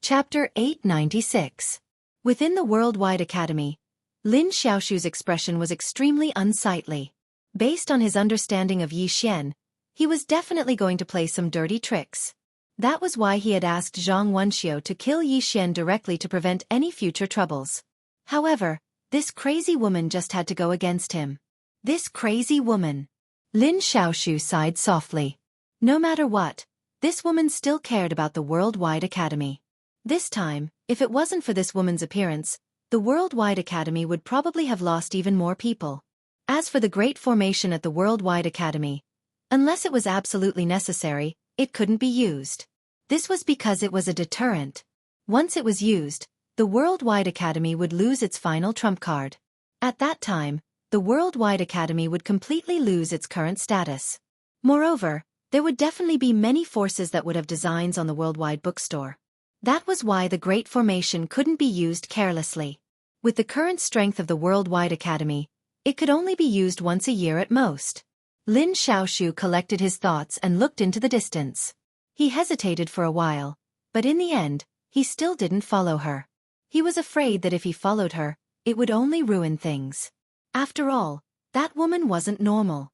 Chapter 896. Within the Worldwide Academy, Lin Xiaoshu's expression was extremely unsightly. Based on his understanding of Yi Xian, he was definitely going to play some dirty tricks. That was why he had asked Zhang Wenxiu to kill Yi Xian directly to prevent any future troubles. However, this crazy woman just had to go against him. This crazy woman. Lin Xiaoshu sighed softly. No matter what, this woman still cared about the Worldwide Academy. This time, if it wasn't for this woman's appearance, the Worldwide Academy would probably have lost even more people. As for the Great Formation at the Worldwide Academy, unless it was absolutely necessary, it couldn't be used. This was because it was a deterrent. Once it was used, the Worldwide Academy would lose its final trump card. At that time, the Worldwide Academy would completely lose its current status. Moreover, there would definitely be many forces that would have designs on the Worldwide Bookstore. That was why the Great Formation couldn't be used carelessly. With the current strength of the Worldwide Academy, it could only be used once a year at most. Lin Xiaoshu collected his thoughts and looked into the distance. He hesitated for a while, but in the end, he still didn't follow her. He was afraid that if he followed her, it would only ruin things. After all, that woman wasn't normal.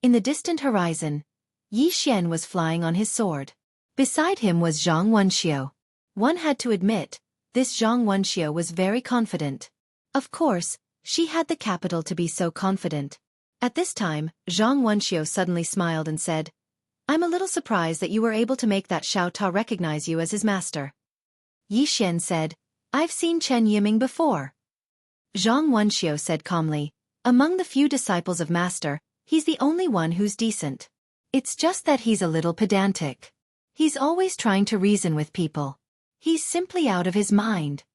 In the distant horizon, Yi Xian was flying on his sword. Beside him was Zhang Wenxiu. One had to admit, this Zhang Wenxiu was very confident. Of course, she had the capital to be so confident. At this time, Zhang Wenxiu suddenly smiled and said, "I'm a little surprised that you were able to make that Xiao Ta recognize you as his master." Yi Xian said, "I've seen Chen Yiming before." Zhang Wenxiu said calmly, "Among the few disciples of Master, he's the only one who's decent. It's just that he's a little pedantic. He's always trying to reason with people. He's simply out of his mind."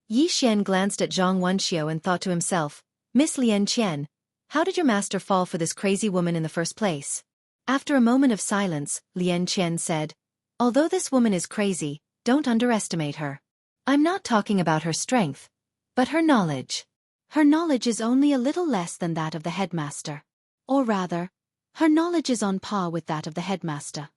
Yi Xian glanced at Zhang Wenxiu and thought to himself, "Miss Lian Qian, how did your master fall for this crazy woman in the first place?" After a moment of silence, Lian Qian said, "Although this woman is crazy, don't underestimate her. I'm not talking about her strength, but her knowledge. Her knowledge is only a little less than that of the headmaster. Or rather, her knowledge is on par with that of the headmaster."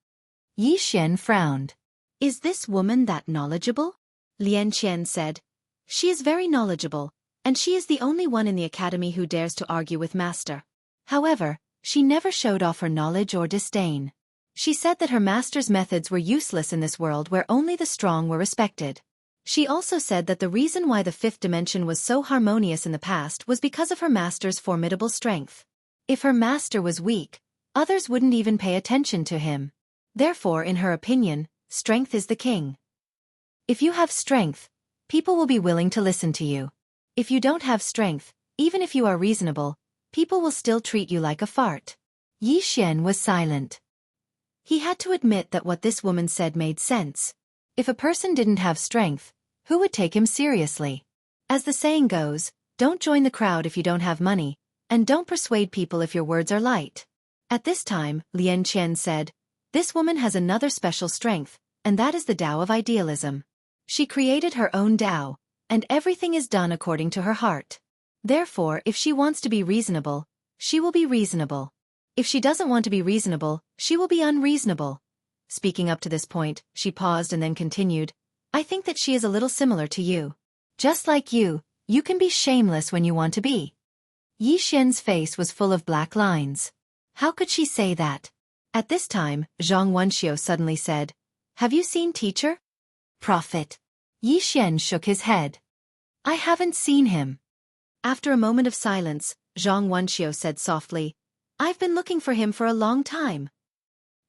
Yi Xian frowned. "Is this woman that knowledgeable?" Lian Qian said, "She is very knowledgeable, and she is the only one in the academy who dares to argue with Master. However, she never showed off her knowledge or disdain. She said that her master's methods were useless in this world where only the strong were respected. She also said that the reason why the fifth dimension was so harmonious in the past was because of her master's formidable strength. If her master was weak, others wouldn't even pay attention to him. Therefore, in her opinion, strength is the king. If you have strength, people will be willing to listen to you. If you don't have strength, even if you are reasonable, people will still treat you like a fart." Yi Xian was silent. He had to admit that what this woman said made sense. If a person didn't have strength, who would take him seriously? As the saying goes, don't join the crowd if you don't have money, and don't persuade people if your words are light. At this time, Lian Qian said, "This woman has another special strength, and that is the Tao of idealism. She created her own Tao, and everything is done according to her heart. Therefore, if she wants to be reasonable, she will be reasonable. If she doesn't want to be reasonable, she will be unreasonable." Speaking up to this point, she paused and then continued, "I think that she is a little similar to you. Just like you can be shameless when you want to be." Yi Xian's face was full of black lines. How could she say that? At this time, Zhang Wenxiu suddenly said, "Have you seen teacher? Prophet?" Yi Xian shook his head. "I haven't seen him." After a moment of silence, Zhang Wenxiu said softly, "I've been looking for him for a long time."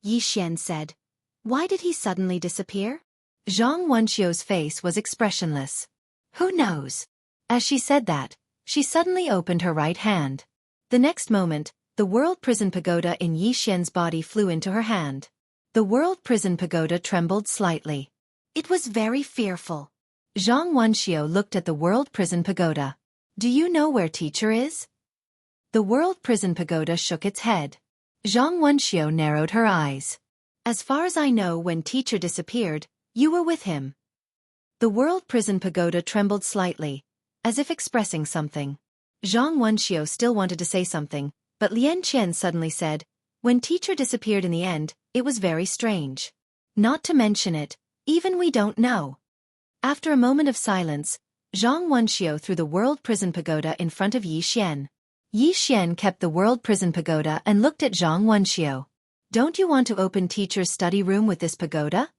Yi Xian said, "Why did he suddenly disappear?" Zhang Wenxiu's face was expressionless. "Who knows?" As she said that, she suddenly opened her right hand. The next moment, the World Prison Pagoda in Yi Xian's body flew into her hand. The World Prison Pagoda trembled slightly. It was very fearful. Zhang Wenxiu looked at the World Prison Pagoda. "Do you know where teacher is?" The World Prison Pagoda shook its head. Zhang Wenxiu narrowed her eyes. "As far as I know, when teacher disappeared, you were with him." The World Prison Pagoda trembled slightly, as if expressing something. Zhang Wenxiu still wanted to say something, but Lian Qian suddenly said, "When teacher disappeared in the end, it was very strange. Not to mention it, Even we don't know. After a moment of silence, Zhang Wenxiu threw the World Prison Pagoda in front of Yi Xian. Yi Xian kept the World Prison Pagoda and looked at Zhang Wenxiu. Don't you want to open teacher's study room with this pagoda?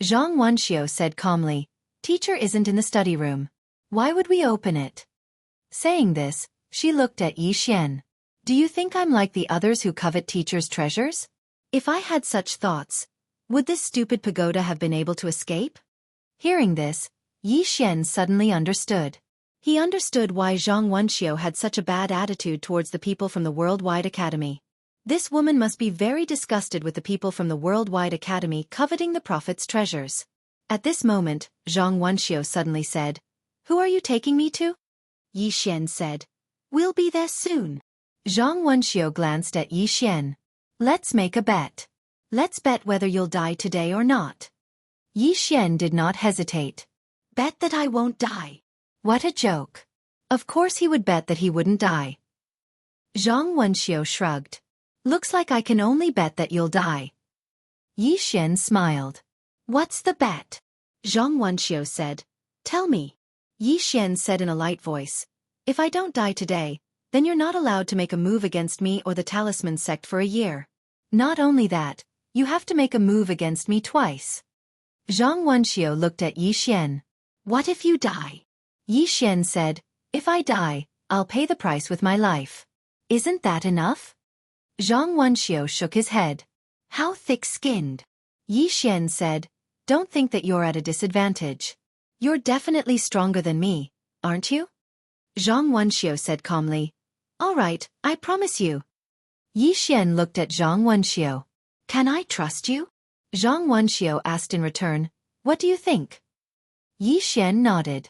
Zhang Wenxiu said calmly, Teacher isn't in the study room. Why would we open it? Saying this, she looked at Yi Xian. Do you think I'm like the others who covet teacher's treasures? If I had such thoughts, would this stupid pagoda have been able to escape? Hearing this, Yi Xian suddenly understood. He understood why Zhang Wenxiu had such a bad attitude towards the people from the Worldwide Academy. This woman must be very disgusted with the people from the Worldwide Academy coveting the Prophet's treasures. At this moment, Zhang Wenxiu suddenly said, Who are you taking me to? Yi Xian said, We'll be there soon. Zhang Wenxiu glanced at Yi Xian. Let's make a bet. Let's bet whether you'll die today or not. Yi Xian did not hesitate. Bet that I won't die. What a joke. Of course he would bet that he wouldn't die. Zhang Wenxiu shrugged. Looks like I can only bet that you'll die. Yi Xian smiled. What's the bet? Zhang Wenxiu said. Tell me. Yi Xian said in a light voice. If I don't die today, then you're not allowed to make a move against me or the Talisman sect for a year. Not only that, you have to make a move against me twice. Zhang Wenxiu looked at Yi Xian. What if you die? Yi Xian said, If I die, I'll pay the price with my life. Isn't that enough? Zhang Wenxiu shook his head. How thick-skinned. Yi Xian said, Don't think that you're at a disadvantage. You're definitely stronger than me, aren't you? Zhang Wenxiu said calmly. All right, I promise you. Yi Xian looked at Zhang Wenxiu. Can I trust you? Zhang Wenxiu asked in return, What do you think? Yi Xian nodded.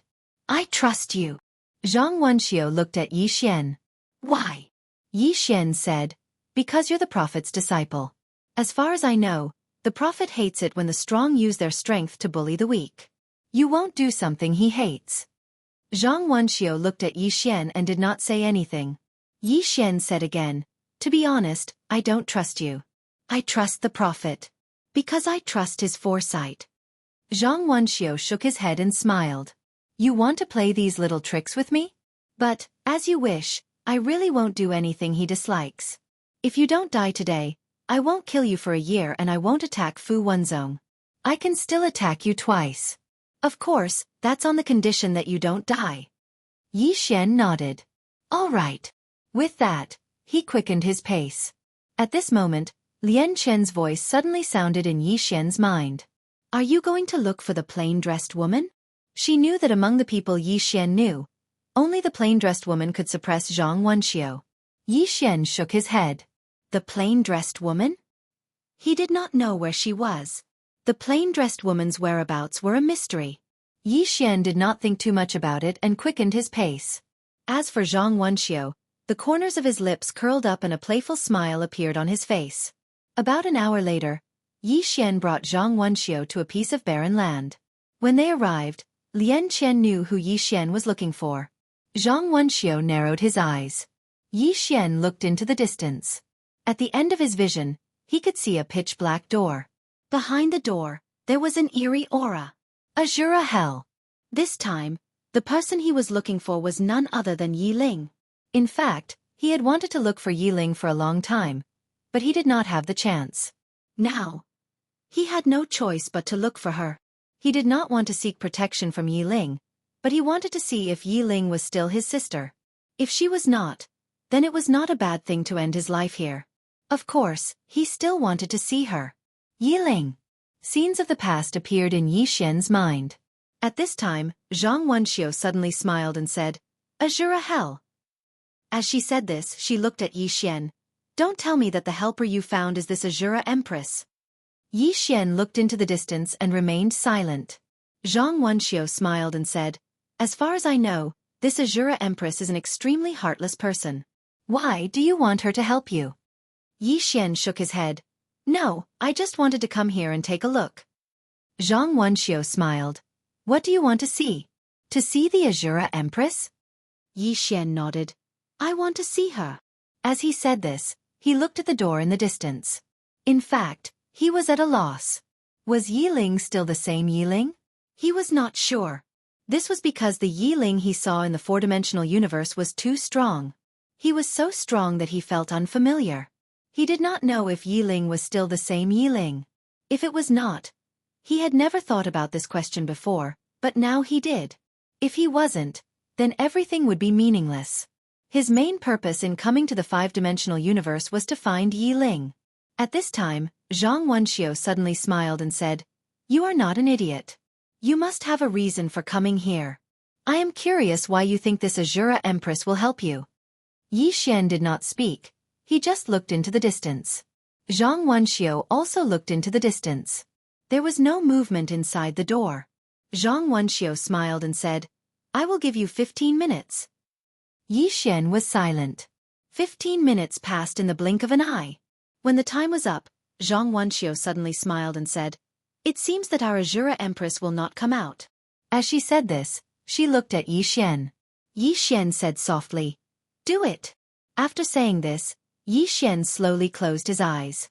I trust you. Zhang Wenxiu looked at Yi Xian. Why? Yi Xian said, Because you're the Prophet's disciple. As far as I know, the Prophet hates it when the strong use their strength to bully the weak. You won't do something he hates. Zhang Wenxiu looked at Yi Xian and did not say anything. Yi Xian said again, To be honest, I don't trust you. I trust the Prophet. Because I trust his foresight. Zhang Wenxiu shook his head and smiled. You want to play these little tricks with me? But, as you wish, I really won't do anything he dislikes. If you don't die today, I won't kill you for a year and I won't attack Fu Wenzong. I can still attack you twice. Of course, that's on the condition that you don't die. Yi Xian nodded. All right. With that, he quickened his pace. At this moment, Lian Chen's voice suddenly sounded in Yi Xian's mind. Are you going to look for the plain-dressed woman? She knew that among the people Yi Xian knew, only the plain-dressed woman could suppress Zhang Wenxiu. Yi Xian shook his head. The plain-dressed woman? He did not know where she was. The plain-dressed woman's whereabouts were a mystery. Yi Xian did not think too much about it and quickened his pace. As for Zhang Wenxiu, the corners of his lips curled up and a playful smile appeared on his face. About an hour later, Yi Xian brought Zhang Wenxiu to a piece of barren land. When they arrived, Lian Chen knew who Yi Xian was looking for. Zhang Wenxiu narrowed his eyes. Yi Xian looked into the distance. At the end of his vision, he could see a pitch-black door. Behind the door, there was an eerie aura. Azura hell. This time, the person he was looking for was none other than Yi Ling. In fact, he had wanted to look for Yi Ling for a long time, but he did not have the chance. Now, he had no choice but to look for her. He did not want to seek protection from Yi Ling, but he wanted to see if Yi Ling was still his sister. If she was not, then it was not a bad thing to end his life here. Of course, he still wanted to see her. Yi Ling. Scenes of the past appeared in Yi Xian's mind. At this time, Zhang Wenxiu suddenly smiled and said, Azura hell. As she said this, she looked at Yi Xian. Don't tell me that the helper you found is this Azura Empress. Yi Xian looked into the distance and remained silent. Zhang Wenxiu smiled and said, As far as I know, this Azura Empress is an extremely heartless person. Why do you want her to help you? Yi Xian shook his head. No, I just wanted to come here and take a look. Zhang Wenxiu smiled. What do you want to see? To see the Azura Empress? Yi Xian nodded. I want to see her. As he said this, he looked at the door in the distance. In fact, he was at a loss. Was Yiling still the same Yiling? He was not sure. This was because the Yiling he saw in the four-dimensional universe was too strong. He was so strong that he felt unfamiliar. He did not know if Yiling was still the same Yiling. If it was not, he had never thought about this question before, but now he did. If he wasn't, then everything would be meaningless. His main purpose in coming to the five-dimensional universe was to find Yiling. At this time, Zhang Wenxiu suddenly smiled and said, "You are not an idiot. You must have a reason for coming here. I am curious why you think this Azura Empress will help you." Yi Xian did not speak, he just looked into the distance. Zhang Wenxiu also looked into the distance. There was no movement inside the door. Zhang Wenxiu smiled and said, "I will give you 15 minutes. Yi Xian was silent. 15 minutes passed in the blink of an eye. When the time was up, Zhang Wenxiu suddenly smiled and said, "It seems that our Azura Empress will not come out." As she said this, she looked at Yi Xian. Yi Xian said softly, "Do it." After saying this, Yi Xian slowly closed his eyes.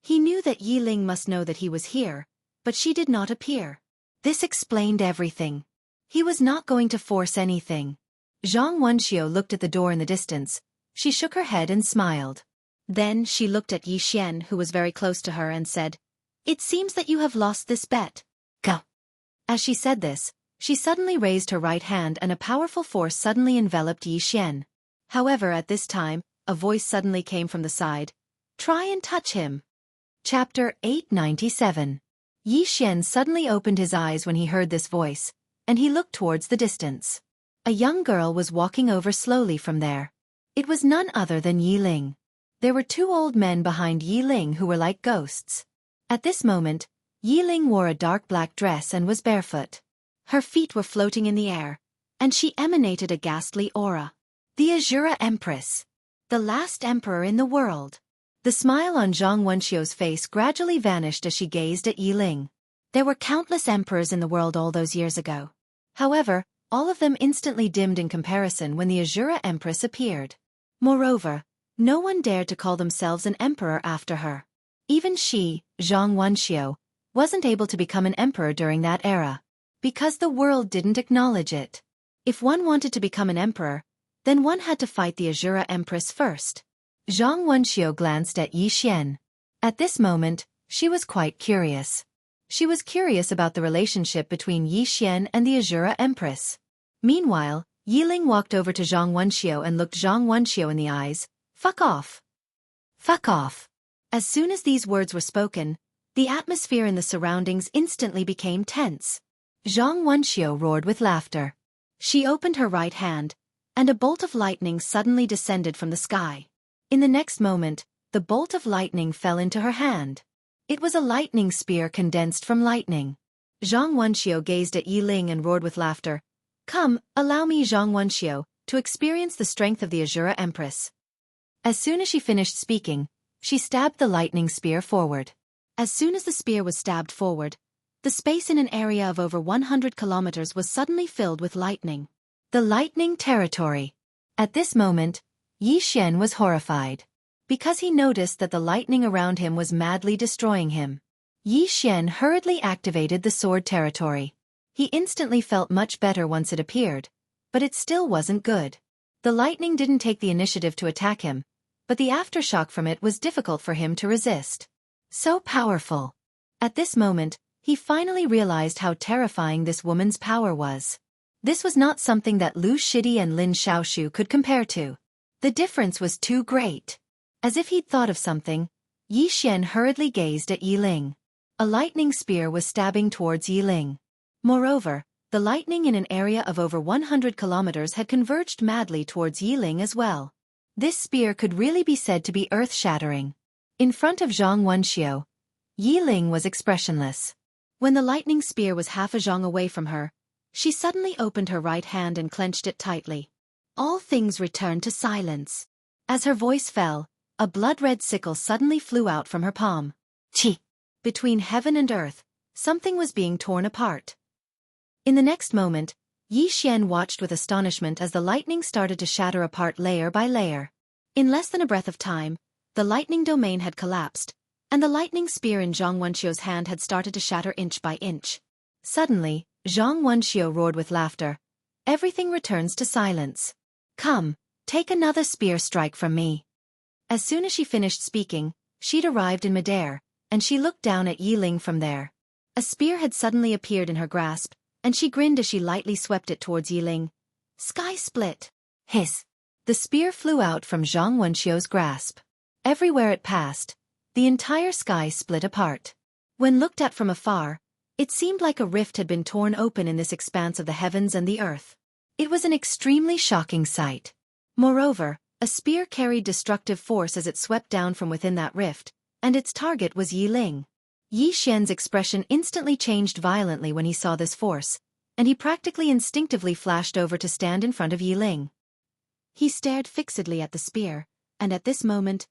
He knew that Yiling must know that he was here, but she did not appear. This explained everything. He was not going to force anything. Zhang Wenxiu looked at the door in the distance. She shook her head and smiled. Then she looked at Yi Xian, who was very close to her, and said, "It seems that you have lost this bet. Go." As she said this, she suddenly raised her right hand and a powerful force suddenly enveloped Yi Xian. However, at this time, a voice suddenly came from the side. "Try and touch him." Chapter 897. Yi Xian suddenly opened his eyes when he heard this voice, and he looked towards the distance. A young girl was walking over slowly from there. It was none other than Yiling. There were two old men behind Yiling who were like ghosts. At this moment, Yiling wore a dark black dress and was barefoot. Her feet were floating in the air, and she emanated a ghastly aura. The Azura Empress. The last emperor in the world. The smile on Zhang Wenxiu's face gradually vanished as she gazed at Yiling. There were countless emperors in the world all those years ago. However, all of them instantly dimmed in comparison when the Azura Empress appeared. Moreover, no one dared to call themselves an emperor after her. Even she, Zhang Wenxiu, wasn't able to become an emperor during that era, because the world didn't acknowledge it. If one wanted to become an emperor, then one had to fight the Azura Empress first. Zhang Wenxiu glanced at Yi Xian. At this moment, she was quite curious. She was curious about the relationship between Yi Xian and the Azura Empress. Meanwhile, Yiling walked over to Zhang Wenxiu and looked Zhang Wenxiu in the eyes. "Fuck off. Fuck off." As soon as these words were spoken, the atmosphere in the surroundings instantly became tense. Zhang Wenxiu roared with laughter. She opened her right hand, and a bolt of lightning suddenly descended from the sky. In the next moment, the bolt of lightning fell into her hand. It was a lightning spear condensed from lightning. Zhang Wenxiu gazed at Yiling and roared with laughter. "Come, allow me, Zhang Wenxiu, to experience the strength of the Azura Empress." As soon as she finished speaking, she stabbed the lightning spear forward. As soon as the spear was stabbed forward, the space in an area of over 100 kilometers was suddenly filled with lightning. The lightning territory. At this moment, Yi Xian was horrified, because he noticed that the lightning around him was madly destroying him. Yi Xian hurriedly activated the sword territory. He instantly felt much better once it appeared, but it still wasn't good. The lightning didn't take the initiative to attack him, but the aftershock from it was difficult for him to resist. So powerful. At this moment, he finally realized how terrifying this woman's power was. This was not something that Lu Shidi and Lin Xiaoshu could compare to. The difference was too great. As if he'd thought of something, Yi Xian hurriedly gazed at Yiling. A lightning spear was stabbing towards Yiling. Moreover, the lightning in an area of over 100 kilometers had converged madly towards Yiling as well. This spear could really be said to be earth-shattering. In front of Zhang Wenxiu, Yiling was expressionless. When the lightning spear was half a zhang away from her, she suddenly opened her right hand and clenched it tightly. All things returned to silence. As her voice fell, a blood-red sickle suddenly flew out from her palm. Chi! Between heaven and earth, something was being torn apart. In the next moment, Yi Xian watched with astonishment as the lightning started to shatter apart layer by layer. In less than a breath of time, the lightning domain had collapsed, and the lightning spear in Zhang Wenxiu's hand had started to shatter inch by inch. Suddenly, Zhang Wenxiu roared with laughter. Everything returns to silence. Come, take another spear strike from me. As soon as she finished speaking, she'd arrived in midair, and she looked down at Yi Ling from there. A spear had suddenly appeared in her grasp, and she grinned as she lightly swept it towards Yi Ling. Sky split. Hiss. The spear flew out from Zhang Wenxiu's grasp. Everywhere it passed, the entire sky split apart. When looked at from afar, it seemed like a rift had been torn open in this expanse of the heavens and the earth. It was an extremely shocking sight. Moreover, a spear carried destructive force as it swept down from within that rift, and its target was Yi Ling. Yi Xian's expression instantly changed violently when he saw this force, and he practically instinctively flashed over to stand in front of Yi Ling. He stared fixedly at the spear, and at this moment,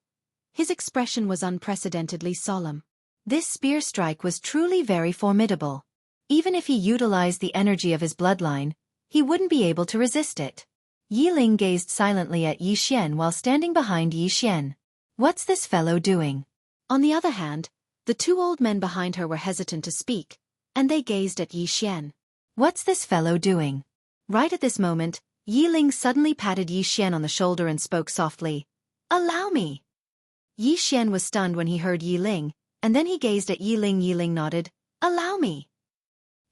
his expression was unprecedentedly solemn. This spear strike was truly very formidable. Even if he utilized the energy of his bloodline, he wouldn't be able to resist it. Yi Ling gazed silently at Yi Xian while standing behind Yi Xian. What's this fellow doing? On the other hand, the two old men behind her were hesitant to speak, and they gazed at Yi Xian. What's this fellow doing? Right at this moment, Yi Ling suddenly patted Yi Xian on the shoulder and spoke softly. Allow me. Yi Xian was stunned when he heard Yi Ling, and then he gazed at Yi Ling. Yi Ling nodded. Allow me.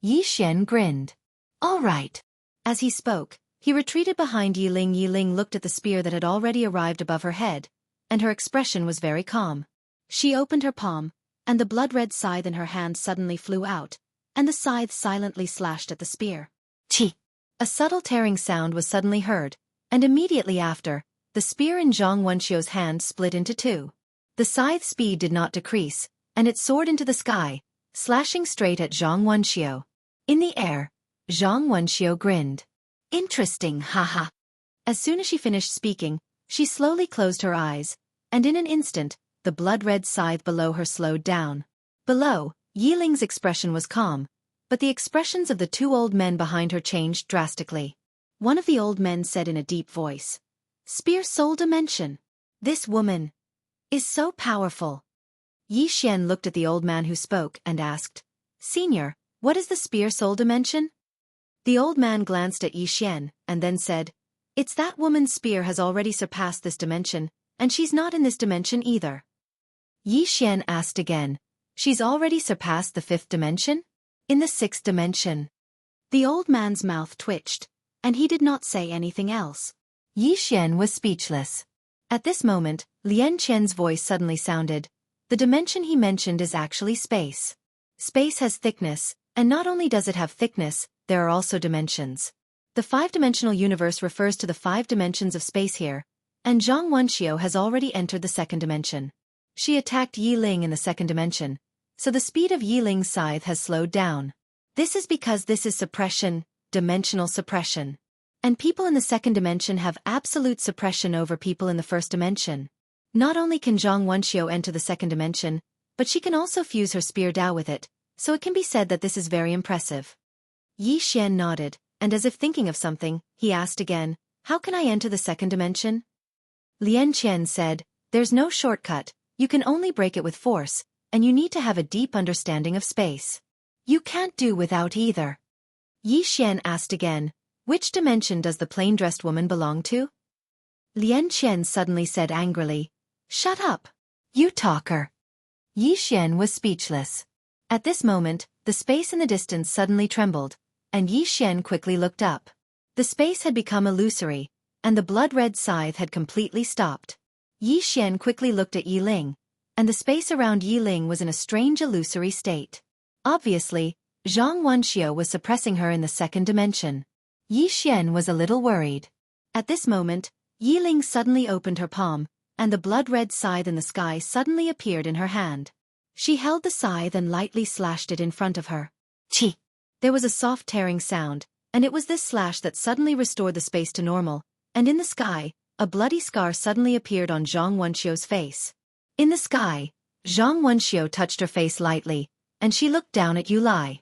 Yi Xian grinned. All right. As he spoke, he retreated behind Yi Ling. Yi Ling looked at the spear that had already arrived above her head, and her expression was very calm. She opened her palm, and the blood-red scythe in her hand suddenly flew out, and the scythe silently slashed at the spear. Chi! A subtle tearing sound was suddenly heard, and immediately after, the spear in Zhang Wenxiu's hand split into two. The scythe's speed did not decrease, and it soared into the sky, slashing straight at Zhang Wenxiu. In the air, Zhang Wenxiu grinned. Interesting, haha. As soon as she finished speaking, she slowly closed her eyes, and in an instant, the blood-red scythe below her slowed down. Below, Yi Ling's expression was calm, but the expressions of the two old men behind her changed drastically. One of the old men said in a deep voice, Spear Soul Dimension. This woman is so powerful. Yi Xian looked at the old man who spoke and asked, Senior, what is the Spear Soul Dimension? The old man glanced at Yi Xian and then said, It's that woman's spear has already surpassed this dimension, and she's not in this dimension either. Yi Xian asked again, She's already surpassed the fifth dimension? In the sixth dimension. The old man's mouth twitched, and he did not say anything else. Yi Xian was speechless. At this moment, Lian Qian's voice suddenly sounded. The dimension he mentioned is actually space. Space has thickness, and not only does it have thickness, there are also dimensions. The five-dimensional universe refers to the 5 dimensions of space here, and Zhang Wenxiu has already entered the second dimension. She attacked Yi Ling in the second dimension, so the speed of Yi Ling's scythe has slowed down. This is because this is suppression, dimensional suppression. And people in the second dimension have absolute suppression over people in the first dimension. Not only can Zhang Wenxiu enter the second dimension, but she can also fuse her spear Dao with it, so it can be said that this is very impressive. Yi Xian nodded, and as if thinking of something, he asked again, How can I enter the second dimension? Lian Qian said, There's no shortcut, you can only break it with force, and you need to have a deep understanding of space. You can't do without either. Yi Xian asked again, Which dimension does the plain-dressed woman belong to? Lian Qian suddenly said angrily, Shut up! You talker! Yi Xian was speechless. At this moment, the space in the distance suddenly trembled, and Yi Xian quickly looked up. The space had become illusory, and the blood-red scythe had completely stopped. Yi Xian quickly looked at Yi Ling, and the space around Yi Ling was in a strange illusory state. Obviously, Zhang Wenxiu was suppressing her in the second dimension. Yi Xian was a little worried. At this moment, Yi Ling suddenly opened her palm, and the blood-red scythe in the sky suddenly appeared in her hand. She held the scythe and lightly slashed it in front of her. Chi! There was a soft tearing sound, and it was this slash that suddenly restored the space to normal, and in the sky, a bloody scar suddenly appeared on Zhang Wenxiu's face. In the sky, Zhang Wenxiu touched her face lightly, and she looked down at Yu Lai.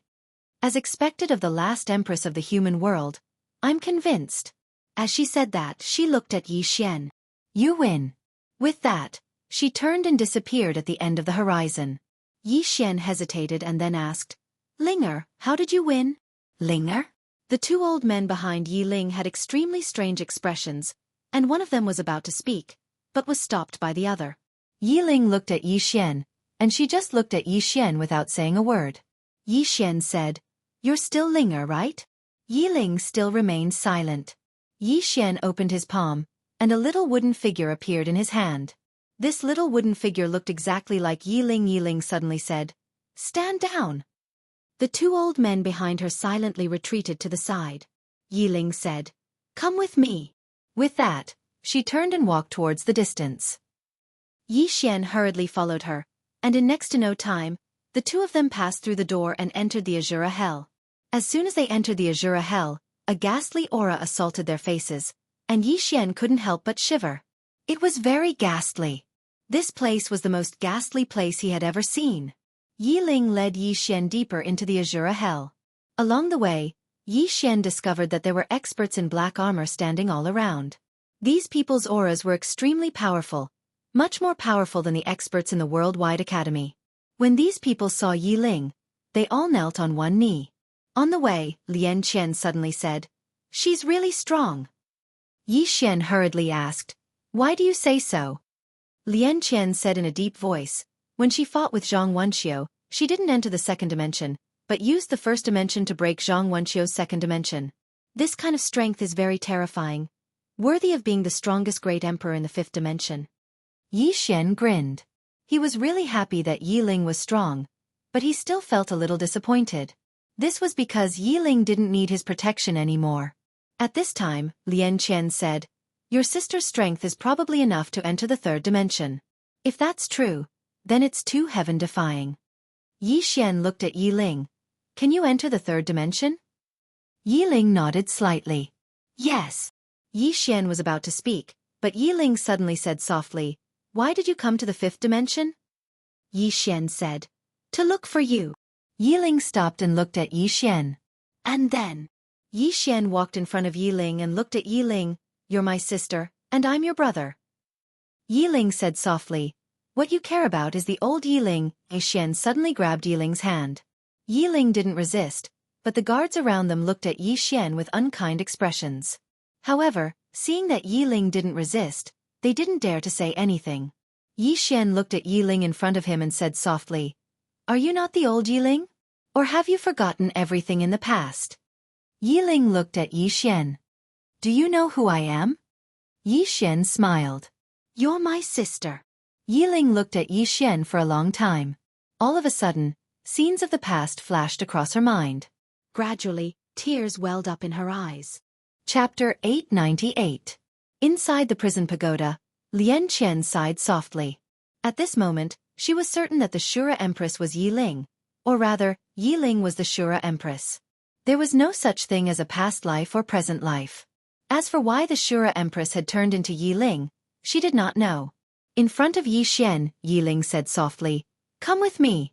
As expected of the last empress of the human world, I'm convinced. As she said that, she looked at Yi Xian. You win. With that, She turned and disappeared at the end of the horizon. Yi Xian hesitated and then asked, Linger, how did you win? Linger? The two old men behind Yi Ling had extremely strange expressions, and one of them was about to speak, but was stopped by the other. Yi Ling looked at Yi Xian, and she just looked at Yi Xian without saying a word. Yi Xian said, You're still Linger, right? Yi Ling still remained silent. Yi Xian opened his palm, and a little wooden figure appeared in his hand. This little wooden figure looked exactly like Yi Ling. Yi Ling suddenly said, Stand down. The two old men behind her silently retreated to the side. Yi Ling said, Come with me. With that, she turned and walked towards the distance. Yi Xian hurriedly followed her, and in next to no time, the two of them passed through the door and entered the Azura Hell. As soon as they entered the Azura Hell, a ghastly aura assaulted their faces, and Yi Xian couldn't help but shiver. It was very ghastly. This place was the most ghastly place he had ever seen. Yi Ling led Yi Xian deeper into the Azura Hell. Along the way, Yi Xian discovered that there were experts in black armor standing all around. These people's auras were extremely powerful, much more powerful than the experts in the Worldwide Academy. When these people saw Yi Ling, they all knelt on one knee. On the way, Lian Qian suddenly said, She's really strong. Yi Xian hurriedly asked, Why do you say so? Lian Qian said in a deep voice, When she fought with Zhang Wenxiu, she didn't enter the second dimension, but used the first dimension to break Zhang Wenxiu's second dimension. This kind of strength is very terrifying, worthy of being the strongest great emperor in the fifth dimension. Yi Xian grinned. He was really happy that Yi Ling was strong, but he still felt a little disappointed. This was because Yi Ling didn't need his protection anymore. At this time, Lian Qian said, Your sister's strength is probably enough to enter the third dimension. If that's true, then it's too heaven-defying. Yi Xian looked at Yi Ling. Can you enter the third dimension? Yi Ling nodded slightly. Yes. Yi Xian was about to speak, but Yi Ling suddenly said softly, Why did you come to the fifth dimension? Yi Xian said, To look for you. Yi Ling stopped and looked at Yi Xian. And then, Yi Xian walked in front of Yi Ling and looked at Yi Ling, You're my sister, and I'm your brother. Yi Ling said softly, What you care about is the old Yi Ling. Yi Xian suddenly grabbed Yi Ling's hand. Yi Ling didn't resist, but the guards around them looked at Yi Xian with unkind expressions. However, seeing that Yi Ling didn't resist, they didn't dare to say anything. Yi Xian looked at Yi Ling in front of him and said softly, Are you not the old Yi Ling? Or have you forgotten everything in the past? Yi Ling looked at Yi Xian. Do you know who I am? Yi Xian smiled. You're my sister. Yi Ling looked at Yi Xian for a long time. All of a sudden, scenes of the past flashed across her mind. Gradually, tears welled up in her eyes. Chapter 898. Inside the prison pagoda, Lian Qian sighed softly. At this moment, she was certain that the Shura Empress was Yi Ling, or rather, Yi Ling was the Shura Empress. There was no such thing as a past life or present life. As for why the Shura Empress had turned into Yi Ling, she did not know. In front of Yi Xian, Yi Ling said softly, Come with me.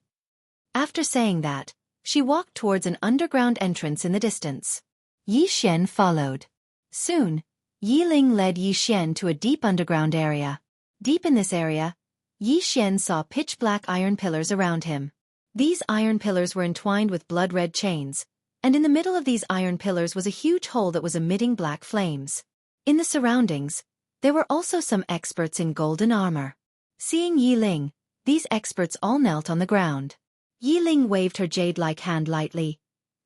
After saying that, she walked towards an underground entrance in the distance. Yi Xian followed. Soon, Yi Ling led Yi Xian to a deep underground area. Deep in this area, Yi Xian saw pitch-black iron pillars around him. These iron pillars were entwined with blood-red chains, and in the middle of these iron pillars was a huge hole that was emitting black flames. In the surroundings, there were also some experts in golden armor. Seeing Yi Ling, these experts all knelt on the ground. Yi Ling waved her jade-like hand lightly.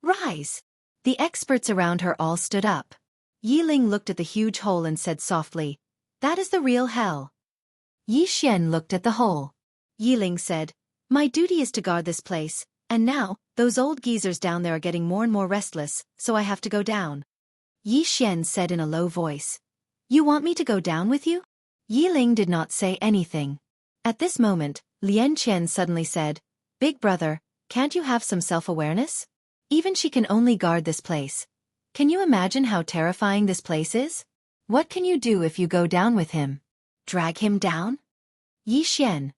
Rise! The experts around her all stood up. Yi Ling looked at the huge hole and said softly, That is the real hell. Yi Xian looked at the hole. Yi Ling said, My duty is to guard this place, and now, those old geezers down there are getting more and more restless, so I have to go down. Yi Xian said in a low voice, You want me to go down with you? Yi Ling did not say anything. At this moment, Lian Qian suddenly said, Big brother, can't you have some self-awareness? Even she can only guard this place. Can you imagine how terrifying this place is? What can you do if you go down with him? Drag him down? Yi Xian.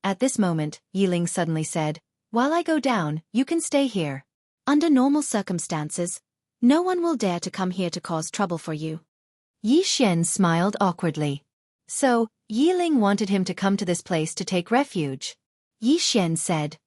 At this moment, Yi Ling suddenly said, While I go down, you can stay here. Under normal circumstances, no one will dare to come here to cause trouble for you. Yi Xian smiled awkwardly. So, Yi Ling wanted him to come to this place to take refuge. Yi Xian said,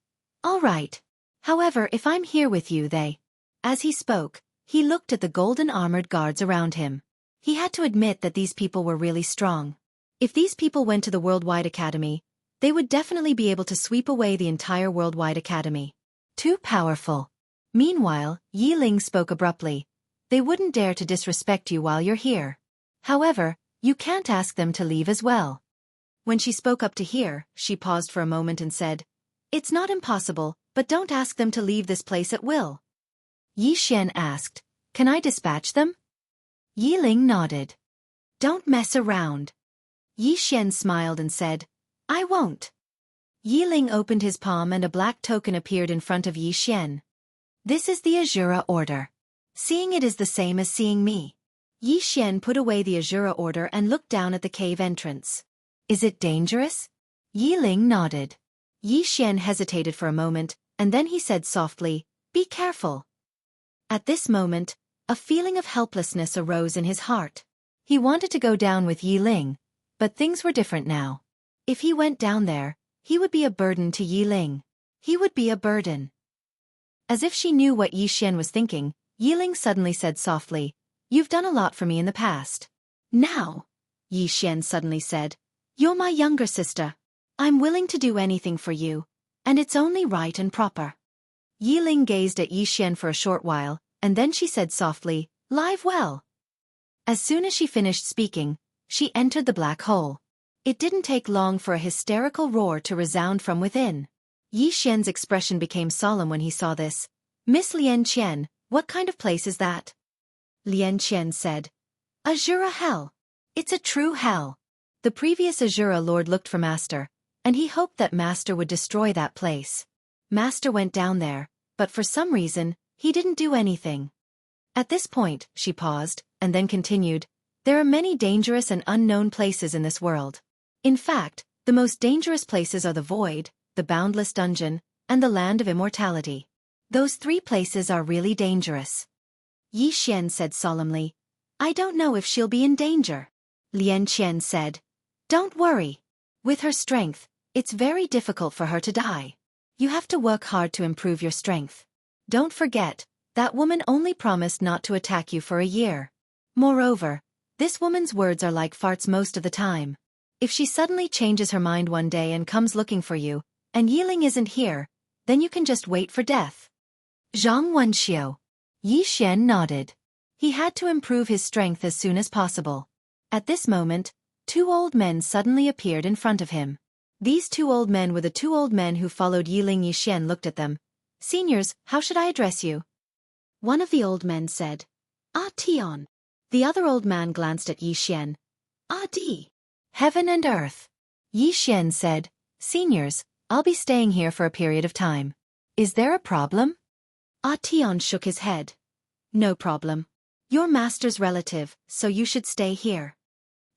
"All right. However, if I'm here with you, they..." As he spoke, he looked at the golden armored guards around him. He had to admit that these people were really strong. If these people went to the Worldwide Academy, they would definitely be able to sweep away the entire Worldwide Academy. Too powerful. Meanwhile, Yi Ling spoke abruptly. "They wouldn't dare to disrespect you while you're here. However, you can't ask them to leave as well." When she spoke up to here, she paused for a moment and said, "It's not impossible, but don't ask them to leave this place at will." Yi Xian asked, "Can I dispatch them?" Yi Ling nodded. "Don't mess around." Yi Xian smiled and said, "I won't." Yi Ling opened his palm and a black token appeared in front of Yi Xian. "This is the Azura Order. Seeing it is the same as seeing me." Yi Xian put away the Azura Order and looked down at the cave entrance. "Is it dangerous?" Yi Ling nodded. Yi Xian hesitated for a moment, and then he said softly, "Be careful." At this moment, a feeling of helplessness arose in his heart. He wanted to go down with Yi Ling, but things were different now. If he went down there, he would be a burden to Yi Ling. He would be a burden. As if she knew what Yi Xian was thinking, Yi Ling suddenly said softly, "You've done a lot for me in the past. Now," Yi Xian suddenly said, "you're my younger sister. I'm willing to do anything for you, and it's only right and proper." Yi Ling gazed at Yi Xian for a short while, and then she said softly, "Live well." As soon as she finished speaking, she entered the black hole. It didn't take long for a hysterical roar to resound from within. Yi Xian's expression became solemn when he saw this. "Miss Lian Qian, what kind of place is that?" Lian Qian said, "Azura Hell. It's a true hell." The previous Azura Lord looked for Master, and he hoped that Master would destroy that place. Master went down there, but for some reason, he didn't do anything. At this point, she paused, and then continued, "There are many dangerous and unknown places in this world. In fact, the most dangerous places are the Void, the Boundless Dungeon, and the Land of Immortality. Those three places are really dangerous." Yi Xian said solemnly, "I don't know if she'll be in danger." Lian Qian said, "Don't worry. With her strength, it's very difficult for her to die. You have to work hard to improve your strength. Don't forget, that woman only promised not to attack you for a year. Moreover, this woman's words are like farts most of the time. If she suddenly changes her mind one day and comes looking for you, and Yi Ling isn't here, then you can just wait for death." Zhang Wenxiu. Yi Xian nodded. He had to improve his strength as soon as possible. At this moment, two old men suddenly appeared in front of him. These two old men were the two old men who followed Yi Ling. Yi Xian looked at them. "Seniors, how should I address you?" One of the old men said, "Ah Tian." The other old man glanced at Yi Xian. "Ah Di. Heaven and earth." Yi Xian said, "Seniors, I'll be staying here for a period of time. Is there a problem?" Ah Tian shook his head. "No problem. You're Master's relative, so you should stay here."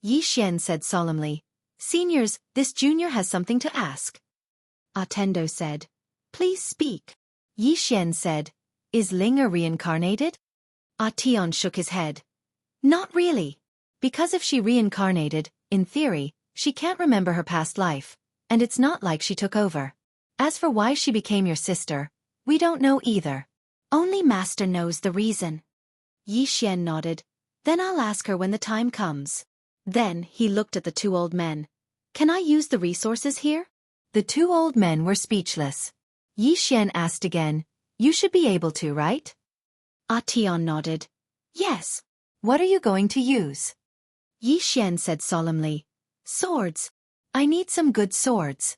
Yi Xian said solemnly, "Seniors, this junior has something to ask." Ah Tendo said, "Please speak." Yi Xian said, "Is Ling a reincarnated?" Ah Tian shook his head. "Not really. Because if she reincarnated, in theory, she can't remember her past life, and it's not like she took over. As for why she became your sister, we don't know either. Only Master knows the reason." Yi Xian nodded. "Then I'll ask her when the time comes." Then he looked at the two old men. "Can I use the resources here?" The two old men were speechless. Yi Xian asked again, "You should be able to, right?" Ah Tian nodded. "Yes." "What are you going to use?" Yi Xian said solemnly, "Swords. I need some good swords."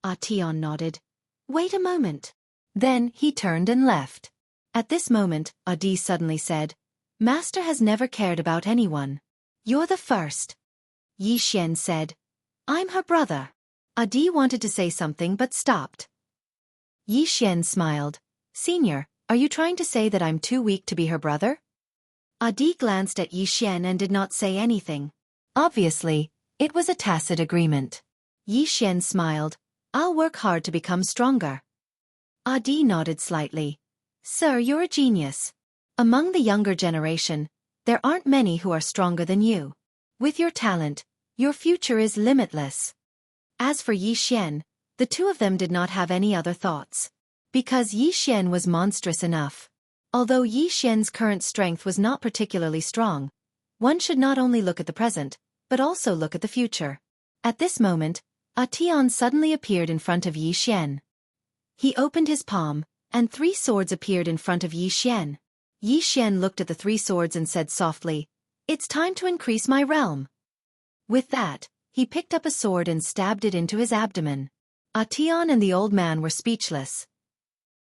Ah Tian nodded. "Wait a moment." Then he turned and left. At this moment, Adi suddenly said, "Master has never cared about anyone. You're the first." Yi Xian said, "I'm her brother." Adi wanted to say something but stopped. Yi Xian smiled. "Senior, are you trying to say that I'm too weak to be her brother?" Adi glanced at Yi Xian and did not say anything. Obviously, it was a tacit agreement. Yi Xian smiled. "I'll work hard to become stronger." Adi nodded slightly. "Sir, you're a genius. Among the younger generation, there aren't many who are stronger than you. With your talent, Your future is limitless. As for Yi Xian, the two of them did not have any other thoughts. Because Yi Xian was monstrous enough. Although Yi Xian's current strength was not particularly strong, one should not only look at the present, but also look at the future. At this moment, a Tian suddenly appeared in front of Yi Xian. He opened his palm, and 3 swords appeared in front of Yi Xian. Yi Xian looked at the 3 swords and said softly, "It's time to increase my realm." With that, he picked up a sword and stabbed it into his abdomen. A Tian and the old man were speechless.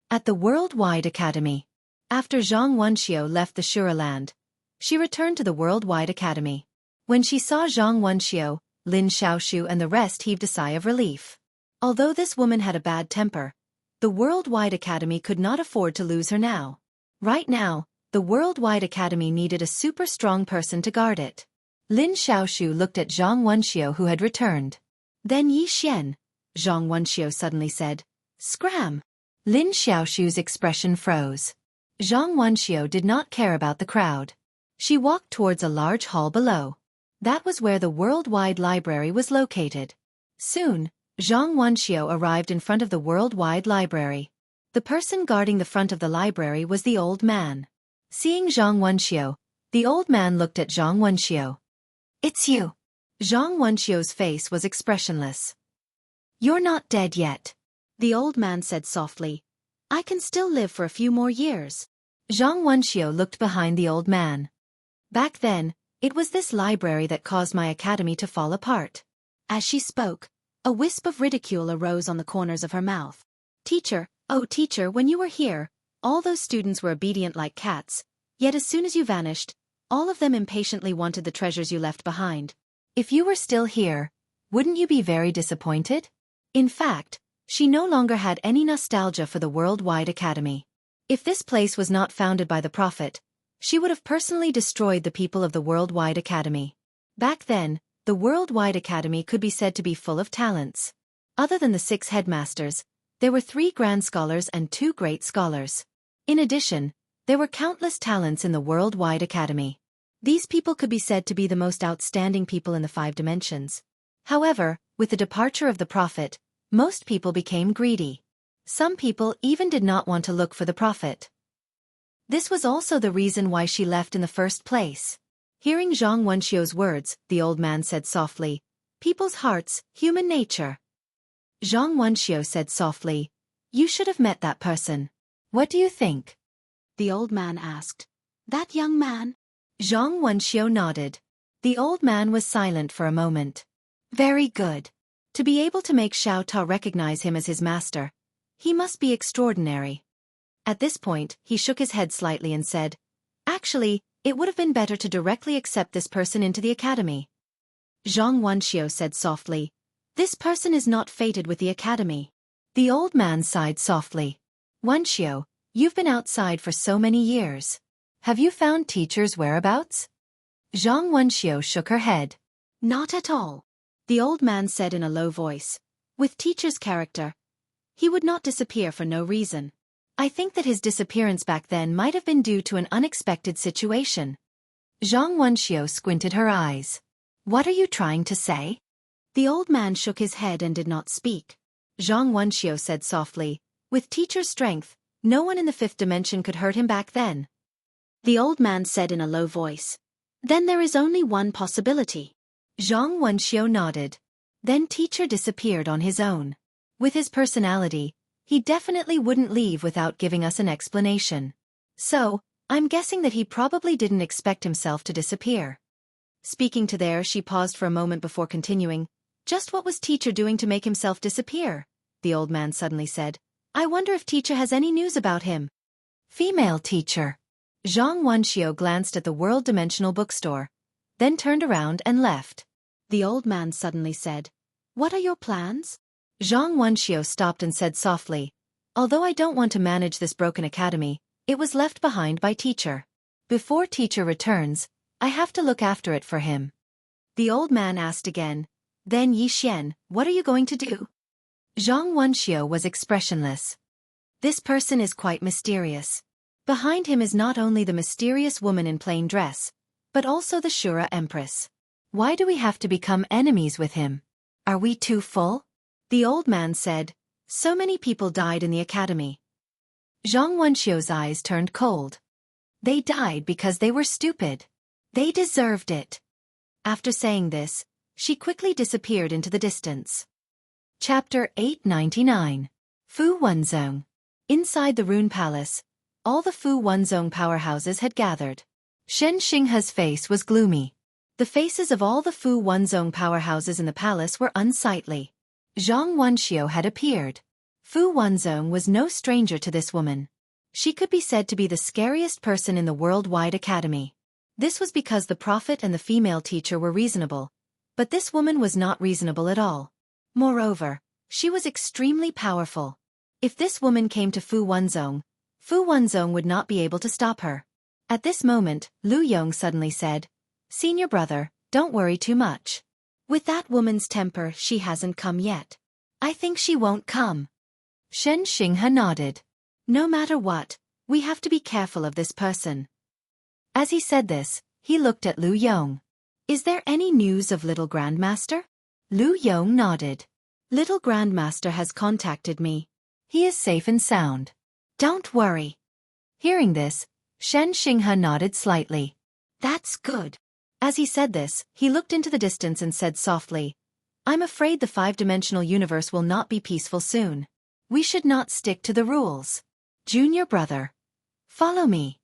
At the Worldwide Academy. After Zhang Wenxiu left the Shura land, she returned to the Worldwide Academy. When she saw Zhang Wenxiu, Lin Xiaoshu and the rest heaved a sigh of relief. Although this woman had a bad temper, the Worldwide Academy could not afford to lose her now. Right now, the Worldwide Academy needed a super strong person to guard it. Lin Xiaoshu looked at Zhang Wenxiu who had returned. "Then Yi Xian," Zhang Wenxiu suddenly said. "Scram!" Lin Xiaoshu's expression froze. Zhang Wenxiu did not care about the crowd. She walked towards a large hall below. That was where the Worldwide Library was located. Soon, Zhang Wenxiu arrived in front of the Worldwide Library. The person guarding the front of the library was the old man. Seeing Zhang Wenxiu, the old man looked at Zhang Wenxiu. "It's you." Zhang Wenxiu's face was expressionless. "You're not dead yet," the old man said softly. "I can still live for a few more years." Zhang Wenxiu looked behind the old man. "Back then, it was this library that caused my academy to fall apart." As she spoke, a wisp of ridicule arose on the corners of her mouth. "Teacher, oh teacher, when you were here, all those students were obedient like cats, yet as soon as you vanished, all of them impatiently wanted the treasures you left behind. If you were still here, wouldn't you be very disappointed?" In fact, she no longer had any nostalgia for the Worldwide Academy. If this place was not founded by the Prophet, she would have personally destroyed the people of the Worldwide Academy. Back then, the Worldwide Academy could be said to be full of talents. Other than the 6 headmasters, there were 3 grand scholars and 2 great scholars. In addition, there were countless talents in the Worldwide Academy. These people could be said to be the most outstanding people in the 5 dimensions. However, with the departure of the Prophet, most people became greedy. Some people even did not want to look for the Prophet. This was also the reason why she left in the first place. Hearing Zhang Wenxiu's words, the old man said softly, "People's hearts, human nature." Zhang Wenxiu said softly, "You should have met that person. What do you think?" The old man asked. "That young man?" Zhang Wenxiu nodded. The old man was silent for a moment. "Very good. To be able to make Xiao Ta recognize him as his master, he must be extraordinary." At this point, he shook his head slightly and said, "Actually, it would have been better to directly accept this person into the academy." Zhang Wenxiu said softly, "This person is not fated with the academy." The old man sighed softly. "Wenxiu, you've been outside for so many years. Have you found teacher's whereabouts?" Zhang Wenxiu shook her head. "Not at all," the old man said in a low voice. "With teacher's character, he would not disappear for no reason. I think that his disappearance back then might have been due to an unexpected situation." Zhang Wenxiu squinted her eyes. "What are you trying to say?" The old man shook his head and did not speak. Zhang Wenxiu said softly, "With teacher's strength, no one in the 5th dimension could hurt him back then." The old man said in a low voice, "Then there is only one possibility." Zhang Wenxiu nodded. "Then teacher disappeared on his own. With his personality, he definitely wouldn't leave without giving us an explanation. So, I'm guessing that he probably didn't expect himself to disappear." Speaking to there, she paused for a moment before continuing. "Just what was teacher doing to make himself disappear?" The old man suddenly said. "I wonder if teacher has any news about him." "Female teacher." Zhang Wenxiu glanced at the world-dimensional bookstore, then turned around and left. The old man suddenly said, "What are your plans?" Zhang Wenxiu stopped and said softly, "Although I don't want to manage this broken academy, it was left behind by teacher. Before teacher returns, I have to look after it for him." The old man asked again, "Then Yi Xian, what are you going to do?" Zhang Wenxiu was expressionless. "This person is quite mysterious. Behind him is not only the mysterious woman in plain dress, but also the Shura Empress. Why do we have to become enemies with him? Are we too full? The old man said, so many people died in the academy. Zhang Wenxiu's eyes turned cold. They died because they were stupid. They deserved it. After saying this, she quickly disappeared into the distance. Chapter 899. Fu Wenzong. Inside the Rune Palace, all the Fu Wenzong powerhouses had gathered. Shen Xinghe's face was gloomy. The faces of all the Fu Wenzong powerhouses in the palace were unsightly. Zhang Wenxiu had appeared. Fu Wenzong was no stranger to this woman. She could be said to be the scariest person in the worldwide academy. This was because the prophet and the female teacher were reasonable, but this woman was not reasonable at all. Moreover, she was extremely powerful. If this woman came to Fu Wenzong would not be able to stop her. At this moment, Lu Yong suddenly said, Senior brother, don't worry too much. With that woman's temper, she hasn't come yet. I think she won't come. Shen Xinghe nodded. No matter what, we have to be careful of this person. As he said this, he looked at Lu Yong. Is there any news of Little Grandmaster? Lu Yong nodded. Little Grandmaster has contacted me. He is safe and sound. Don't worry. Hearing this, Shen Xinghe nodded slightly. That's good. As he said this, he looked into the distance and said softly, I'm afraid the five-dimensional universe will not be peaceful soon. We should not stick to the rules. Junior brother, follow me.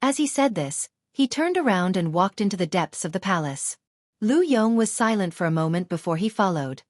As he said this, he turned around and walked into the depths of the palace. Lu Yong was silent for a moment before he followed.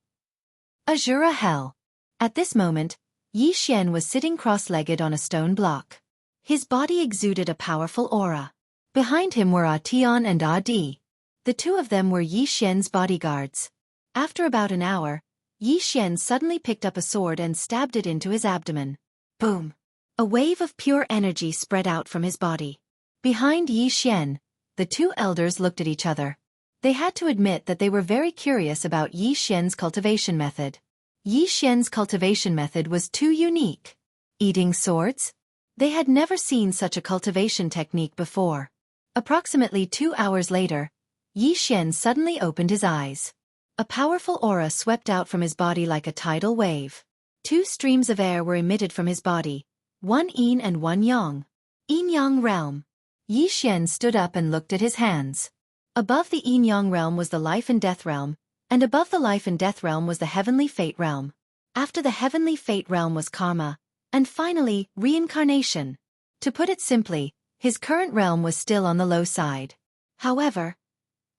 Azura Hell. At this moment, Yi Xian was sitting cross-legged on a stone block. His body exuded a powerful aura. Behind him were Tion and Di. The two of them were Yi Xian's bodyguards. After about an hour, Yi Xian suddenly picked up a sword and stabbed it into his abdomen. Boom! A wave of pure energy spread out from his body. Behind Yi Xian, the two elders looked at each other. They had to admit that they were very curious about Yi Xian's cultivation method. Yi Xian's cultivation method was too unique. Eating swords? They had never seen such a cultivation technique before. Approximately 2 hours later, Yi Xian suddenly opened his eyes. A powerful aura swept out from his body like a tidal wave. 2 streams of air were emitted from his body, one yin and one yang. Yin-yang realm. Yi Xian stood up and looked at his hands. Above the yin-yang realm was the life and death realm, and above the life and death realm was the heavenly fate realm. After the heavenly fate realm was karma, and finally, reincarnation. To put it simply, his current realm was still on the low side. However,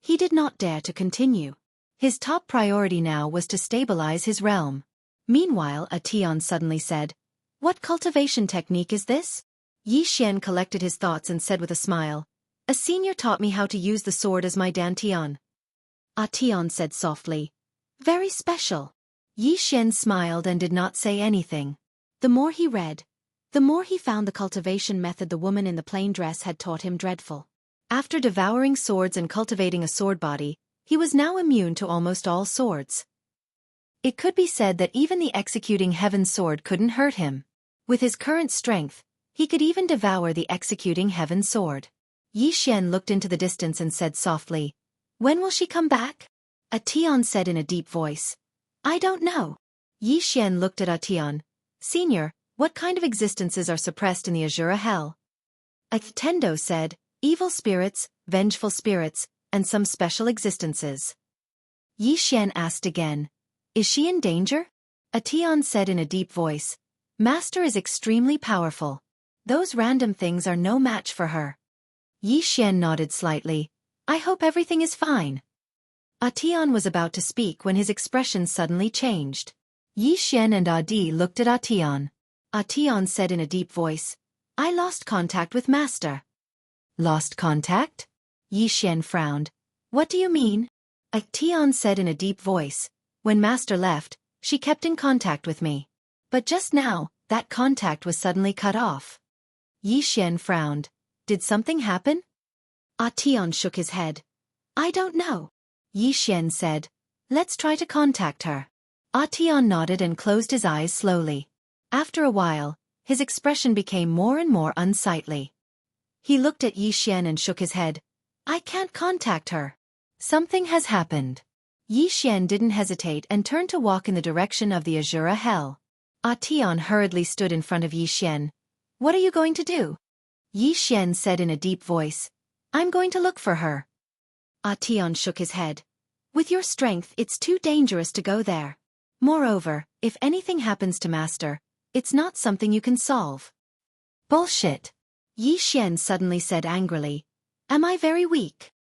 he did not dare to continue. His top priority now was to stabilize his realm. Meanwhile, Tion suddenly said, What cultivation technique is this? Yi Xian collected his thoughts and said with a smile, A senior taught me how to use the sword as my dantian. Tion said softly, Very special. Yi Xian smiled and did not say anything. The more he read, the more he found the cultivation method the woman in the plain dress had taught him dreadful. After devouring swords and cultivating a sword body, he was now immune to almost all swords. It could be said that even the executing heaven sword couldn't hurt him. With his current strength, he could even devour the executing heaven sword. Yi Xian looked into the distance and said softly, When will she come back? Tion said in a deep voice, I don't know. Yi Xian looked at Tion. Senior, what kind of existences are suppressed in the Azura Hell? Tendo said, Evil spirits, vengeful spirits, and some special existences. Yi Xian asked again, Is she in danger? Tion said in a deep voice, Master is extremely powerful. Those random things are no match for her. Yi Xian nodded slightly. I hope everything is fine. Tion was about to speak when his expression suddenly changed. Yi Xian and Adi looked at Tion. Tion said in a deep voice, I lost contact with Master. Lost contact? Yi Xian frowned. What do you mean? Tion said in a deep voice, When Master left, she kept in contact with me. But just now, that contact was suddenly cut off. Yi Xian frowned. Did something happen? Tion shook his head. I don't know. Yi Xian said, Let's try to contact her. Tion nodded and closed his eyes slowly. After a while, his expression became more and more unsightly. He looked at Yi Xian and shook his head. I can't contact her. Something has happened. Yi Xian didn't hesitate and turned to walk in the direction of the Azura Hell. Tian hurriedly stood in front of Yi Xian. What are you going to do? Yi Xian said in a deep voice. I'm going to look for her. Tian shook his head. With your strength, it's too dangerous to go there. Moreover, if anything happens to Master, it's not something you can solve. Bullshit. Yi Xian suddenly said angrily. Am I very weak?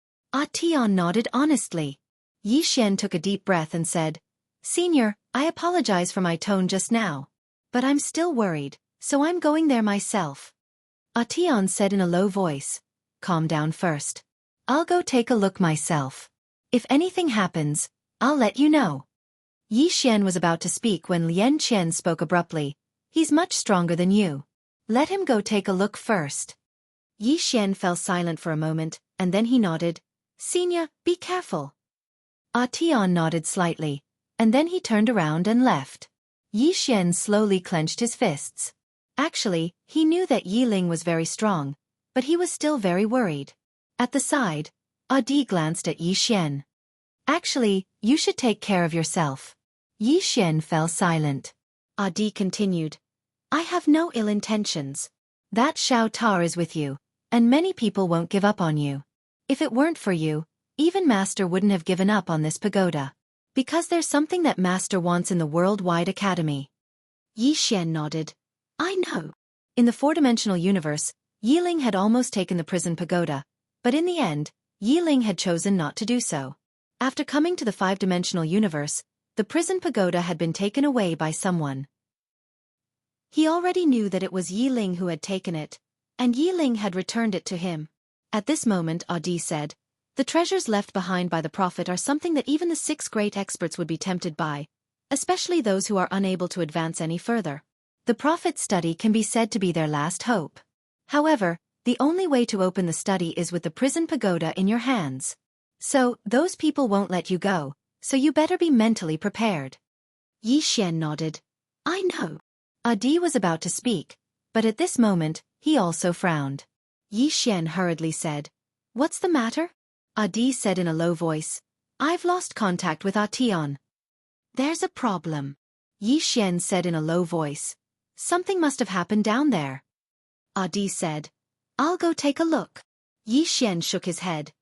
Tian nodded honestly. Yi Xian took a deep breath and said, Senior, I apologize for my tone just now. But I'm still worried, so I'm going there myself. Tian said in a low voice. Calm down first. I'll go take a look myself. If anything happens, I'll let you know. Yi Xian was about to speak when Lian Qian spoke abruptly. He's much stronger than you. Let him go take a look first. Yi Xian fell silent for a moment, and then he nodded. Senior, be careful. Tian nodded slightly, and then he turned around and left. Yi Xian slowly clenched his fists. Actually, he knew that Yi Ling was very strong, but he was still very worried. At the side, Adi glanced at Yi Xian. Actually, you should take care of yourself. Yi Xian fell silent. Adi continued. I have no ill intentions. That Xiao Tar is with you, and many people won't give up on you. If it weren't for you, even Master wouldn't have given up on this pagoda. Because there's something that Master wants in the worldwide academy. Yi Xian nodded. I know. In the four-dimensional universe, Yi Ling had almost taken the prison pagoda, but in the end, Yi Ling had chosen not to do so. After coming to the five-dimensional universe, the prison pagoda had been taken away by someone. He already knew that it was Yi Ling who had taken it, and Yi Ling had returned it to him. At this moment Adi said, the treasures left behind by the Prophet are something that even the 6 great experts would be tempted by, especially those who are unable to advance any further. The Prophet's study can be said to be their last hope. However, the only way to open the study is with the prison pagoda in your hands. So, those people won't let you go, so you better be mentally prepared. Yi Xian nodded. I know. Adi was about to speak, but at this moment, he also frowned. Yi Xian hurriedly said, What's the matter? Adi said in a low voice, I've lost contact with Tian. There's a problem. Yi Xian said in a low voice. Something must have happened down there. Adi said, I'll go take a look. Yi Xian shook his head.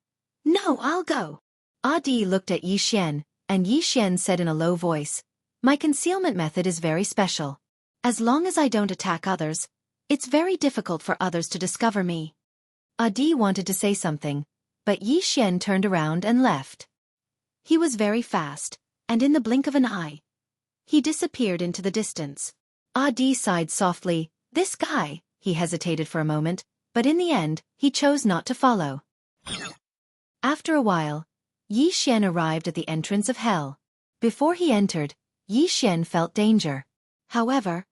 No, I'll go. Adi looked at Yi Xian, and Yi Xian said in a low voice, My concealment method is very special. As long as I don't attack others, it's very difficult for others to discover me. Adi wanted to say something, but Yi Xian turned around and left. He was very fast, and in the blink of an eye, he disappeared into the distance. Adi sighed softly. This guy, he hesitated for a moment, but in the end, he chose not to follow. After a while, Yi Xian arrived at the entrance of hell. Before he entered, Yi Xian felt danger. However,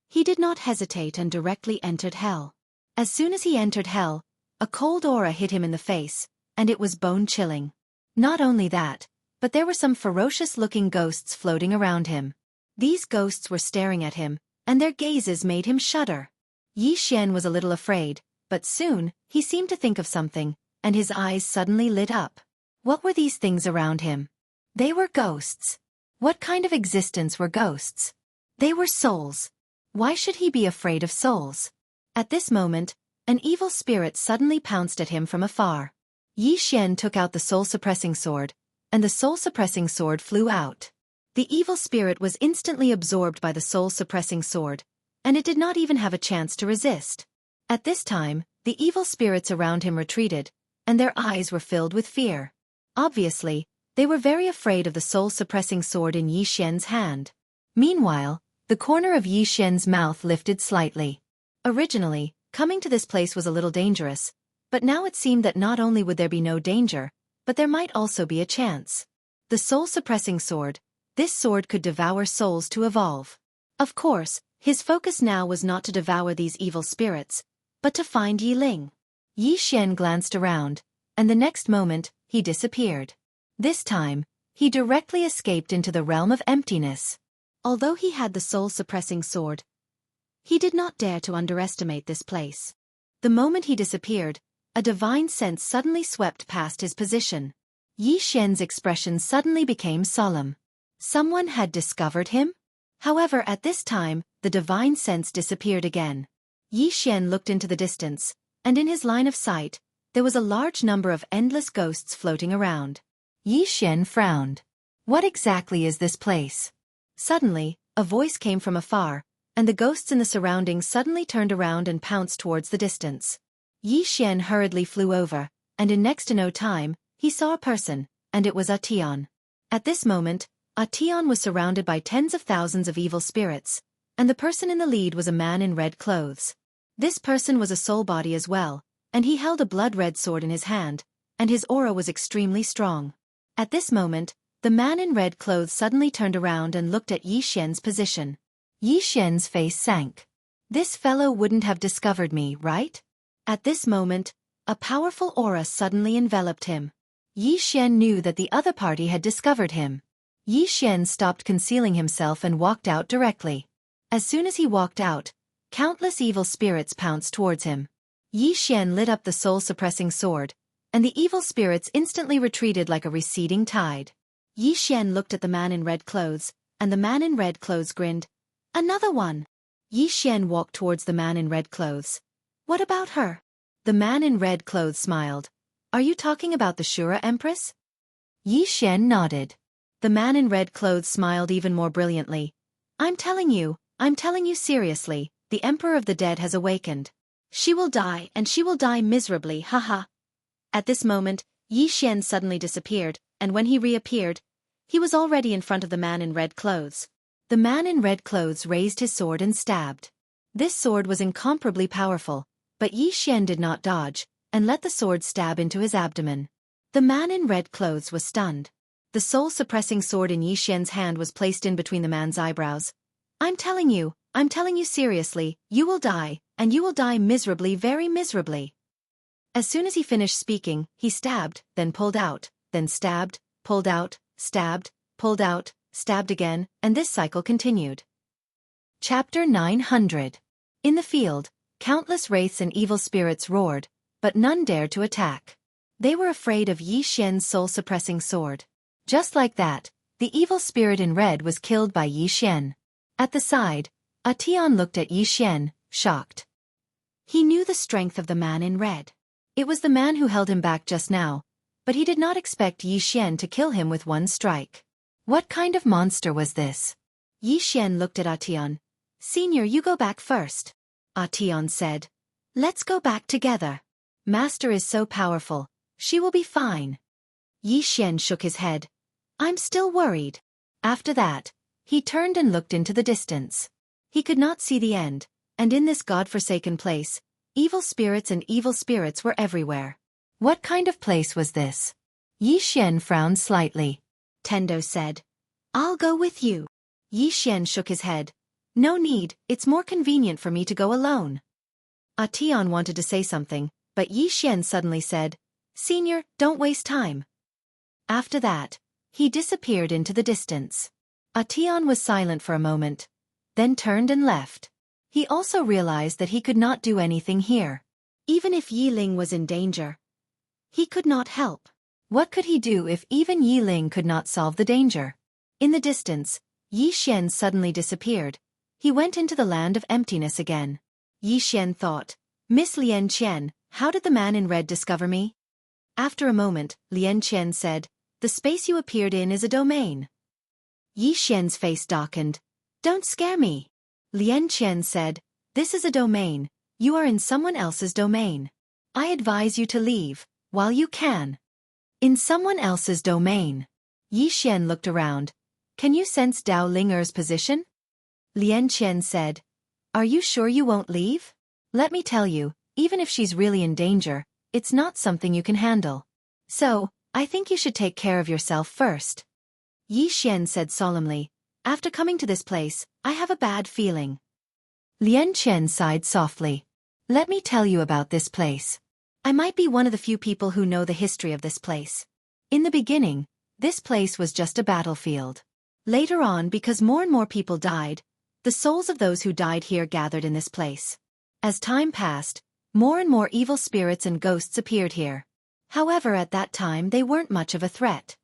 he did not hesitate and directly entered hell. As soon as he entered hell, a cold aura hit him in the face, and it was bone-chilling. Not only that, but there were some ferocious-looking ghosts floating around him. These ghosts were staring at him, and their gazes made him shudder. Yi Xian was a little afraid, but soon, he seemed to think of something, and his eyes suddenly lit up. What were these things around him? They were ghosts. What kind of existence were ghosts? They were souls. Why should he be afraid of souls? At this moment, an evil spirit suddenly pounced at him from afar. Yi Xian took out the soul-suppressing sword, and the soul-suppressing sword flew out. The evil spirit was instantly absorbed by the soul-suppressing sword, and it did not even have a chance to resist. At this time, the evil spirits around him retreated, and their eyes were filled with fear. Obviously, they were very afraid of the soul-suppressing sword in Yi Xian's hand. Meanwhile, the corner of Yi Xian's mouth lifted slightly. Originally, coming to this place was a little dangerous, but now it seemed that not only would there be no danger, but there might also be a chance. The soul-suppressing sword, this sword could devour souls to evolve. Of course, his focus now was not to devour these evil spirits, but to find Yi Ling. Yi Xian glanced around, and the next moment, he disappeared. This time, he directly escaped into the realm of emptiness. Although he had the soul-suppressing sword, he did not dare to underestimate this place. The moment he disappeared, a divine sense suddenly swept past his position. Yi Xian's expression suddenly became solemn. Someone had discovered him? However, at this time, the divine sense disappeared again. Yi Xian looked into the distance, and in his line of sight, there was a large number of endless ghosts floating around. Yi Xian frowned. What exactly is this place? Suddenly, a voice came from afar, and the ghosts in the surroundings suddenly turned around and pounced towards the distance. Yi Xian hurriedly flew over, and in next to no time, he saw a person, and it was Atian. At this moment, Atian was surrounded by tens of thousands of evil spirits, and the person in the lead was a man in red clothes. This person was a soul body as well, and he held a blood-red sword in his hand, and his aura was extremely strong. At this moment, the man in red clothes suddenly turned around and looked at Yi Xian's position. Yi Xian's face sank. This fellow wouldn't have discovered me, right? At this moment, a powerful aura suddenly enveloped him. Yi Xian knew that the other party had discovered him. Yi Xian stopped concealing himself and walked out directly. As soon as he walked out, countless evil spirits pounced towards him. Yi Xian lit up the soul-suppressing sword, and the evil spirits instantly retreated like a receding tide. Yi Xian looked at the man in red clothes, and the man in red clothes grinned. Another one! Yi Xian walked towards the man in red clothes. What about her? The man in red clothes smiled. Are you talking about the Shura Empress? Yi Xian nodded. The man in red clothes smiled even more brilliantly. I'm telling you seriously, the Emperor of the Dead has awakened. She will die, and she will die miserably, haha. At this moment, Yi Xian suddenly disappeared, and when he reappeared, he was already in front of the man in red clothes. The man in red clothes raised his sword and stabbed. This sword was incomparably powerful, but Yi Xian did not dodge, and let the sword stab into his abdomen. The man in red clothes was stunned. The soul-suppressing sword in Yi Xian's hand was placed in between the man's eyebrows. I'm telling you seriously, you will die, and you will die miserably, very miserably. As soon as he finished speaking, he stabbed, then pulled out, then stabbed, pulled out, stabbed, pulled out, stabbed again, and this cycle continued. Chapter 900. In the field, countless wraiths and evil spirits roared, but none dared to attack. They were afraid of Yi Xian's soul-suppressing sword. Just like that, the evil spirit in red was killed by Yi Xian. At the side, Atian looked at Yi Xian, shocked. He knew the strength of the man in red. It was the man who held him back just now, but he did not expect Yi Xian to kill him with one strike. What kind of monster was this? Yi Xian looked at Atian. Senior, you go back first. Atian said. Let's go back together. Master is so powerful, she will be fine. Yi Xian shook his head. I'm still worried. After that, he turned and looked into the distance. He could not see the end, and in this god-forsaken place, evil spirits and evil spirits were everywhere. What kind of place was this? Yi Xian frowned slightly. Tendo said. I'll go with you. Yi Xian shook his head. No need, it's more convenient for me to go alone. Atian wanted to say something, but Yi Xian suddenly said, Senior, don't waste time. After that, he disappeared into the distance. Atian was silent for a moment, then turned and left. He also realized that he could not do anything here. Even if Yi Ling was in danger, he could not help. What could he do if even Yi Ling could not solve the danger? In the distance, Yi Xian suddenly disappeared. He went into the land of emptiness again. Yi Xian thought, Miss Lian Qian, how did the man in red discover me? After a moment, Lian Qian said, the space you appeared in is a domain. Yi Xian's face darkened. Don't scare me. Lian Qian said, this is a domain. You are in someone else's domain. I advise you to leave, while you can. In someone else's domain. Yi Xian looked around. Can you sense Dao Linger's position? Lian Qian said, are you sure you won't leave? Let me tell you, even if she's really in danger, it's not something you can handle. So, I think you should take care of yourself first. Yi Xian said solemnly, after coming to this place, I have a bad feeling. Lian Qian sighed softly. Let me tell you about this place. I might be one of the few people who know the history of this place. In the beginning, this place was just a battlefield. Later on, because more and more people died, the souls of those who died here gathered in this place. As time passed, more and more evil spirits and ghosts appeared here. However, at that time they weren't much of a threat.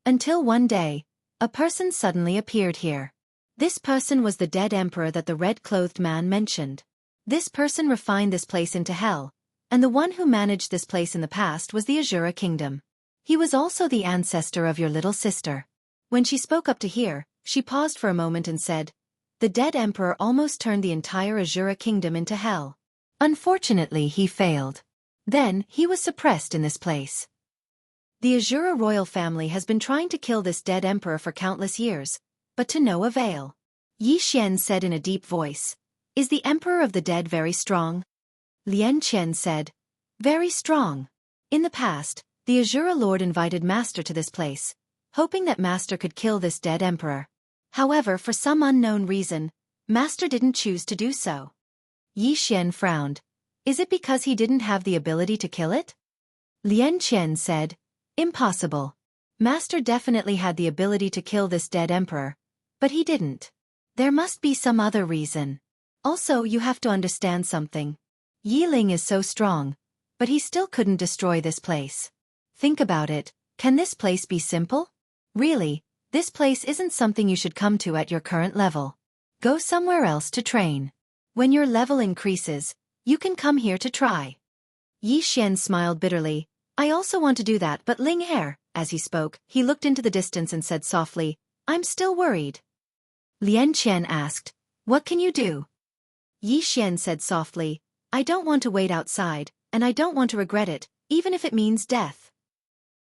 Until one day, a person suddenly appeared here. This person was the dead emperor that the red-clothed man mentioned. This person refined this place into hell, and the one who managed this place in the past was the Azura kingdom. He was also the ancestor of your little sister. When she spoke up to here, she paused for a moment and said, "The dead emperor almost turned the entire Azura kingdom into hell. Unfortunately, he failed. Then, he was suppressed in this place. The Azura royal family has been trying to kill this dead emperor for countless years, but to no avail." Yi Xian said in a deep voice, "Is the emperor of the dead very strong?" Lian Qian said, "Very strong. In the past, the Azura lord invited Master to this place, hoping that Master could kill this dead emperor. However, for some unknown reason, Master didn't choose to do so." Yi Xian frowned. "Is it because he didn't have the ability to kill it?" Lian Qian said, "Impossible. Master definitely had the ability to kill this dead emperor, but he didn't. There must be some other reason. Also, you have to understand something. Yi Ling is so strong, but he still couldn't destroy this place. Think about it, can this place be simple? Really, this place isn't something you should come to at your current level. Go somewhere else to train. When your level increases, you can come here to try." Yi Xian smiled bitterly. "I also want to do that, but Ling Er," as he spoke, he looked into the distance and said softly, "I'm still worried." Lian Qian asked, "What can you do?" Yi Xian said softly, "I don't want to wait outside, and I don't want to regret it, even if it means death."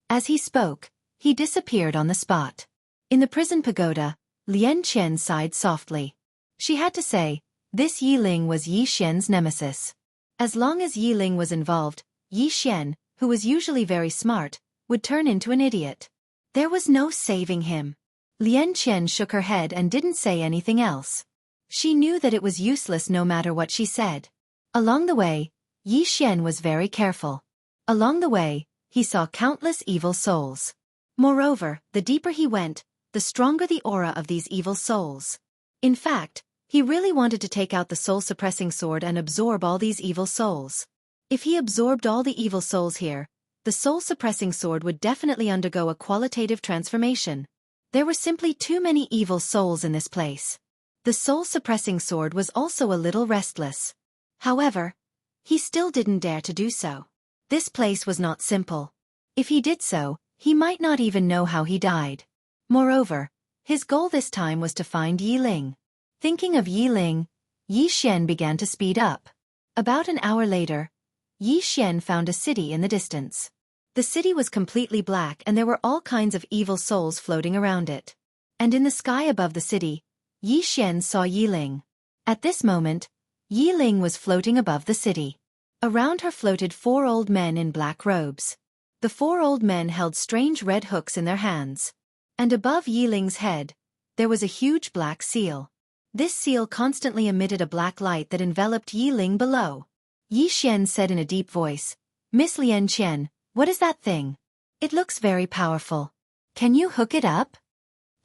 As he spoke, he disappeared on the spot. In the prison pagoda, Lian Qian sighed softly. She had to say, this Yi Ling was Yi Xian's nemesis. As long as Yi Ling was involved, Yi Xian, who was usually very smart, would turn into an idiot. There was no saving him. Lian Qian shook her head and didn't say anything else. She knew that it was useless no matter what she said. Along the way, Yi Xian was very careful. Along the way, he saw countless evil souls. Moreover, the deeper he went, the stronger the aura of these evil souls. In fact, he really wanted to take out the soul-suppressing sword and absorb all these evil souls. If he absorbed all the evil souls here, the soul-suppressing sword would definitely undergo a qualitative transformation. There were simply too many evil souls in this place. The soul-suppressing sword was also a little restless. However, he still didn't dare to do so. This place was not simple. If he did so, he might not even know how he died. Moreover, his goal this time was to find Yi Ling. Thinking of Yi Ling, Yi Xian began to speed up. About an hour later, Yi Xian found a city in the distance. The city was completely black and there were all kinds of evil souls floating around it. And in the sky above the city, Yi Xian saw Yi Ling. At this moment, Yi Ling was floating above the city. Around her floated 4 old men in black robes. The 4 old men held strange red hooks in their hands. And above Yi Ling's head, there was a huge black seal. This seal constantly emitted a black light that enveloped Yi Ling below. Yi Xian said in a deep voice, "Miss Lian Qian, what is that thing? It looks very powerful. Can you hook it up?"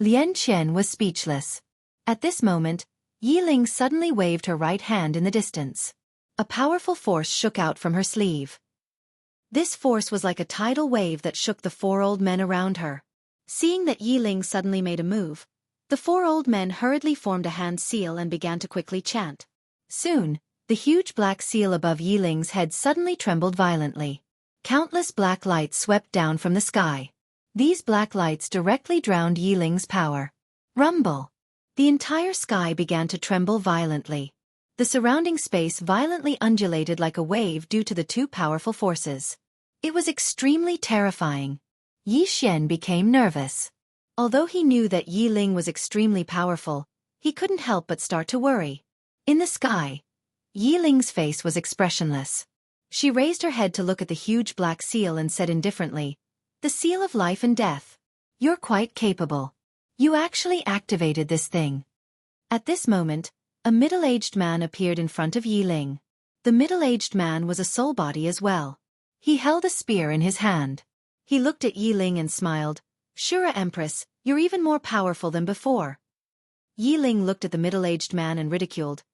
Lian Qian was speechless. At this moment, Yi Ling suddenly waved her right hand in the distance. A powerful force shook out from her sleeve. This force was like a tidal wave that shook the 4 old men around her. Seeing that Yi Ling suddenly made a move, the 4 old men hurriedly formed a hand seal and began to quickly chant. Soon, the huge black seal above Yi Ling's head suddenly trembled violently. Countless black lights swept down from the sky. These black lights directly drowned Yi Ling's power. Rumble! The entire sky began to tremble violently. The surrounding space violently undulated like a wave due to the 2 powerful forces. It was extremely terrifying. Yi Xian became nervous. Although he knew that Yi Ling was extremely powerful, he couldn't help but start to worry. In the sky, Yi Ling's face was expressionless. She raised her head to look at the huge black seal and said indifferently, "The seal of life and death. You're quite capable. You actually activated this thing." At this moment, a middle-aged man appeared in front of Yi Ling. The middle-aged man was a soul body as well. He held a spear in his hand. He looked at Yi Ling and smiled, "Shura Empress, you're even more powerful than before." Yi Ling looked at the middle-aged man and ridiculed,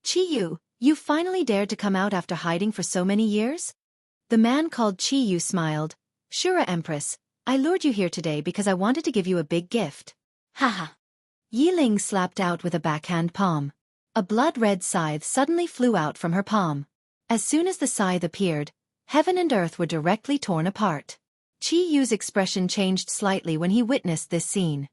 "Qi Yu, you finally dared to come out after hiding for so many years?" The man called Qi Yu smiled, Sure, Empress, I lured you here today because I wanted to give you a big gift. Haha. Yi Ling slapped out with a backhand palm. A blood-red scythe suddenly flew out from her palm. As soon as the scythe appeared, heaven and earth were directly torn apart. Qi Yu's expression changed slightly when he witnessed this scene.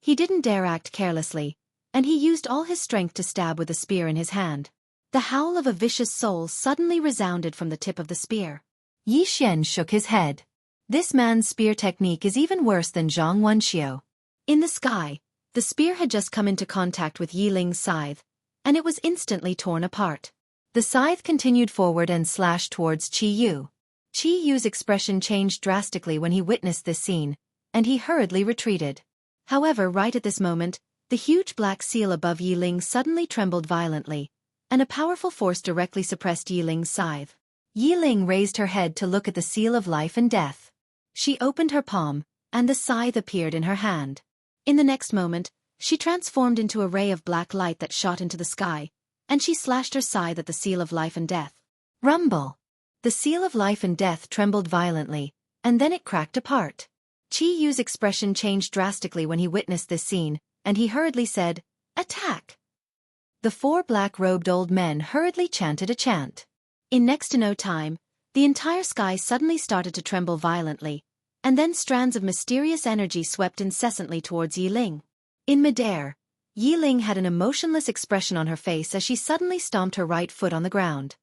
He didn't dare act carelessly, and he used all his strength to stab with the spear in his hand. The howl of a vicious soul suddenly resounded from the tip of the spear. Yi Xian shook his head. This man's spear technique is even worse than Zhang Wenxiu. In the sky, the spear had just come into contact with Yi Ling's scythe, and it was instantly torn apart. The scythe continued forward and slashed towards Qi Yu. Qi Yu's expression changed drastically when he witnessed this scene, and he hurriedly retreated. However, right at this moment, the huge black seal above Yi Ling suddenly trembled violently, and a powerful force directly suppressed Yi Ling's scythe. Yi Ling raised her head to look at the seal of life and death. She opened her palm, and the scythe appeared in her hand. In the next moment, she transformed into a ray of black light that shot into the sky, and she slashed her scythe at the seal of life and death. Rumble! The seal of life and death trembled violently, and then it cracked apart. Qi Yu's expression changed drastically when he witnessed this scene, and he hurriedly said, "Attack!" The four black-robed old men hurriedly chanted a chant. In next to no time, the entire sky suddenly started to tremble violently, and then strands of mysterious energy swept incessantly towards Yi Ling. In midair, Yi Ling had an emotionless expression on her face as she suddenly stomped her right foot on the ground.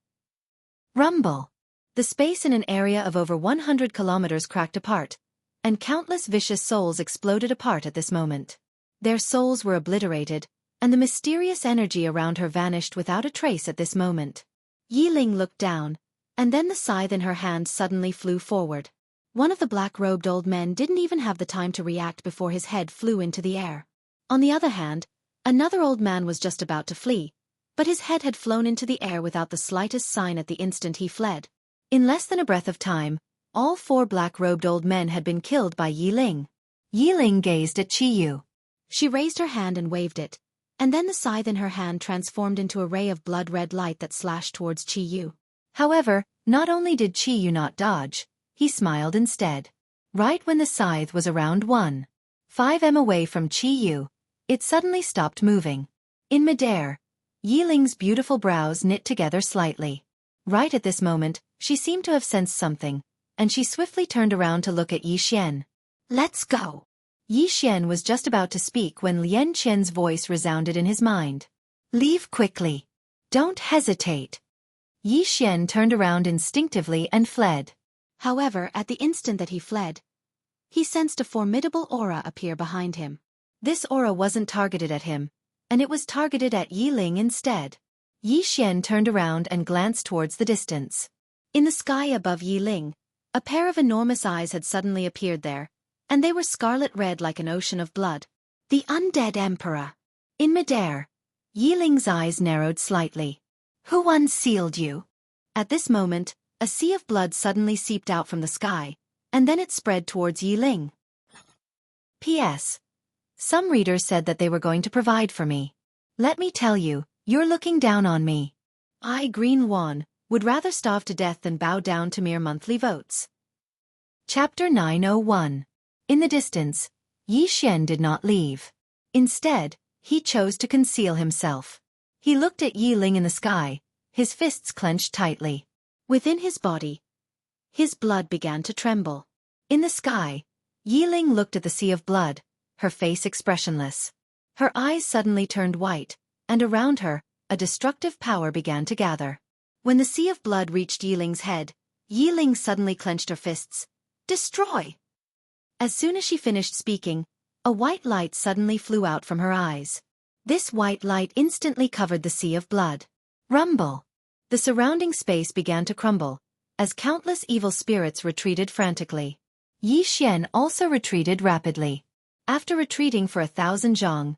Rumble! The space in an area of over 100 kilometers cracked apart, and countless vicious souls exploded apart at this moment. Their souls were obliterated, and the mysterious energy around her vanished without a trace at this moment. Yi Ling looked down, and then the scythe in her hand suddenly flew forward. One of the black-robed old men didn't even have the time to react before his head flew into the air. On the other hand, another old man was just about to flee, but his head had flown into the air without the slightest sign at the instant he fled. In less than a breath of time, all four black-robed old men had been killed by Yi Ling. Yi Ling gazed at Qi Yu. She raised her hand and waved it, and then the scythe in her hand transformed into a ray of blood-red light that slashed towards Qi Yu. However, not only did Qi Yu not dodge, he smiled instead. Right when the scythe was around 1.5 m away from Qi Yu, it suddenly stopped moving. In midair, Yi Ling's beautiful brows knit together slightly. Right at this moment, she seemed to have sensed something, and she swiftly turned around to look at Yi Xian. "Let's go!" Yi Xian was just about to speak when Lian Qian's voice resounded in his mind. "Leave quickly. Don't hesitate." Yi Xian turned around instinctively and fled. However, at the instant that he fled, he sensed a formidable aura appear behind him. This aura wasn't targeted at him, and it was targeted at Yi Ling instead. Yi Xian turned around and glanced towards the distance. In the sky above Yi Ling, a pair of enormous eyes had suddenly appeared there, and they were scarlet red like an ocean of blood. The undead emperor. In midair, Yi Ling's eyes narrowed slightly. "Who unsealed you?" At this moment, a sea of blood suddenly seeped out from the sky, and then it spread towards Yi Ling. P.S. Some readers said that they were going to provide for me. Let me tell you, you're looking down on me. I, Green Wan, would rather starve to death than bow down to mere monthly votes. Chapter 901. In the distance, Yi Xian did not leave. Instead, he chose to conceal himself. He looked at Yi Ling in the sky, his fists clenched tightly. Within his body, his blood began to tremble. In the sky, Yi Ling looked at the sea of blood, her face expressionless. Her eyes suddenly turned white, and around her, a destructive power began to gather. When the sea of blood reached Yi Ling's head, Yi Ling suddenly clenched her fists. "Destroy!" As soon as she finished speaking, a white light suddenly flew out from her eyes. This white light instantly covered the sea of blood. Rumble! The surrounding space began to crumble, as countless evil spirits retreated frantically. Yi Xian also retreated rapidly. After retreating for 1,000 zhang,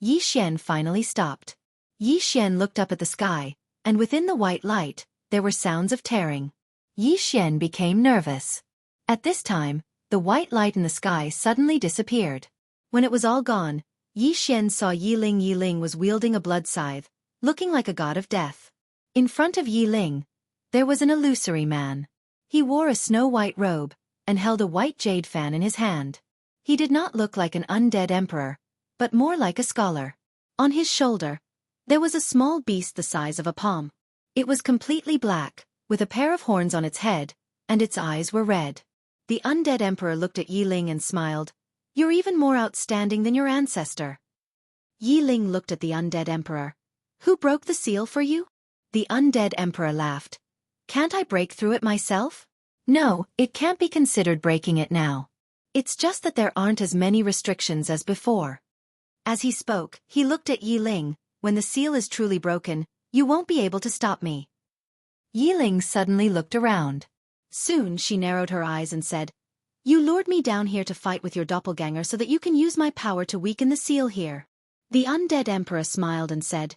Yi Xian finally stopped. Yi Xian looked up at the sky, and within the white light, there were sounds of tearing. Yi Xian became nervous. At this time, the white light in the sky suddenly disappeared. When it was all gone, Yi Xian saw Yi Ling. Yi Ling was wielding a blood scythe, looking like a god of death. In front of Yi Ling, there was an illusory man. He wore a snow-white robe, and held a white jade fan in his hand. He did not look like an undead emperor, but more like a scholar. On his shoulder, there was a small beast the size of a palm. It was completely black, with a pair of horns on its head, and its eyes were red. The undead emperor looked at Yi Ling and smiled. "You're even more outstanding than your ancestor." Yi Ling looked at the undead emperor. "Who broke the seal for you?" The undead emperor laughed. "Can't I break through it myself?" "No, it can't be considered breaking it now. It's just that there aren't as many restrictions as before." As he spoke, he looked at Yi Ling. "When the seal is truly broken, you won't be able to stop me." Yi Ling suddenly looked around. Soon she narrowed her eyes and said, "You lured me down here to fight with your doppelganger so that you can use my power to weaken the seal here." The undead emperor smiled and said,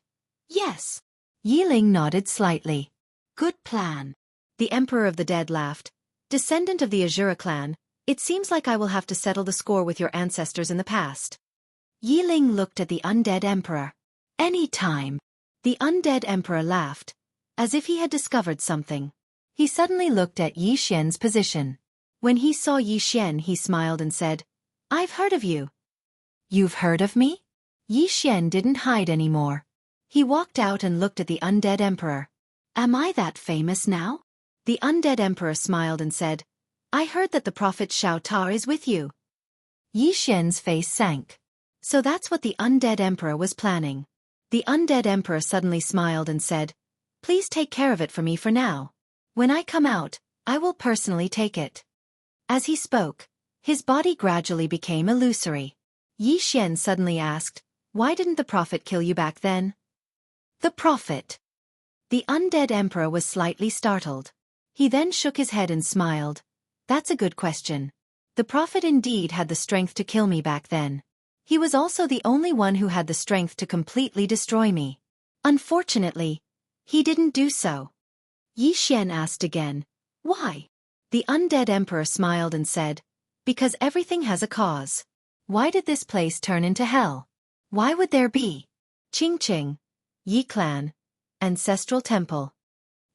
"Yes." Yi Ling nodded slightly. "Good plan." The emperor of the dead laughed. "Descendant of the Azura clan, it seems like I will have to settle the score with your ancestors in the past." Yi Ling looked at the undead emperor. "Any time." The undead emperor laughed, as if he had discovered something. He suddenly looked at Yi Xian's position. When he saw Yi Xian, he smiled and said, "I've heard of you." "You've heard of me?" Yi Xian didn't hide anymore. He walked out and looked at the undead emperor. "Am I that famous now?" The undead emperor smiled and said, "I heard that the prophet Xiao Ta is with you." Yi Xian's face sank. So that's what the undead emperor was planning. The undead emperor suddenly smiled and said, "Please take care of it for me for now. When I come out, I will personally take it." As he spoke, his body gradually became illusory. Yi Xian suddenly asked, "Why didn't the prophet kill you back then?" "The prophet?" The undead emperor was slightly startled. He then shook his head and smiled. "That's a good question. The prophet indeed had the strength to kill me back then. He was also the only one who had the strength to completely destroy me. Unfortunately, he didn't do so." Yi Xian asked again, "Why?" The undead emperor smiled and said, "Because everything has a cause. Why did this place turn into hell? Why would there be Qingqing, Yi clan, ancestral temple?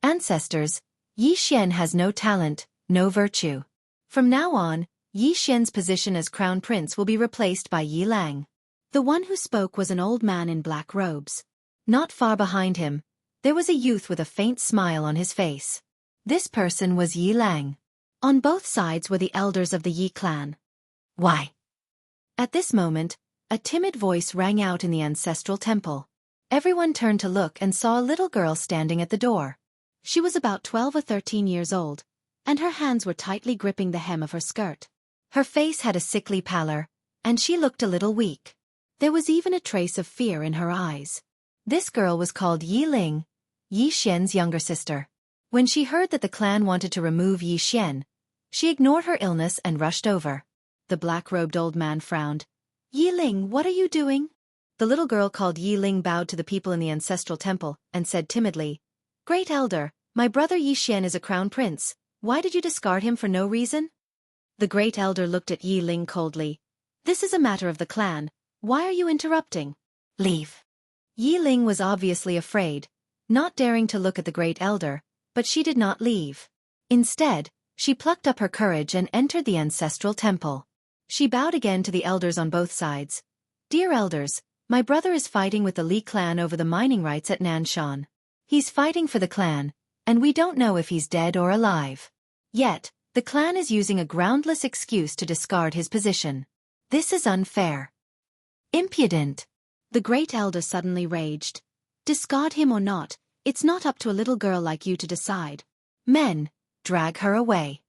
Ancestors, Yi Xian has no talent, no virtue. From now on, Yi Xian's position as crown prince will be replaced by Yi Lang." The one who spoke was an old man in black robes. Not far behind him, there was a youth with a faint smile on his face. This person was Yi Lang. On both sides were the elders of the Yi clan. "Why?" At this moment, a timid voice rang out in the ancestral temple. Everyone turned to look and saw a little girl standing at the door. She was about 12 or 13 years old, and her hands were tightly gripping the hem of her skirt. Her face had a sickly pallor, and she looked a little weak. There was even a trace of fear in her eyes. This girl was called Yi Ling, Yi Xian's younger sister. When she heard that the clan wanted to remove Yi Xian, she ignored her illness and rushed over. The black-robed old man frowned. "Yi Ling, what are you doing?" The little girl called Yi Ling bowed to the people in the ancestral temple and said timidly, "Great elder, my brother Yi Xian is a crown prince. Why did you discard him for no reason?" The great elder looked at Yi Ling coldly. "This is a matter of the clan. Why are you interrupting? Leave." Yi Ling was obviously afraid, not daring to look at the great elder, but she did not leave. Instead, she plucked up her courage and entered the ancestral temple. She bowed again to the elders on both sides. "Dear elders, my brother is fighting with the Li clan over the mining rights at Nanshan. He's fighting for the clan, and we don't know if he's dead or alive. Yet, the clan is using a groundless excuse to discard his position. This is unfair. Impudent." The great elder suddenly raged. "Discard him or not, it's not up to a little girl like you to decide. Men, drag her away."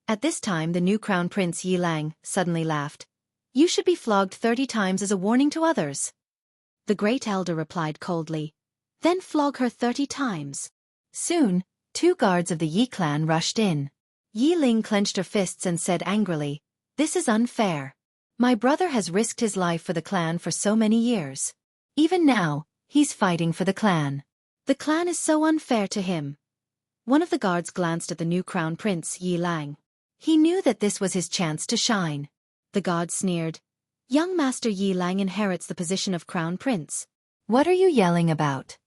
At this time the new crown prince Yi Lang suddenly laughed. "You should be flogged 30 times as a warning to others." The great elder replied coldly, "Then flog her 30 times. Soon, 2 guards of the Yi clan rushed in. Yi Ling clenched her fists and said angrily, "This is unfair. My brother has risked his life for the clan for so many years. Even now, he's fighting for the clan. The clan is so unfair to him." One of the guards glanced at the new crown prince Yi Lang. He knew that this was his chance to shine. The guard sneered, "Young Master Yi Lang inherits the position of crown prince. What are you yelling about?"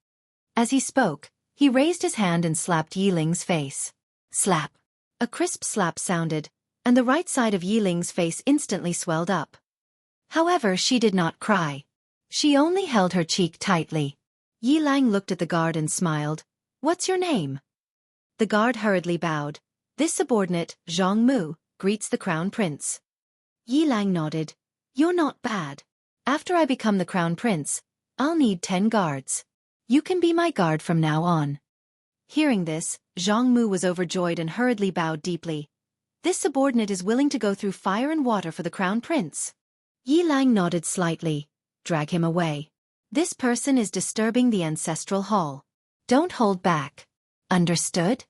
As he spoke, he raised his hand and slapped Yi Ling's face. Slap. A crisp slap sounded, and the right side of Yi Ling's face instantly swelled up. However, she did not cry. She only held her cheek tightly. Yi Lang looked at the guard and smiled. "What's your name?" The guard hurriedly bowed. "This subordinate, Zhang Mu, greets the crown prince." Yi Lang nodded. "You're not bad. After I become the crown prince, I'll need 10 guards. You can be my guard from now on." Hearing this, Zhang Mu was overjoyed and hurriedly bowed deeply. "This subordinate is willing to go through fire and water for the crown prince." Yi Lang nodded slightly. "Drag him away. This person is disturbing the ancestral hall. Don't hold back. Understood?"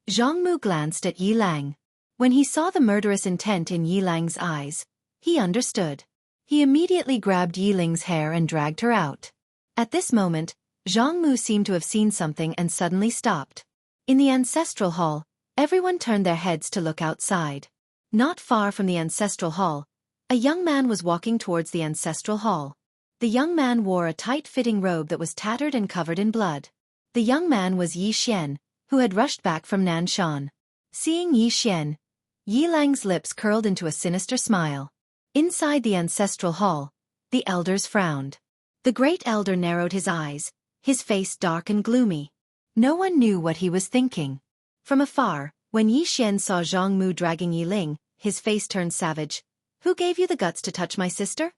Zhang Mu glanced at Yi Lang. When he saw the murderous intent in Yi Lang's eyes, he understood. He immediately grabbed Yi Ling's hair and dragged her out. At this moment, Zhang Mu seemed to have seen something and suddenly stopped. In the ancestral hall, everyone turned their heads to look outside. Not far from the ancestral hall, a young man was walking towards the ancestral hall. The young man wore a tight-fitting robe that was tattered and covered in blood. The young man was Yi Xian, who had rushed back from Nanshan. Seeing Yi Xian, Yi Lang's lips curled into a sinister smile. Inside the ancestral hall, the elders frowned. The great elder narrowed his eyes, his face dark and gloomy. No one knew what he was thinking. From afar, when Yi Xian saw Zhang Mu dragging Yi Ling, his face turned savage. "Who gave you the guts to touch my sister?"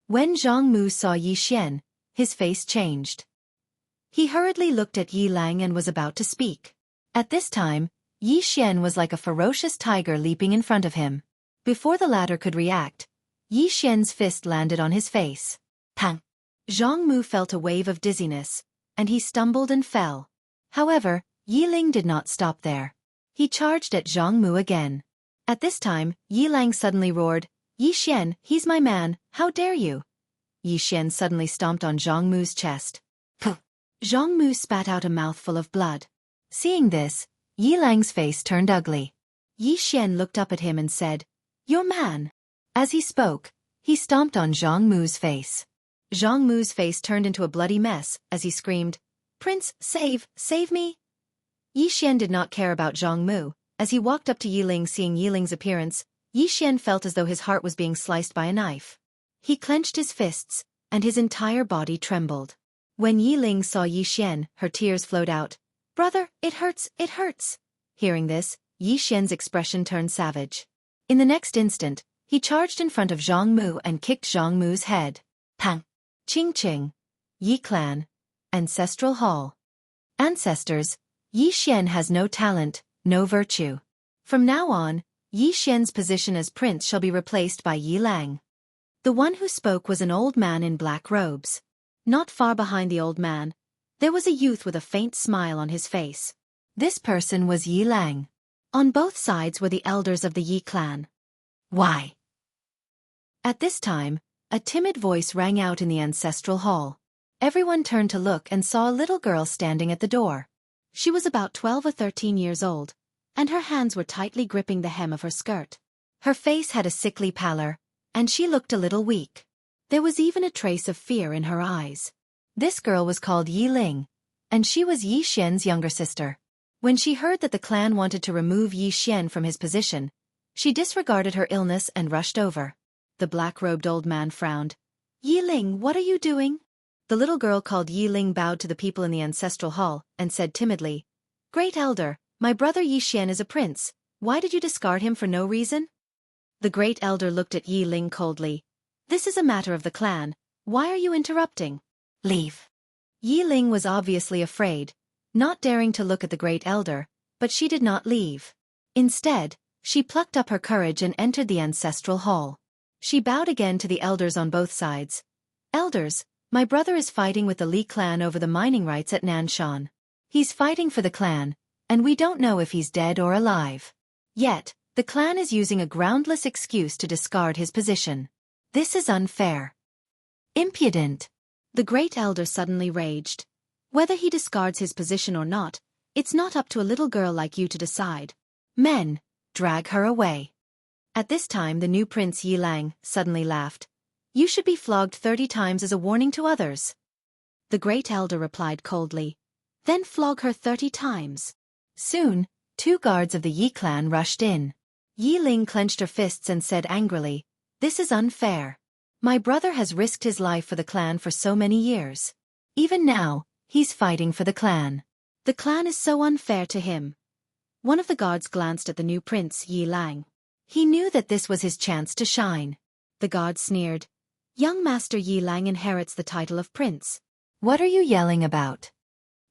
When Zhang Mu saw Yi Xian, his face changed. He hurriedly looked at Yi Lang and was about to speak. At this time, Yi Xian was like a ferocious tiger leaping in front of him. Before the latter could react, Yi Xian's fist landed on his face. Pang! Zhang Mu felt a wave of dizziness, and he stumbled and fell. However, Yi Ling did not stop there. He charged at Zhang Mu again. At this time, Yi Lang suddenly roared, "Yi Xian, he's my man, how dare you!" Yi Xian suddenly stomped on Zhang Mu's chest. Puh! Zhang Mu spat out a mouthful of blood. Seeing this, Yi Lang's face turned ugly. Yi Xian looked up at him and said, "Your man." As he spoke, he stomped on Zhang Mu's face. Zhang Mu's face turned into a bloody mess as he screamed, "Prince, save me!" Yi Xian did not care about Zhang Mu. As he walked up to Yi Ling, seeing Yi Ling's appearance, Yi Xian felt as though his heart was being sliced by a knife. He clenched his fists, and his entire body trembled. When Yi Ling saw Yi Xian, her tears flowed out. "Brother, it hurts, it hurts." Hearing this, Yi Xian's expression turned savage. In the next instant, he charged in front of Zhang Mu and kicked Zhang Mu's head. Pang! Ching ching. Yi Clan. Ancestral Hall. Ancestors, Yi Xian has no talent, no virtue. From now on, Yi Xian's position as prince shall be replaced by Yi Lang. The one who spoke was an old man in black robes. Not far behind the old man, there was a youth with a faint smile on his face. This person was Yi Lang. On both sides were the elders of the Yi clan. "Why?" At this time, a timid voice rang out in the ancestral hall. Everyone turned to look and saw a little girl standing at the door. She was about 12 or 13 years old, and her hands were tightly gripping the hem of her skirt. Her face had a sickly pallor, and she looked a little weak. There was even a trace of fear in her eyes. This girl was called Yi Ling, and she was Yi Xian's younger sister. When she heard that the clan wanted to remove Yi Xian from his position, she disregarded her illness and rushed over. The black-robed old man frowned. "Yi Ling, what are you doing?" The little girl called Yi Ling bowed to the people in the ancestral hall and said timidly, "Great elder, my brother Yi Xian is a prince. Why did you discard him for no reason?" The great elder looked at Yi Ling coldly. "This is a matter of the clan. Why are you interrupting? Leave." Yi Ling was obviously afraid, not daring to look at the great elder, but she did not leave. Instead, she plucked up her courage and entered the ancestral hall. She bowed again to the elders on both sides. "Elders, my brother is fighting with the Li clan over the mining rights at Nanshan. He's fighting for the clan, and we don't know if he's dead or alive. Yet, the clan is using a groundless excuse to discard his position. This is unfair. Impudent." The great elder suddenly raged. "Whether he discards his position or not, it's not up to a little girl like you to decide. Men, drag her away." At this time the new prince Yi Lang suddenly laughed. "You should be flogged 30 times as a warning to others." The great elder replied coldly. "Then flog her 30 times. Soon, 2 guards of the Yi clan rushed in. Yi Ling clenched her fists and said angrily, "This is unfair. My brother has risked his life for the clan for so many years. Even now, he's fighting for the clan. The clan is so unfair to him." One of the guards glanced at the new prince, Yi Lang. He knew that this was his chance to shine. The guard sneered, "Young Master Yi Lang inherits the title of prince. What are you yelling about?"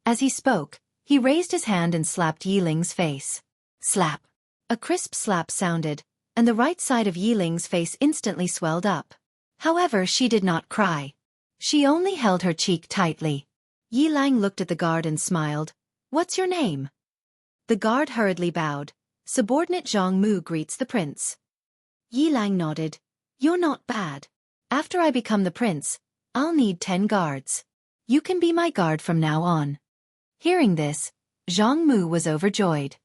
As he spoke, he raised his hand and slapped Yi Ling's face. Slap. A crisp slap sounded, and the right side of Yi Ling's face instantly swelled up. However, she did not cry. She only held her cheek tightly. Yi Lang looked at the guard and smiled. "What's your name?" The guard hurriedly bowed. "Subordinate Zhang Mu greets the prince." Yi Lang nodded. "You're not bad. After I become the prince, I'll need 10 guards. You can be my guard from now on." Hearing this, Zhang Mu was overjoyed.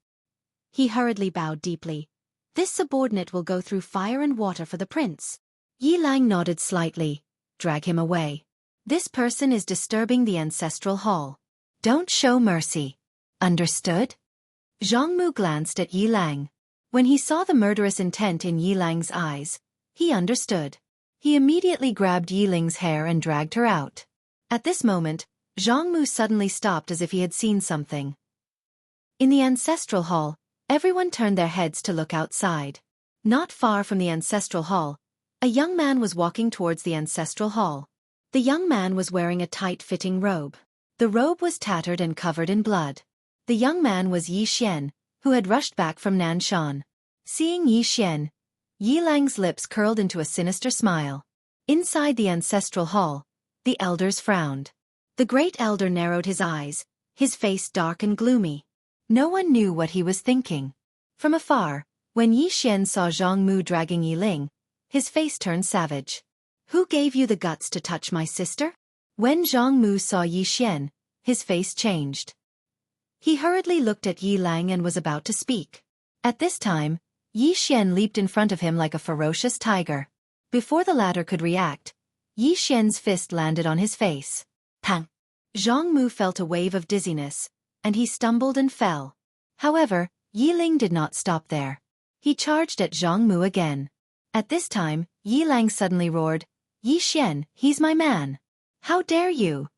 He hurriedly bowed deeply. "This subordinate will go through fire and water for the prince." Yi Lang nodded slightly. "Drag him away. This person is disturbing the ancestral hall. Don't show mercy. Understood?" Zhang Mu glanced at Yi Lang. When he saw the murderous intent in Yi Lang's eyes, he understood. He immediately grabbed Yi Ling's hair and dragged her out. At this moment, Zhang Mu suddenly stopped as if he had seen something. In the ancestral hall, everyone turned their heads to look outside. Not far from the ancestral hall, a young man was walking towards the ancestral hall. The young man was wearing a tight-fitting robe. The robe was tattered and covered in blood. The young man was Yi Xian, who had rushed back from Nanshan. Seeing Yi Xian, Yi Lang's lips curled into a sinister smile. Inside the ancestral hall, the elders frowned. The great elder narrowed his eyes, his face dark and gloomy. No one knew what he was thinking. From afar, when Yi Xian saw Zhang Mu dragging Yi Ling, his face turned savage. "Who gave you the guts to touch my sister?" When Zhang Mu saw Yi Xian, his face changed. He hurriedly looked at Yi Lang and was about to speak. At this time, Yi Xian leaped in front of him like a ferocious tiger. Before the latter could react, Yi Xian's fist landed on his face. Pang! Zhang Mu felt a wave of dizziness, and he stumbled and fell. However, Yi Ling did not stop there. He charged at Zhang Mu again. At this time, Yi Lang suddenly roared, "Yi Xian, he's my man. How dare you?"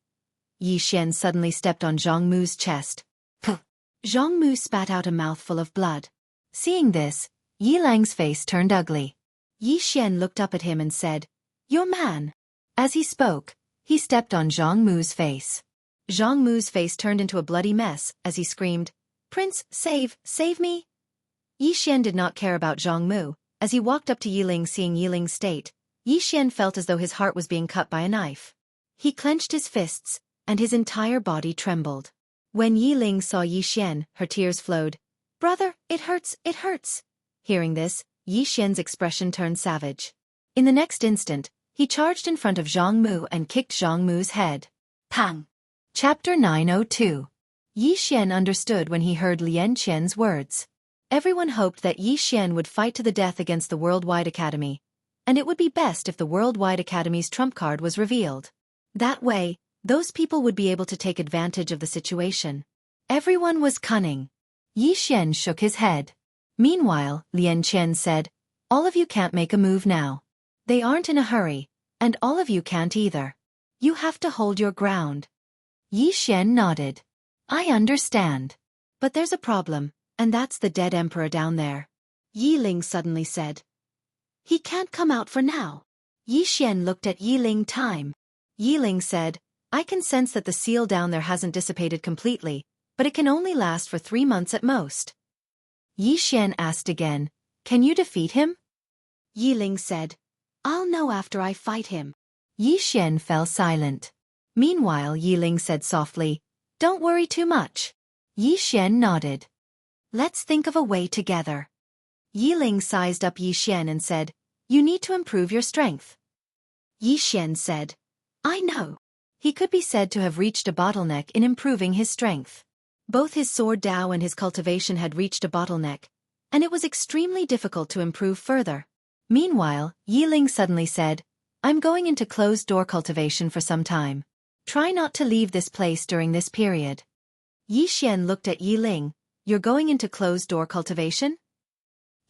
Yi Xian suddenly stepped on Zhang Mu's chest. Puh! Zhang Mu spat out a mouthful of blood. Seeing this, Yi Lang's face turned ugly. Yi Xian looked up at him and said, "Your man." As he spoke, he stepped on Zhang Mu's face. Zhang Mu's face turned into a bloody mess as he screamed, "Prince, save me!" Yi Xian did not care about Zhang Mu. As he walked up to Yi Ling, seeing Yi Ling's state, Yi Xian felt as though his heart was being cut by a knife. He clenched his fists, and his entire body trembled. When Yi Ling saw Yi Xian, her tears flowed. "Brother, it hurts, it hurts." Hearing this, Yi Xian's expression turned savage. In the next instant, he charged in front of Zhang Mu and kicked Zhang Mu's head. Pang! Chapter 902. Yi Xian understood when he heard Lian Qian's words. Everyone hoped that Yi Xian would fight to the death against the Worldwide Academy, and it would be best if the Worldwide Academy's trump card was revealed. That way, those people would be able to take advantage of the situation. Everyone was cunning. Yi Xian shook his head. Meanwhile, Lian Qian said, "All of you can't make a move now. They aren't in a hurry, and all of you can't either. You have to hold your ground." Yi Xian nodded. "I understand. But there's a problem, and that's the dead emperor down there." Yi Ling suddenly said. "He can't come out for now." Yi Xian looked at Yi Ling time. Yi Ling said, "I can sense that the seal down there hasn't dissipated completely, but it can only last for 3 months at most." Yi Xian asked again, "Can you defeat him?" Yi Ling said, "I'll know after I fight him." Yi Xian fell silent. Meanwhile, Yi Ling said softly, "Don't worry too much." Yi Xian nodded. "Let's think of a way together." Yi Ling sized up Yi Xian and said, "You need to improve your strength." Yi Xian said, "I know." He could be said to have reached a bottleneck in improving his strength. Both his sword Dao and his cultivation had reached a bottleneck, and it was extremely difficult to improve further. Meanwhile, Yi Ling suddenly said, "I'm going into closed-door cultivation for some time. Try not to leave this place during this period." Yi Xian looked at Yi Ling. "You're going into closed-door cultivation?"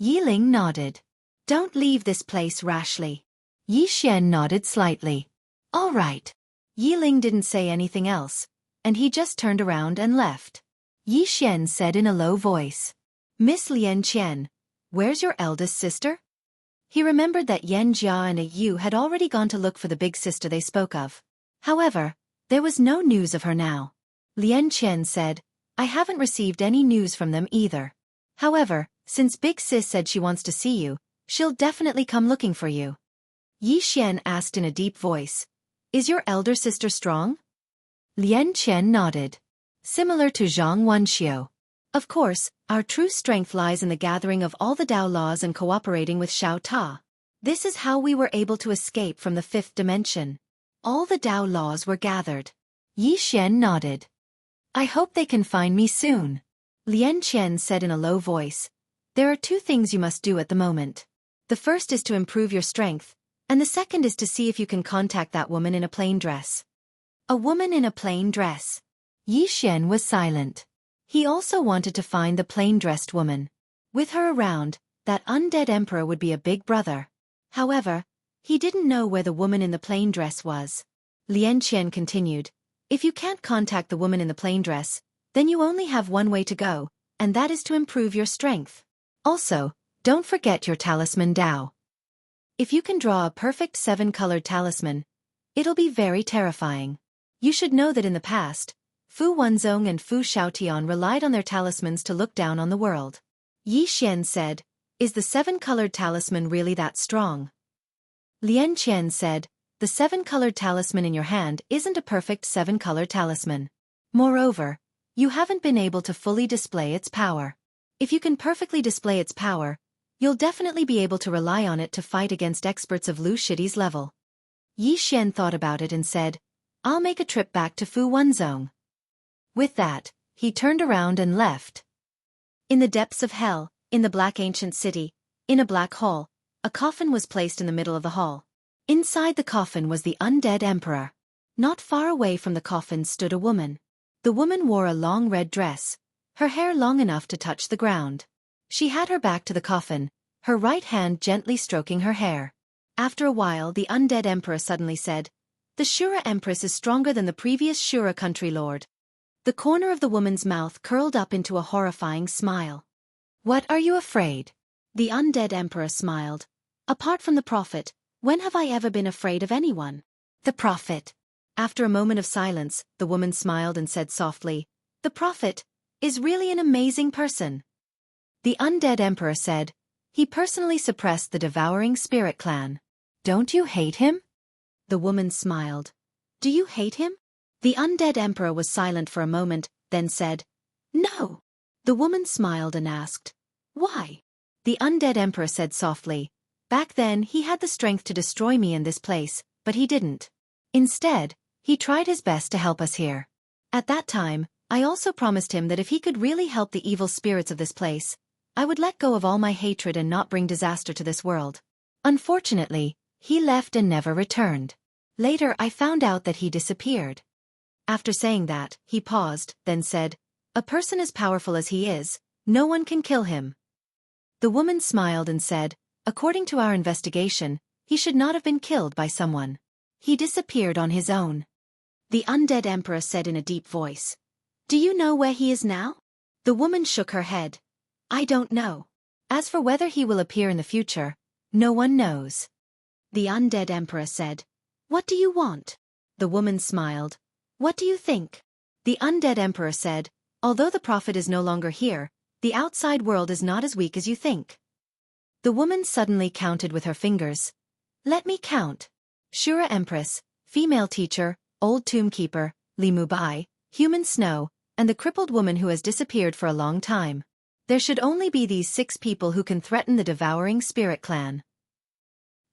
Yi Ling nodded. Don't leave this place rashly. Yi Xian nodded slightly. All right. Yi Ling didn't say anything else, and he just turned around and left. Yi Xian said in a low voice. Miss Lian Qian, where's your eldest sister? He remembered that Yan Jia and Yu had already gone to look for the big sister they spoke of. However, there was no news of her now. Lian Qian said, I haven't received any news from them either. However, since Big Sis said she wants to see you, she'll definitely come looking for you. Yi Xian asked in a deep voice, Is your elder sister strong? Lian Qian nodded. Similar to Zhang Wenxiu. Of course, our true strength lies in the gathering of all the Dao laws and cooperating with Xiao Ta. This is how we were able to escape from the fifth dimension. All the Dao laws were gathered. Yi Xian nodded. I hope they can find me soon. Lian Qian said in a low voice. There are two things you must do at the moment. The first is to improve your strength, and the second is to see if you can contact that woman in a plain dress. A woman in a plain dress. Yi Xian was silent. He also wanted to find the plain-dressed woman. With her around, that undead emperor would be a big brother. However, he didn't know where the woman in the plain dress was. Lian Qian continued, If you can't contact the woman in the plain dress, then you only have one way to go, and that is to improve your strength. Also, don't forget your talisman Dao. If you can draw a perfect 7-colored talisman, it'll be very terrifying. You should know that in the past, Fu Wenzong and Fu Xiaotian relied on their talismans to look down on the world. Yi Xian said, Is the 7-colored talisman really that strong? Lian Qian said, The 7-colored talisman in your hand isn't a perfect 7-colored talisman. Moreover, you haven't been able to fully display its power. If you can perfectly display its power, you'll definitely be able to rely on it to fight against experts of Lu Shidi's level. Yi Xian thought about it and said, I'll make a trip back to Fu Wenzong. With that, he turned around and left. In the depths of hell, in the black ancient city, in a black hall, a coffin was placed in the middle of the hall. Inside the coffin was the undead emperor. Not far away from the coffin stood a woman. The woman wore a long red dress, her hair long enough to touch the ground. She had her back to the coffin, her right hand gently stroking her hair. After a while the undead emperor suddenly said, The Shura Empress is stronger than the previous Shura country lord. The corner of the woman's mouth curled up into a horrifying smile. What are you afraid? The undead emperor smiled. Apart from the prophet, when have I ever been afraid of anyone? The prophet. After a moment of silence, the woman smiled and said softly, The prophet is really an amazing person. The undead emperor said, He personally suppressed the devouring spirit clan. Don't you hate him? The woman smiled. Do you hate him? The undead emperor was silent for a moment, then said, No. The woman smiled and asked, Why? The undead emperor said softly, Back then he had the strength to destroy me in this place, but he didn't. Instead, he tried his best to help us here. At that time, I also promised him that if he could really help the evil spirits of this place, I would let go of all my hatred and not bring disaster to this world. Unfortunately, he left and never returned. Later I found out that he disappeared. After saying that, he paused, then said, A person as powerful as he is, no one can kill him. The woman smiled and said, According to our investigation, he should not have been killed by someone. He disappeared on his own. The undead emperor said in a deep voice, Do you know where he is now? The woman shook her head. I don't know. As for whether he will appear in the future, no one knows. The undead emperor said, What do you want? The woman smiled. What do you think? The undead emperor said, Although the prophet is no longer here, the outside world is not as weak as you think. The woman suddenly counted with her fingers. Let me count. Shura Empress, female teacher, old tomb keeper, Li Mubai, human snow, and the crippled woman who has disappeared for a long time. There should only be these 6 people who can threaten the devouring spirit clan.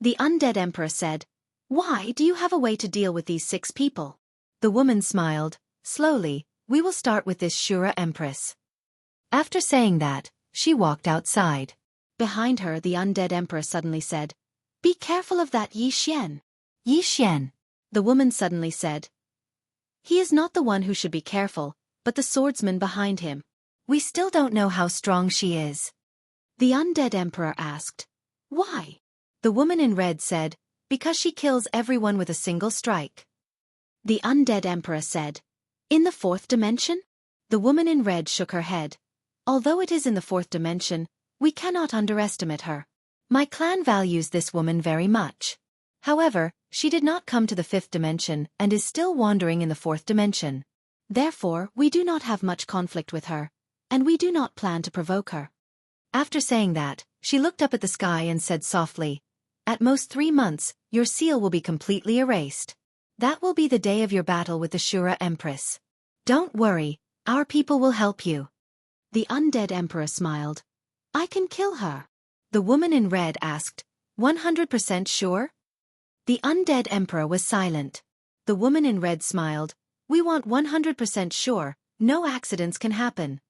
The undead emperor said, Why do you have a way to deal with these 6 people? The woman smiled. Slowly, we will start with this Shura Empress. After saying that, she walked outside. Behind her the undead emperor suddenly said, Be careful of that Yi Xian. Yi Xian. The woman suddenly said, He is not the one who should be careful, but the swordsman behind him. We still don't know how strong she is. The undead emperor asked. Why? The woman in red said, because she kills everyone with a single strike. The undead emperor said, in the fourth dimension? The woman in red shook her head. Although it is in the fourth dimension, we cannot underestimate her. My clan values this woman very much. However, she did not come to the fifth dimension and is still wandering in the fourth dimension. Therefore, we do not have much conflict with her, and we do not plan to provoke her. After saying that, she looked up at the sky and said softly, at most 3 months, your seal will be completely erased. That will be the day of your battle with the Shura Empress. Don't worry, our people will help you. The undead emperor smiled. I can kill her. The woman in red asked, 100% sure? The undead emperor was silent. The woman in red smiled. We want 100% sure, no accidents can happen.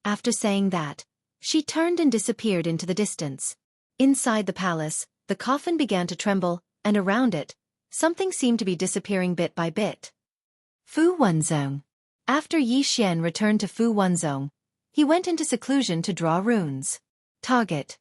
After saying that, she turned and disappeared into the distance. Inside the palace, the coffin began to tremble, and around it, something seemed to be disappearing bit by bit. Fu Wenzong. After Yi Xian returned to Fu Wenzong, he went into seclusion to draw runes. Target.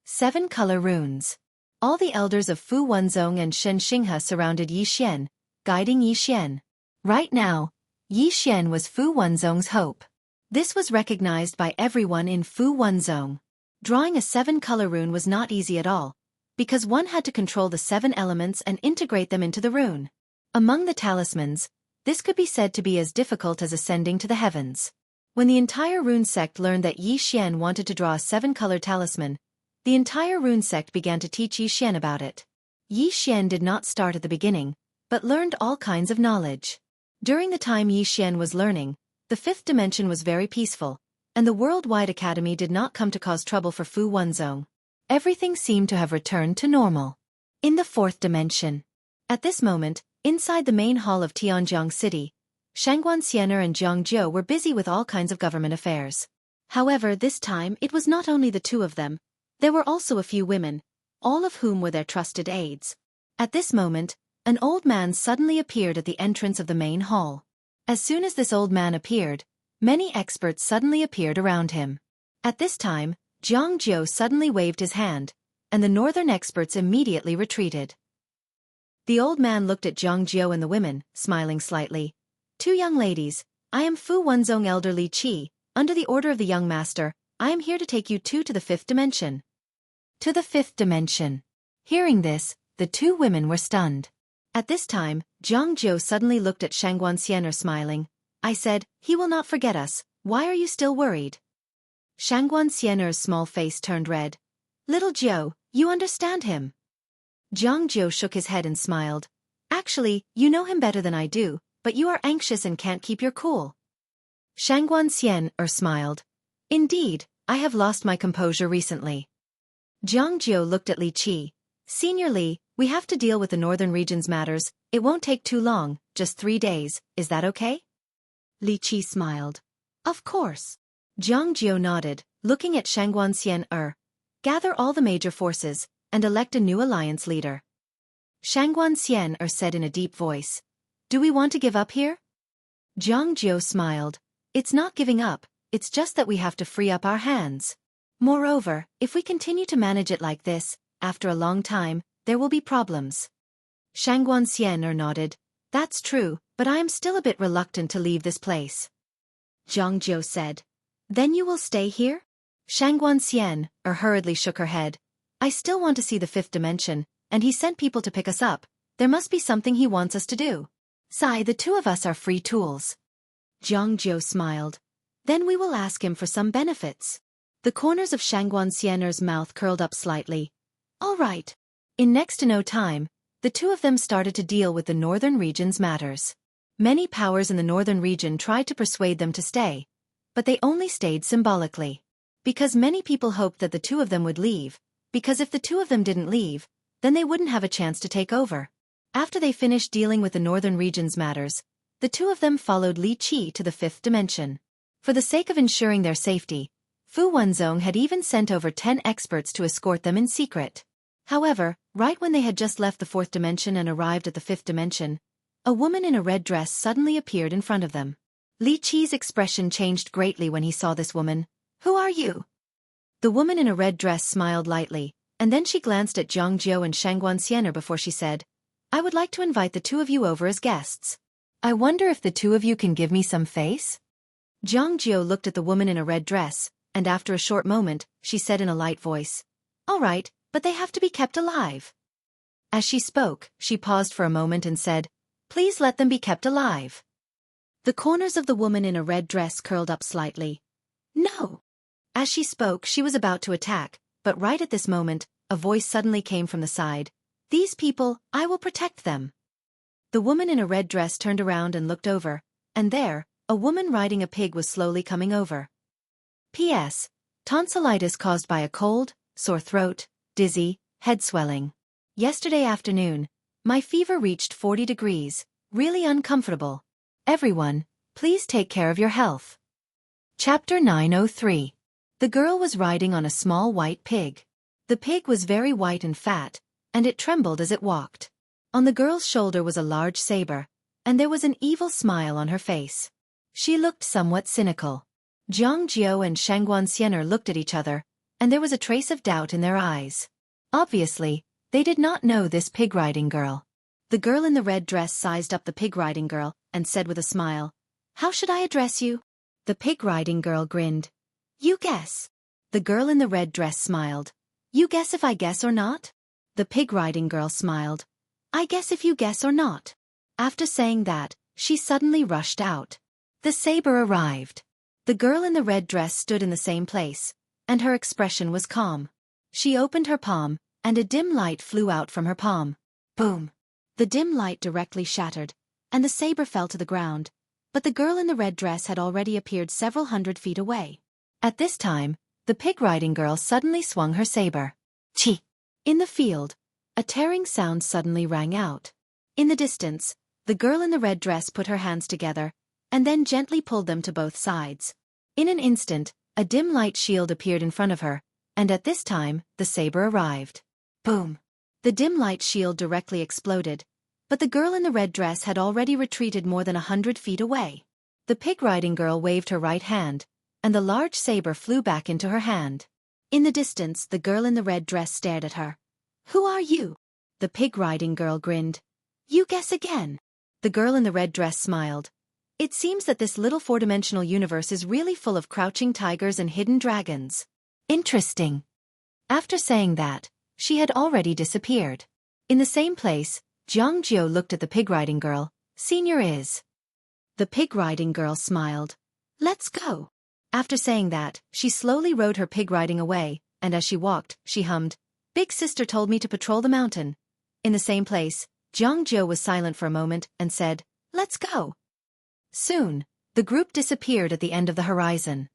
7 color runes. All the elders of Fu Wenzong and Shen Xinghe surrounded Yi Xian, guiding Yi Xian. Right now, Yi Xian was Fu Wenzong's hope. This was recognized by everyone in Fu Wenzong. Drawing a 7-color rune was not easy at all, because one had to control the 7 elements and integrate them into the rune. Among the talismans, this could be said to be as difficult as ascending to the heavens. When the entire rune sect learned that Yi Xian wanted to draw a 7-color talisman, the entire rune sect began to teach Yi Xian about it. Yi Xian did not start at the beginning, but learned all kinds of knowledge. During the time Yi Xian was learning, the fifth dimension was very peaceful, and the worldwide academy did not come to cause trouble for Fu Wenzong. Everything seemed to have returned to normal. In the fourth dimension. At this moment, inside the main hall of Tianjiang City, Shangguan Xiener and Jiang Jiu were busy with all kinds of government affairs. However, this time it was not only the two of them, there were also a few women, all of whom were their trusted aides. At this moment, an old man suddenly appeared at the entrance of the main hall. As soon as this old man appeared, many experts suddenly appeared around him. At this time, Jiang Jiu suddenly waved his hand, and the northern experts immediately retreated. The old man looked at Jiang Jiu and the women, smiling slightly. 2 young ladies, I am Fu Wenzong Elder Li Qi, under the order of the young master, I am here to take you 2 to the fifth dimension. To the fifth dimension. Hearing this, the 2 women were stunned. At this time, Jiang Jiu suddenly looked at Shangguan Xiener smiling. I said, he will not forget us, why are you still worried? Shangguan Xiener's small face turned red. Little Jiu, you understand him. Jiang Jiu shook his head and smiled. Actually, you know him better than I do, but you are anxious and can't keep your cool. Shangguan Xiener smiled. Indeed, I have lost my composure recently. Jiang Jiu looked at Li Qi. Senior Li, we have to deal with the northern region's matters, it won't take too long, just 3 days, is that okay? Li Qi smiled. Of course. Jiang Jiu nodded, looking at Shangguan Xiener. Gather all the major forces, and elect a new alliance leader. Shangguan Xiener said in a deep voice. Do we want to give up here? Jiang Jiu smiled. It's not giving up, it's just that we have to free up our hands. Moreover, if we continue to manage it like this, after a long time, there will be problems. Shangguan Xiener nodded. That's true, but I am still a bit reluctant to leave this place. Jiang Jiu said. Then you will stay here? Shangguan Xiener hurriedly shook her head. I still want to see the fifth dimension, and he sent people to pick us up. There must be something he wants us to do. Sai, the 2 of us are free tools. Jiang Jiu smiled. Then we will ask him for some benefits. The corners of Shangguan Xiener's mouth curled up slightly. All right. In next to no time, the 2 of them started to deal with the northern region's matters. Many powers in the northern region tried to persuade them to stay, but they only stayed symbolically. Because many people hoped that the 2 of them would leave, because if the 2 of them didn't leave, then they wouldn't have a chance to take over. After they finished dealing with the northern region's matters, the 2 of them followed Li Qi to the fifth dimension. For the sake of ensuring their safety, Fu Wenzong had even sent over 10 experts to escort them in secret. However, right when they had just left the fourth dimension and arrived at the fifth dimension, a woman in a red dress suddenly appeared in front of them. Li Qi's expression changed greatly when he saw this woman. Who are you? The woman in a red dress smiled lightly, and then she glanced at Zhang Jiao and Shangguan before she said, I would like to invite the two of you over as guests. I wonder if the two of you can give me some face? Zhang Jiao looked at the woman in a red dress, and after a short moment, she said in a light voice, All right, but they have to be kept alive. As she spoke, she paused for a moment and said, Please let them be kept alive. The corners of the woman in a red dress curled up slightly. No. As she spoke, she was about to attack, but right at this moment, a voice suddenly came from the side. These people, I will protect them. The woman in a red dress turned around and looked over, and there, a woman riding a pig was slowly coming over. P.S. Tonsillitis caused by a cold, sore throat, dizzy, head swelling. Yesterday afternoon, my fever reached 40 degrees, really uncomfortable. Everyone, please take care of your health. Chapter 903. The girl was riding on a small white pig. The pig was very white and fat, and it trembled as it walked. On the girl's shoulder was a large saber, and there was an evil smile on her face. She looked somewhat cynical. Zhang Jiao and Shangguan looked at each other, and there was a trace of doubt in their eyes. Obviously, they did not know this pig-riding girl. The girl in the red dress sized up the pig-riding girl and said with a smile, How should I address you? The pig-riding girl grinned. You guess. The girl in the red dress smiled. You guess if I guess or not? The pig-riding girl smiled. I guess if you guess or not. After saying that, she suddenly rushed out. The saber arrived. The girl in the red dress stood in the same place, and her expression was calm. She opened her palm, and a dim light flew out from her palm. Boom! The dim light directly shattered, and the saber fell to the ground, but the girl in the red dress had already appeared several hundred feet away. At this time, the pig-riding girl suddenly swung her saber. Chi! In the field, a tearing sound suddenly rang out. In the distance, the girl in the red dress put her hands together, and then gently pulled them to both sides. In an instant, a dim light shield appeared in front of her, and at this time, the saber arrived. Boom! The dim light shield directly exploded, but the girl in the red dress had already retreated more than 100 feet away. The pig-riding girl waved her right hand, and the large saber flew back into her hand. In the distance, the girl in the red dress stared at her. Who are you? The pig-riding girl grinned. You guess again. The girl in the red dress smiled. It seems that this little four-dimensional universe is really full of crouching tigers and hidden dragons. Interesting. After saying that, she had already disappeared. In the same place, Zhang Jiao looked at the pig-riding girl. Senior is. The pig-riding girl smiled. Let's go. After saying that, she slowly rode her pig riding away, and as she walked, she hummed, Big sister told me to patrol the mountain. In the same place, Zhang Jiao was silent for a moment and said, Let's go. Soon, the group disappeared at the end of the horizon.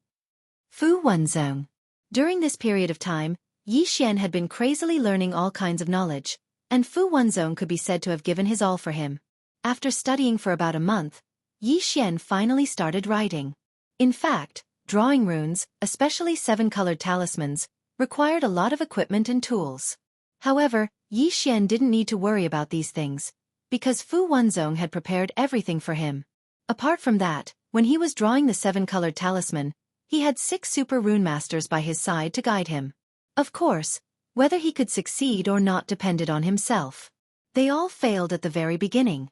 Fu Wenzong. During this period of time, Yi Xian had been crazily learning all kinds of knowledge, and Fu Wenzong could be said to have given his all for him. After studying for about a month, Yi Xian finally started writing. In fact, drawing runes, especially 7-colored talismans, required a lot of equipment and tools. However, Yi Xian didn't need to worry about these things, because Fu Wenzong had prepared everything for him. Apart from that, when he was drawing the 7-colored talisman, he had 6 super rune masters by his side to guide him. Of course, whether he could succeed or not depended on himself. They all failed at the very beginning.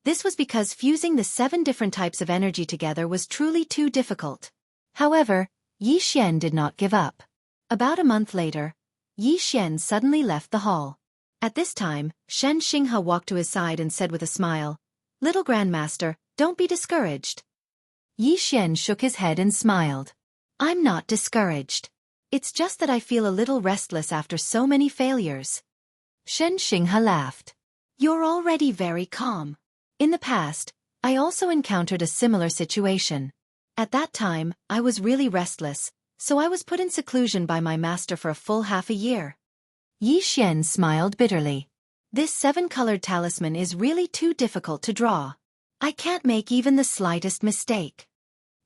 This was because fusing the 7 different types of energy together was truly too difficult. However, Yi Xian did not give up. About a month later, Yi Xian suddenly left the hall. At this time, Shen Xinghe walked to his side and said with a smile, Little Grandmaster, don't be discouraged. Yi Xian shook his head and smiled. I'm not discouraged. It's just that I feel a little restless after so many failures. Shen Xinghe laughed. You're already very calm. In the past, I also encountered a similar situation. At that time, I was really restless, so I was put in seclusion by my master for a full half a year. Yi Xian smiled bitterly. This 7-colored talisman is really too difficult to draw. I can't make even the slightest mistake.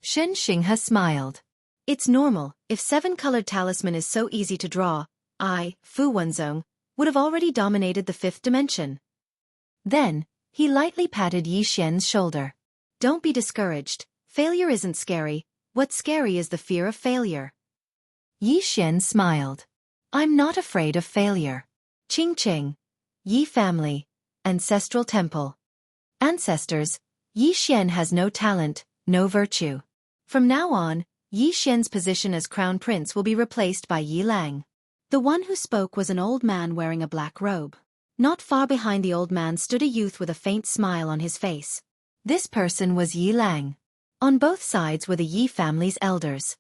Shen Xinghe smiled. It's normal, if 7-colored talisman is so easy to draw, I, Fu Wenzong, would have already dominated the 5th dimension. Then, he lightly patted Yi Xian's shoulder. Don't be discouraged, failure isn't scary, what's scary is the fear of failure. Yi Xian smiled. I'm not afraid of failure. Qing, Yi family, ancestral temple. Ancestors, Yi Xian has no talent, no virtue. From now on, Yi Xian's position as crown prince will be replaced by Yi Lang. The one who spoke was an old man wearing a black robe. Not far behind the old man stood a youth with a faint smile on his face. This person was Yi Lang. On both sides were the Yi family's elders.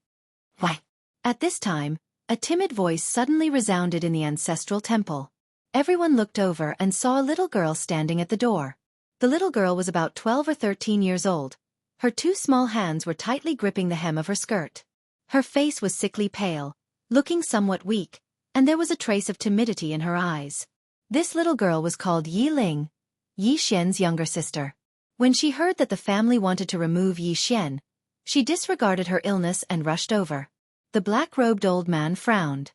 Why? At this time, a timid voice suddenly resounded in the ancestral temple. Everyone looked over and saw a little girl standing at the door. The little girl was about 12 or 13 years old. Her two small hands were tightly gripping the hem of her skirt. Her face was sickly pale, looking somewhat weak, and there was a trace of timidity in her eyes. This little girl was called Yi Ling, Yi Xian's younger sister. When she heard that the family wanted to remove Yi Xian, she disregarded her illness and rushed over. The black-robed old man frowned.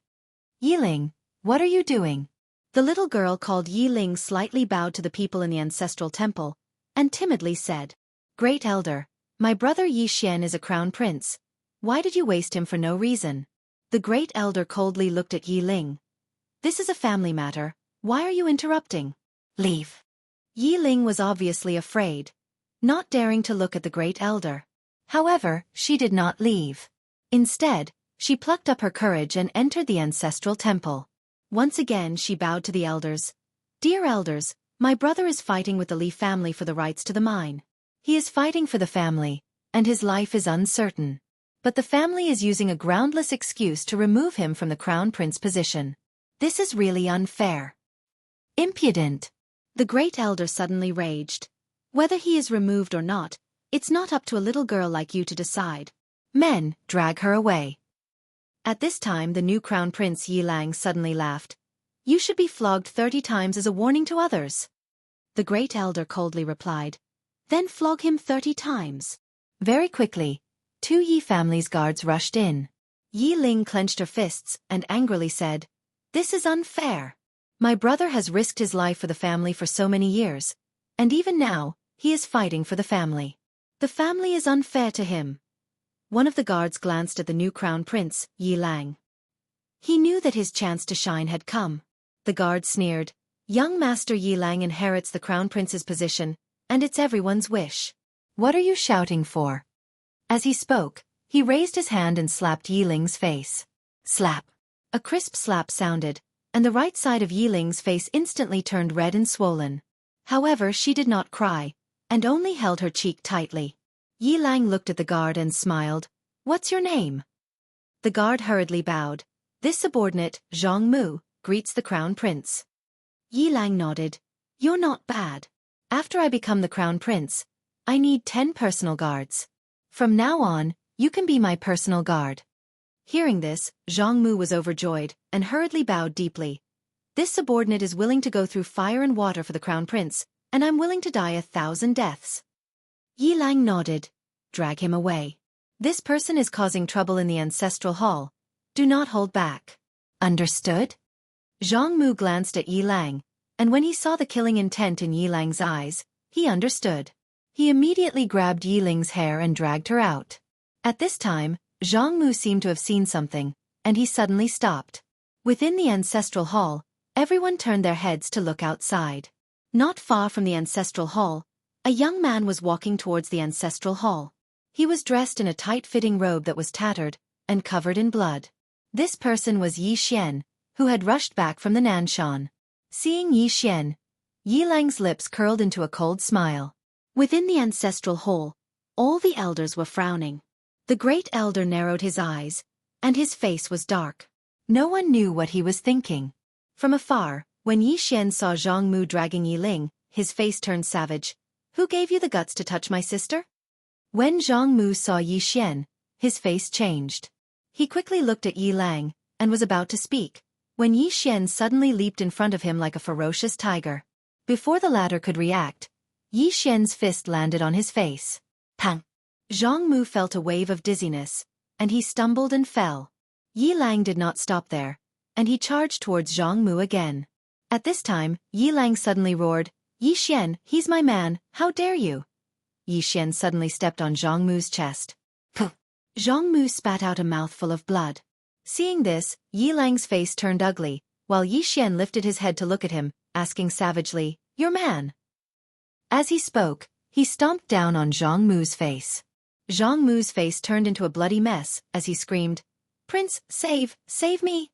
Yi Ling, what are you doing? The little girl called Yi Ling slightly bowed to the people in the ancestral temple, and timidly said, Great Elder, my brother Yi Xian is a crown prince. Why did you waste him for no reason? The great elder coldly looked at Yi Ling. This is a family matter. Why are you interrupting? Leave. Yi Ling was obviously afraid, not daring to look at the great elder. However, she did not leave. Instead, she plucked up her courage and entered the ancestral temple. Once again she bowed to the elders. Dear elders, my brother is fighting with the Li family for the rights to the mine. He is fighting for the family, and his life is uncertain. But the family is using a groundless excuse to remove him from the crown prince position. This is really unfair. Impudent. The great elder suddenly raged. Whether he is removed or not, it's not up to a little girl like you to decide. Men, drag her away. At this time the new crown prince Yi Lang suddenly laughed. You should be flogged 30 times as a warning to others. The great elder coldly replied. Then flog him 30 times. Very quickly, 2 Yi family's guards rushed in. Yi Ling clenched her fists and angrily said, This is unfair. My brother has risked his life for the family for so many years, and even now, he is fighting for the family. The family is unfair to him. One of the guards glanced at the new crown prince, Yi Lang. He knew that his chance to shine had come. The guard sneered, Young Master Yi Lang inherits the crown prince's position, and it's everyone's wish. What are you shouting for? As he spoke, he raised his hand and slapped Yi Ling's face. Slap. A crisp slap sounded, and the right side of Yi Ling's face instantly turned red and swollen. However, she did not cry, and only held her cheek tightly. Yi Lang looked at the guard and smiled. What's your name? The guard hurriedly bowed. This subordinate, Zhang Mu, greets the crown prince. Yi Lang nodded. You're not bad. After I become the crown prince, I need 10 personal guards. From now on, you can be my personal guard. Hearing this, Zhang Mu was overjoyed, and hurriedly bowed deeply. This subordinate is willing to go through fire and water for the crown prince, and I'm willing to die 1,000 deaths. Yi Lang nodded. Drag him away. This person is causing trouble in the ancestral hall. Do not hold back. Understood? Zhang Mu glanced at Yi Lang, and when he saw the killing intent in Yi Lang's eyes, he understood. He immediately grabbed Yi Ling's hair and dragged her out. At this time, Zhang Mu seemed to have seen something, and he suddenly stopped. Within the ancestral hall, everyone turned their heads to look outside. Not far from the ancestral hall, a young man was walking towards the ancestral hall. He was dressed in a tight-fitting robe that was tattered and covered in blood. This person was Yi Xian, who had rushed back from the Nanshan. Seeing Yi Xian, Yi Lang's lips curled into a cold smile. Within the ancestral hall, all the elders were frowning. The great elder narrowed his eyes, and his face was dark. No one knew what he was thinking. From afar, when Yi Xian saw Zhang Mu dragging Yi Ling, his face turned savage. Who gave you the guts to touch my sister? When Zhang Mu saw Yi Xian, his face changed. He quickly looked at Yi Lang, and was about to speak, when Yi Xian suddenly leaped in front of him like a ferocious tiger. Before the latter could react, Yi Xian's fist landed on his face. Pang! Zhang Mu felt a wave of dizziness, and he stumbled and fell. Yi Lang did not stop there, and he charged towards Zhang Mu again. At this time, Yi Lang suddenly roared, Yi Xian, he's my man, how dare you? Yi Xian suddenly stepped on Zhang Mu's chest. Puh! Zhang Mu spat out a mouthful of blood. Seeing this, Yi Lang's face turned ugly, while Yi Xian lifted his head to look at him, asking savagely, "Your man?" As he spoke, he stomped down on Zhang Mu's face. Zhang Mu's face turned into a bloody mess as he screamed, "Prince, save me!"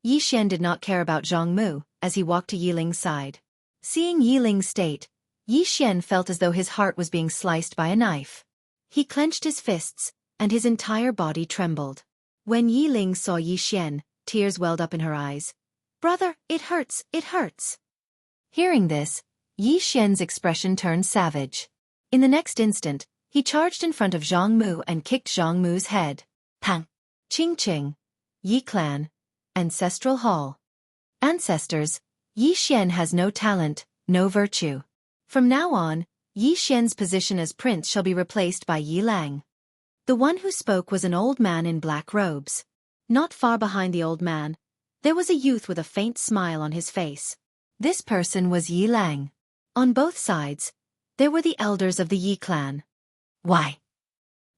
Yi Xian did not care about Zhang Mu as he walked to Yi Ling's side. Seeing Yi Ling's state, Yi Xian felt as though his heart was being sliced by a knife. He clenched his fists, and his entire body trembled. When Yi Ling saw Yi Xian, tears welled up in her eyes. "Brother, it hurts, it hurts." Hearing this, Yi Xian's expression turned savage. In the next instant, he charged in front of Zhang Mu and kicked Zhang Mu's head. Pang! Ching ching! Yi Clan. Ancestral Hall. Ancestors, Yi Xian has no talent, no virtue. From now on, Yi Xian's position as prince shall be replaced by Yi Lang. The one who spoke was an old man in black robes. Not far behind the old man, there was a youth with a faint smile on his face. This person was Yi Lang. On both sides, there were the elders of the Yi clan. "Why?"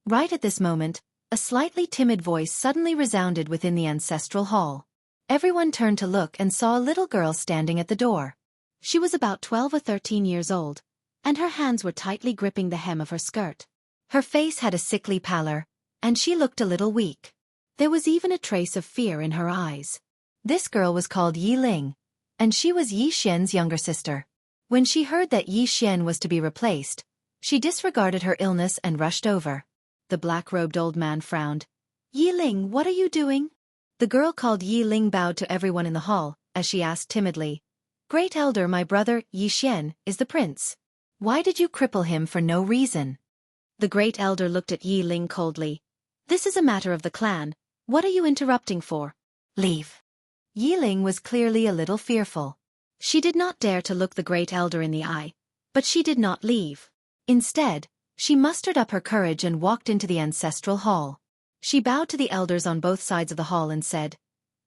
Right at this moment, a slightly timid voice suddenly resounded within the ancestral hall. Everyone turned to look and saw a little girl standing at the door. She was about 12 or 13 years old, and her hands were tightly gripping the hem of her skirt. Her face had a sickly pallor, and she looked a little weak. There was even a trace of fear in her eyes. This girl was called Yi Ling, and she was Yi Xian's younger sister. When she heard that Yi Xian was to be replaced, she disregarded her illness and rushed over. The black-robed old man frowned. "Yi Ling, what are you doing?" The girl called Yi Ling bowed to everyone in the hall, as she asked timidly, "Great Elder, my brother, Yi Xian, is the prince. Why did you cripple him for no reason?" The Great Elder looked at Yi Ling coldly. "This is a matter of the clan. What are you interrupting for? Leave." Yi Ling was clearly a little fearful. She did not dare to look the Great Elder in the eye, but she did not leave. Instead, she mustered up her courage and walked into the ancestral hall. She bowed to the elders on both sides of the hall and said,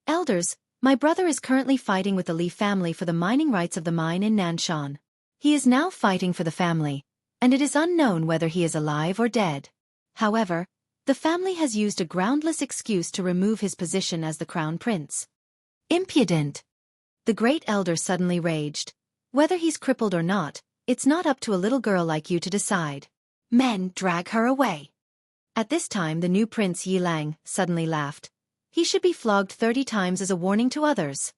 "Elders, my brother is currently fighting with the Li family for the mining rights of the mine in Nanshan. He is now fighting for the family, and it is unknown whether he is alive or dead. However, the family has used a groundless excuse to remove his position as the crown prince." Impudent! The Great Elder suddenly raged. "Whether he's crippled or not, it's not up to a little girl like you to decide. Men, drag her away." At this time the new prince Yi Lang suddenly laughed. "He should be flogged 30 times as a warning to others."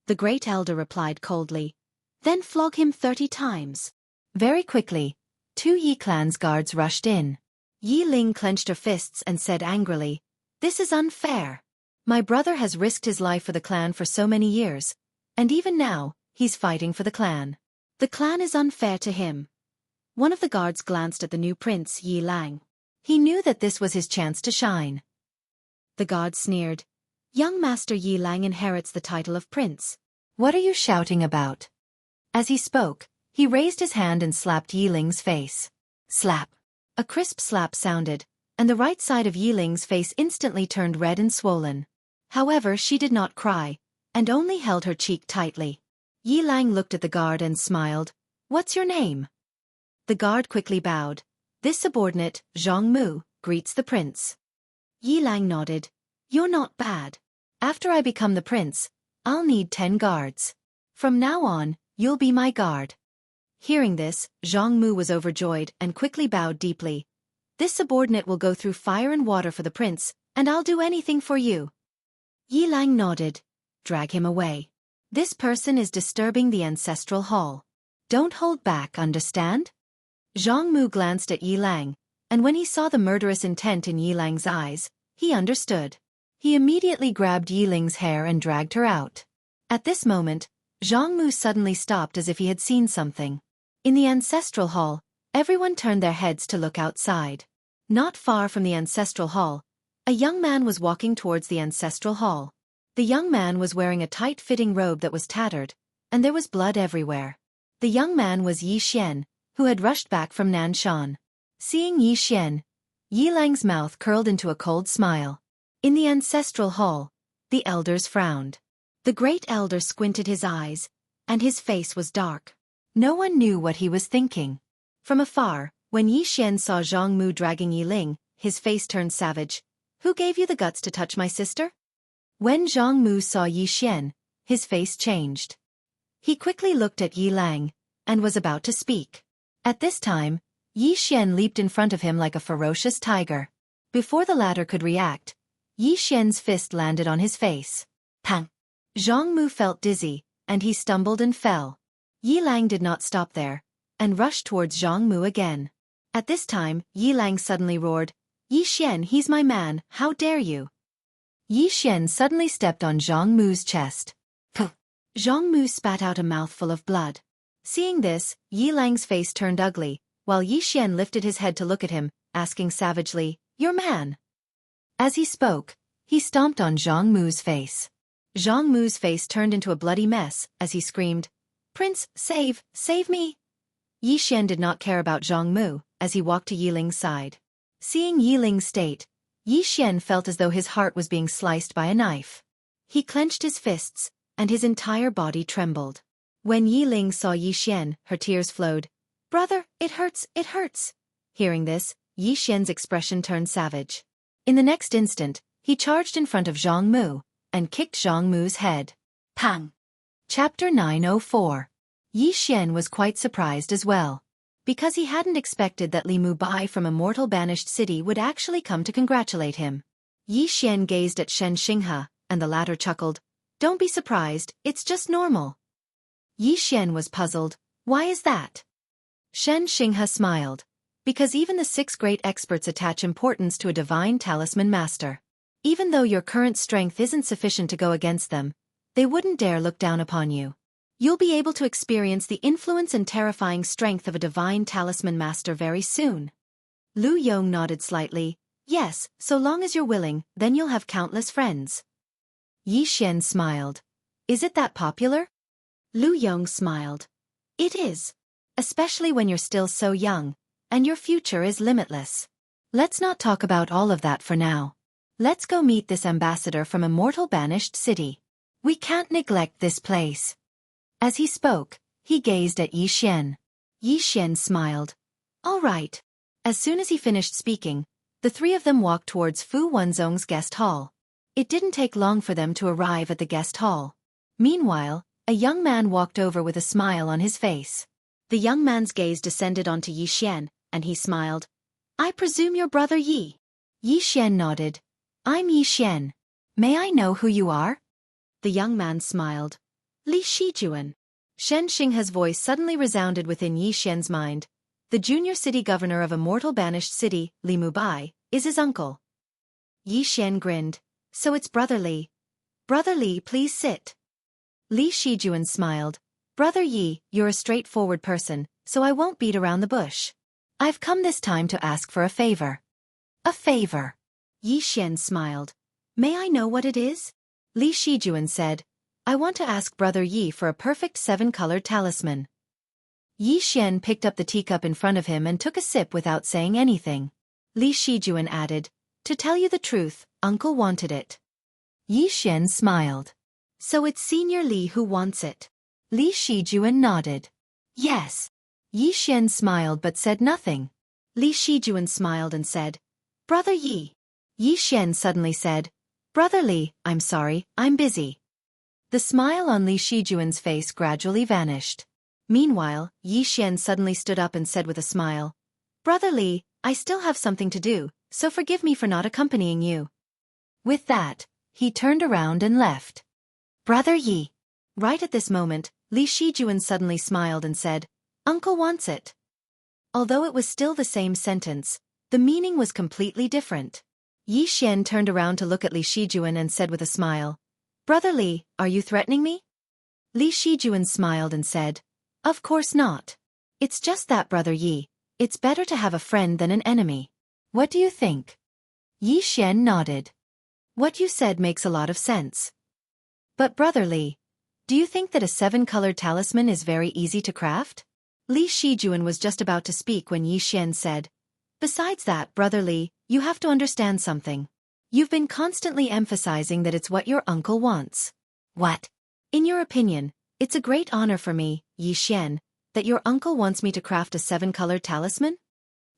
The Great Elder replied coldly, "Then flog him 30 times. Very quickly, 2 Yi clan's guards rushed in. Yi Ling clenched her fists and said angrily, "This is unfair. My brother has risked his life for the clan for so many years, and even now, he's fighting for the clan. The clan is unfair to him." One of the guards glanced at the new prince Yi Lang. He knew that this was his chance to shine. The guard sneered, "Young Master Yi Lang inherits the title of prince. What are you shouting about?" As he spoke, he raised his hand and slapped Yi Ling's face. Slap! A crisp slap sounded, and the right side of Yi Ling's face instantly turned red and swollen. However, she did not cry, and only held her cheek tightly. Yi Lang looked at the guard and smiled. "What's your name?" The guard quickly bowed. "This subordinate, Zhang Mu, greets the prince." Yi Lang nodded. "You're not bad. After I become the prince, I'll need 10 guards. From now on, you'll be my guard." Hearing this, Zhang Mu was overjoyed and quickly bowed deeply. "This subordinate will go through fire and water for the prince, and I'll do anything for you." Yi Lang nodded. "Drag him away. This person is disturbing the ancestral hall. Don't hold back, understand?" Zhang Mu glanced at Yi Lang, and when he saw the murderous intent in Yi Lang's eyes, he understood. He immediately grabbed Yi Ling's hair and dragged her out. At this moment, Zhang Mu suddenly stopped as if he had seen something. In the ancestral hall, everyone turned their heads to look outside. Not far from the ancestral hall, a young man was walking towards the ancestral hall. The young man was wearing a tight-fitting robe that was tattered, and there was blood everywhere. The young man was Yi Xian, who had rushed back from Nanshan. Seeing Yi Xian, Yi Lang's mouth curled into a cold smile. In the ancestral hall, the elders frowned. The Great Elder squinted his eyes, and his face was dark. No one knew what he was thinking. From afar, when Yi Xian saw Zhang Mu dragging Yi Ling, his face turned savage. "Who gave you the guts to touch my sister?" When Zhang Mu saw Yi Xian, his face changed. He quickly looked at Yi Lang, and was about to speak. At this time, Yi Xian leaped in front of him like a ferocious tiger. Before the latter could react, Yi Xian's fist landed on his face. Pang! Zhang Mu felt dizzy, and he stumbled and fell. Yi Lang did not stop there, and rushed towards Zhang Mu again. At this time, Yi Lang suddenly roared, "Yi Xian, he's my man, how dare you!" Yi Xian suddenly stepped on Zhang Mu's chest. Puh! Zhang Mu spat out a mouthful of blood. Seeing this, Yi Lang's face turned ugly, while Yi Xian lifted his head to look at him, asking savagely, "Your man?" As he spoke, he stomped on Zhang Mu's face. Zhang Mu's face turned into a bloody mess, as he screamed, "Prince, save me!" Yi Xian did not care about Zhang Mu, as he walked to Yi Ling's side. Seeing Yi Ling's state, Yi Xian felt as though his heart was being sliced by a knife. He clenched his fists, and his entire body trembled. When Yi Ling saw Yi Xian, her tears flowed. "Brother, it hurts, it hurts." Hearing this, Yi Xian's expression turned savage. In the next instant, he charged in front of Zhang Mu, and kicked Zhang Mu's head. Pang! Chapter 904. Yi Xian was quite surprised as well, because he hadn't expected that Li Mubai from a mortal banished city would actually come to congratulate him. Yi Xian gazed at Shen Xinghe, and the latter chuckled, "Don't be surprised, it's just normal." Yi Xian was puzzled, "Why is that?" Shen Xinghe smiled, "Because even the 6 great experts attach importance to a divine talisman master. Even though your current strength isn't sufficient to go against them, they wouldn't dare look down upon you. You'll be able to experience the influence and terrifying strength of a divine talisman master very soon." Lu Yong nodded slightly, "Yes, so long as you're willing, then you'll have countless friends." Yi Xian smiled. "Is it that popular?" Lu Yong smiled. "It is. Especially when you're still so young, and your future is limitless. Let's not talk about all of that for now. Let's go meet this ambassador from a mortal banished city. We can't neglect this place." As he spoke, he gazed at Yi Xian. Yi Xian smiled. "All right." As soon as he finished speaking, the 3 of them walked towards Fu Wenzong's guest hall. It didn't take long for them to arrive at the guest hall. Meanwhile, a young man walked over with a smile on his face. The young man's gaze descended onto Yi Xian, and he smiled. "I presume your brother Yi." Yi Xian nodded. "I'm Yi Xian. May I know who you are?" The young man smiled. "Li Shijuan." Shen Xinghe's voice suddenly resounded within Yi Xian's mind. "The junior city governor of a mortal banished city, Li Mubai, is his uncle." Yi Xian grinned. "So it's Brother Li. Brother Li, please sit." Li Shijuan smiled. "Brother Yi, you're a straightforward person, so I won't beat around the bush. I've come this time to ask for a favor." "A favor?" Yi Xian smiled. "May I know what it is?" Li Shijuan said. "I want to ask Brother Yi for a perfect 7-colored talisman." Yi Xian picked up the teacup in front of him and took a sip without saying anything. Li Shijuan added, "To tell you the truth, Uncle wanted it." Yi Xian smiled. "So it's Senior Li who wants it?" Li Shijuan nodded. "Yes." Yi Xian smiled but said nothing. Li Shijuan smiled and said, "Brother Yi." Yi Xian suddenly said, "Brother Li, I'm sorry, I'm busy." The smile on Li Shijuan's face gradually vanished. Meanwhile, Yi Xian suddenly stood up and said with a smile, "Brother Li, I still have something to do, so forgive me for not accompanying you." With that, he turned around and left. "Brother Yi." Right at this moment, Li Shijuan suddenly smiled and said, "Uncle wants it." Although it was still the same sentence, the meaning was completely different. Yi Xian turned around to look at Li Shijuan and said with a smile, "Brother Li, are you threatening me?" Li Shijuan smiled and said, "Of course not. It's just that, Brother Yi, it's better to have a friend than an enemy. What do you think?" Yi Xian nodded. "What you said makes a lot of sense. But Brother Li, do you think that a 7-colored talisman is very easy to craft?" Li Shijuan was just about to speak when Yi Xian said, "Besides that, Brother Li, you have to understand something. You've been constantly emphasizing that it's what your uncle wants. What? In your opinion, it's a great honor for me, Yi Xian, that your uncle wants me to craft a 7-colored talisman?"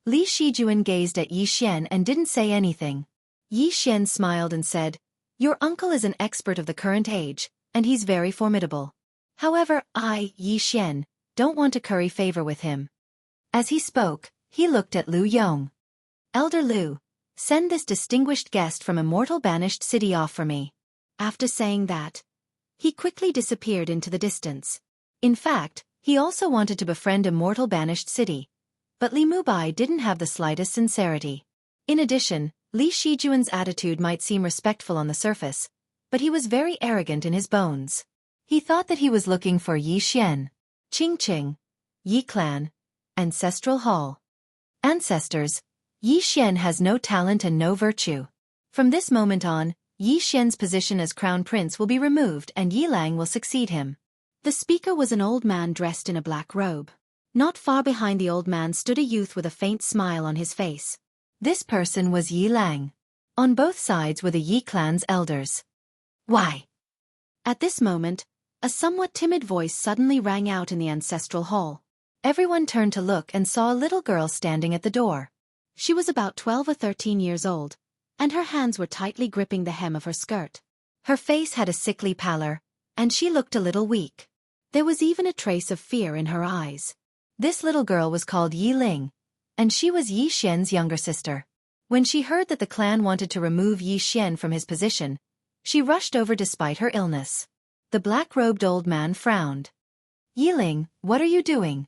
Li Shijuan gazed at Yi Xian and didn't say anything. Yi Xian smiled and said, Your uncle is an expert of the current age, and he's very formidable. However, I, Yi Xian, don't want to curry favor with him." As he spoke, he looked at Lu Yong. "Elder Lu, send this distinguished guest from immortal banished city off for me." After saying that, he quickly disappeared into the distance. In fact, he also wanted to befriend immortal banished city. But Li Mubai didn't have the slightest sincerity. In addition, Li Shijuan's attitude might seem respectful on the surface, but he was very arrogant in his bones. He thought that he was looking for Yi Xian. Qingqing, Yi Clan, Ancestral Hall. Ancestors, Yi Xian has no talent and no virtue. From this moment on, Yi Xian's position as crown prince will be removed and Yi Lang will succeed him. The speaker was an old man dressed in a black robe. Not far behind the old man stood a youth with a faint smile on his face. This person was Yi Lang. On both sides were the Yi clan's elders. "Why?" At this moment, a somewhat timid voice suddenly rang out in the ancestral hall. Everyone turned to look and saw a little girl standing at the door. She was about 12 or 13 years old, and her hands were tightly gripping the hem of her skirt. Her face had a sickly pallor, and she looked a little weak. There was even a trace of fear in her eyes. This little girl was called Yi Ling, and she was Yi Xian's younger sister. When she heard that the clan wanted to remove Yi Xian from his position, she rushed over despite her illness. The black-robed old man frowned. "Yi Ling, what are you doing?"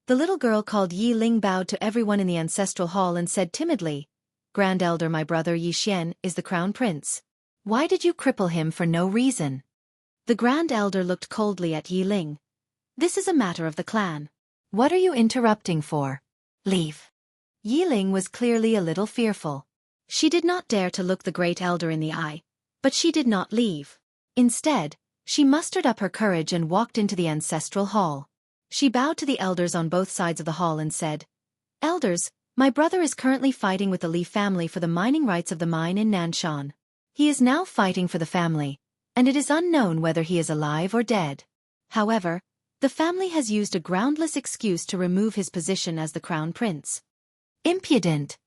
The little girl called Yi Ling bowed to everyone in the ancestral hall and said timidly, "Grand Elder, my brother Yi Xian is the crown prince. Why did you cripple him for no reason?" The Grand Elder looked coldly at Yi Ling. "This is a matter of the clan. What are you interrupting for? Leave." Yi Ling was clearly a little fearful. She did not dare to look the great elder in the eye, but she did not leave. Instead, she mustered up her courage and walked into the ancestral hall. She bowed to the elders on both sides of the hall and said, "Elders, my brother is currently fighting with the Li family for the mining rights of the mine in Nanshan. He is now fighting for the family, and it is unknown whether he is alive or dead. However, the family has used a groundless excuse to remove his position as the crown prince." "Impudent!"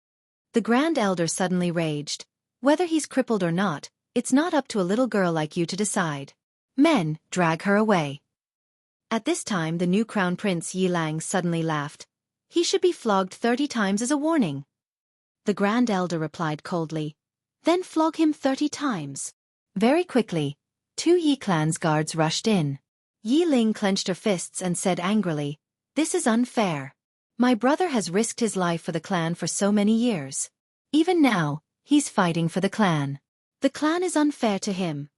The Grand Elder suddenly raged. "Whether he's crippled or not, it's not up to a little girl like you to decide. Men, drag her away." At this time the new crown prince Yi Lang suddenly laughed. "He should be flogged 30 times as a warning." The Grand Elder replied coldly, "Then flog him 30 times. Very quickly, 2 Yi clan's guards rushed in. Yi Ling clenched her fists and said angrily, "This is unfair. My brother has risked his life for the clan for so many years. Even now, he's fighting for the clan. The clan is unfair to him."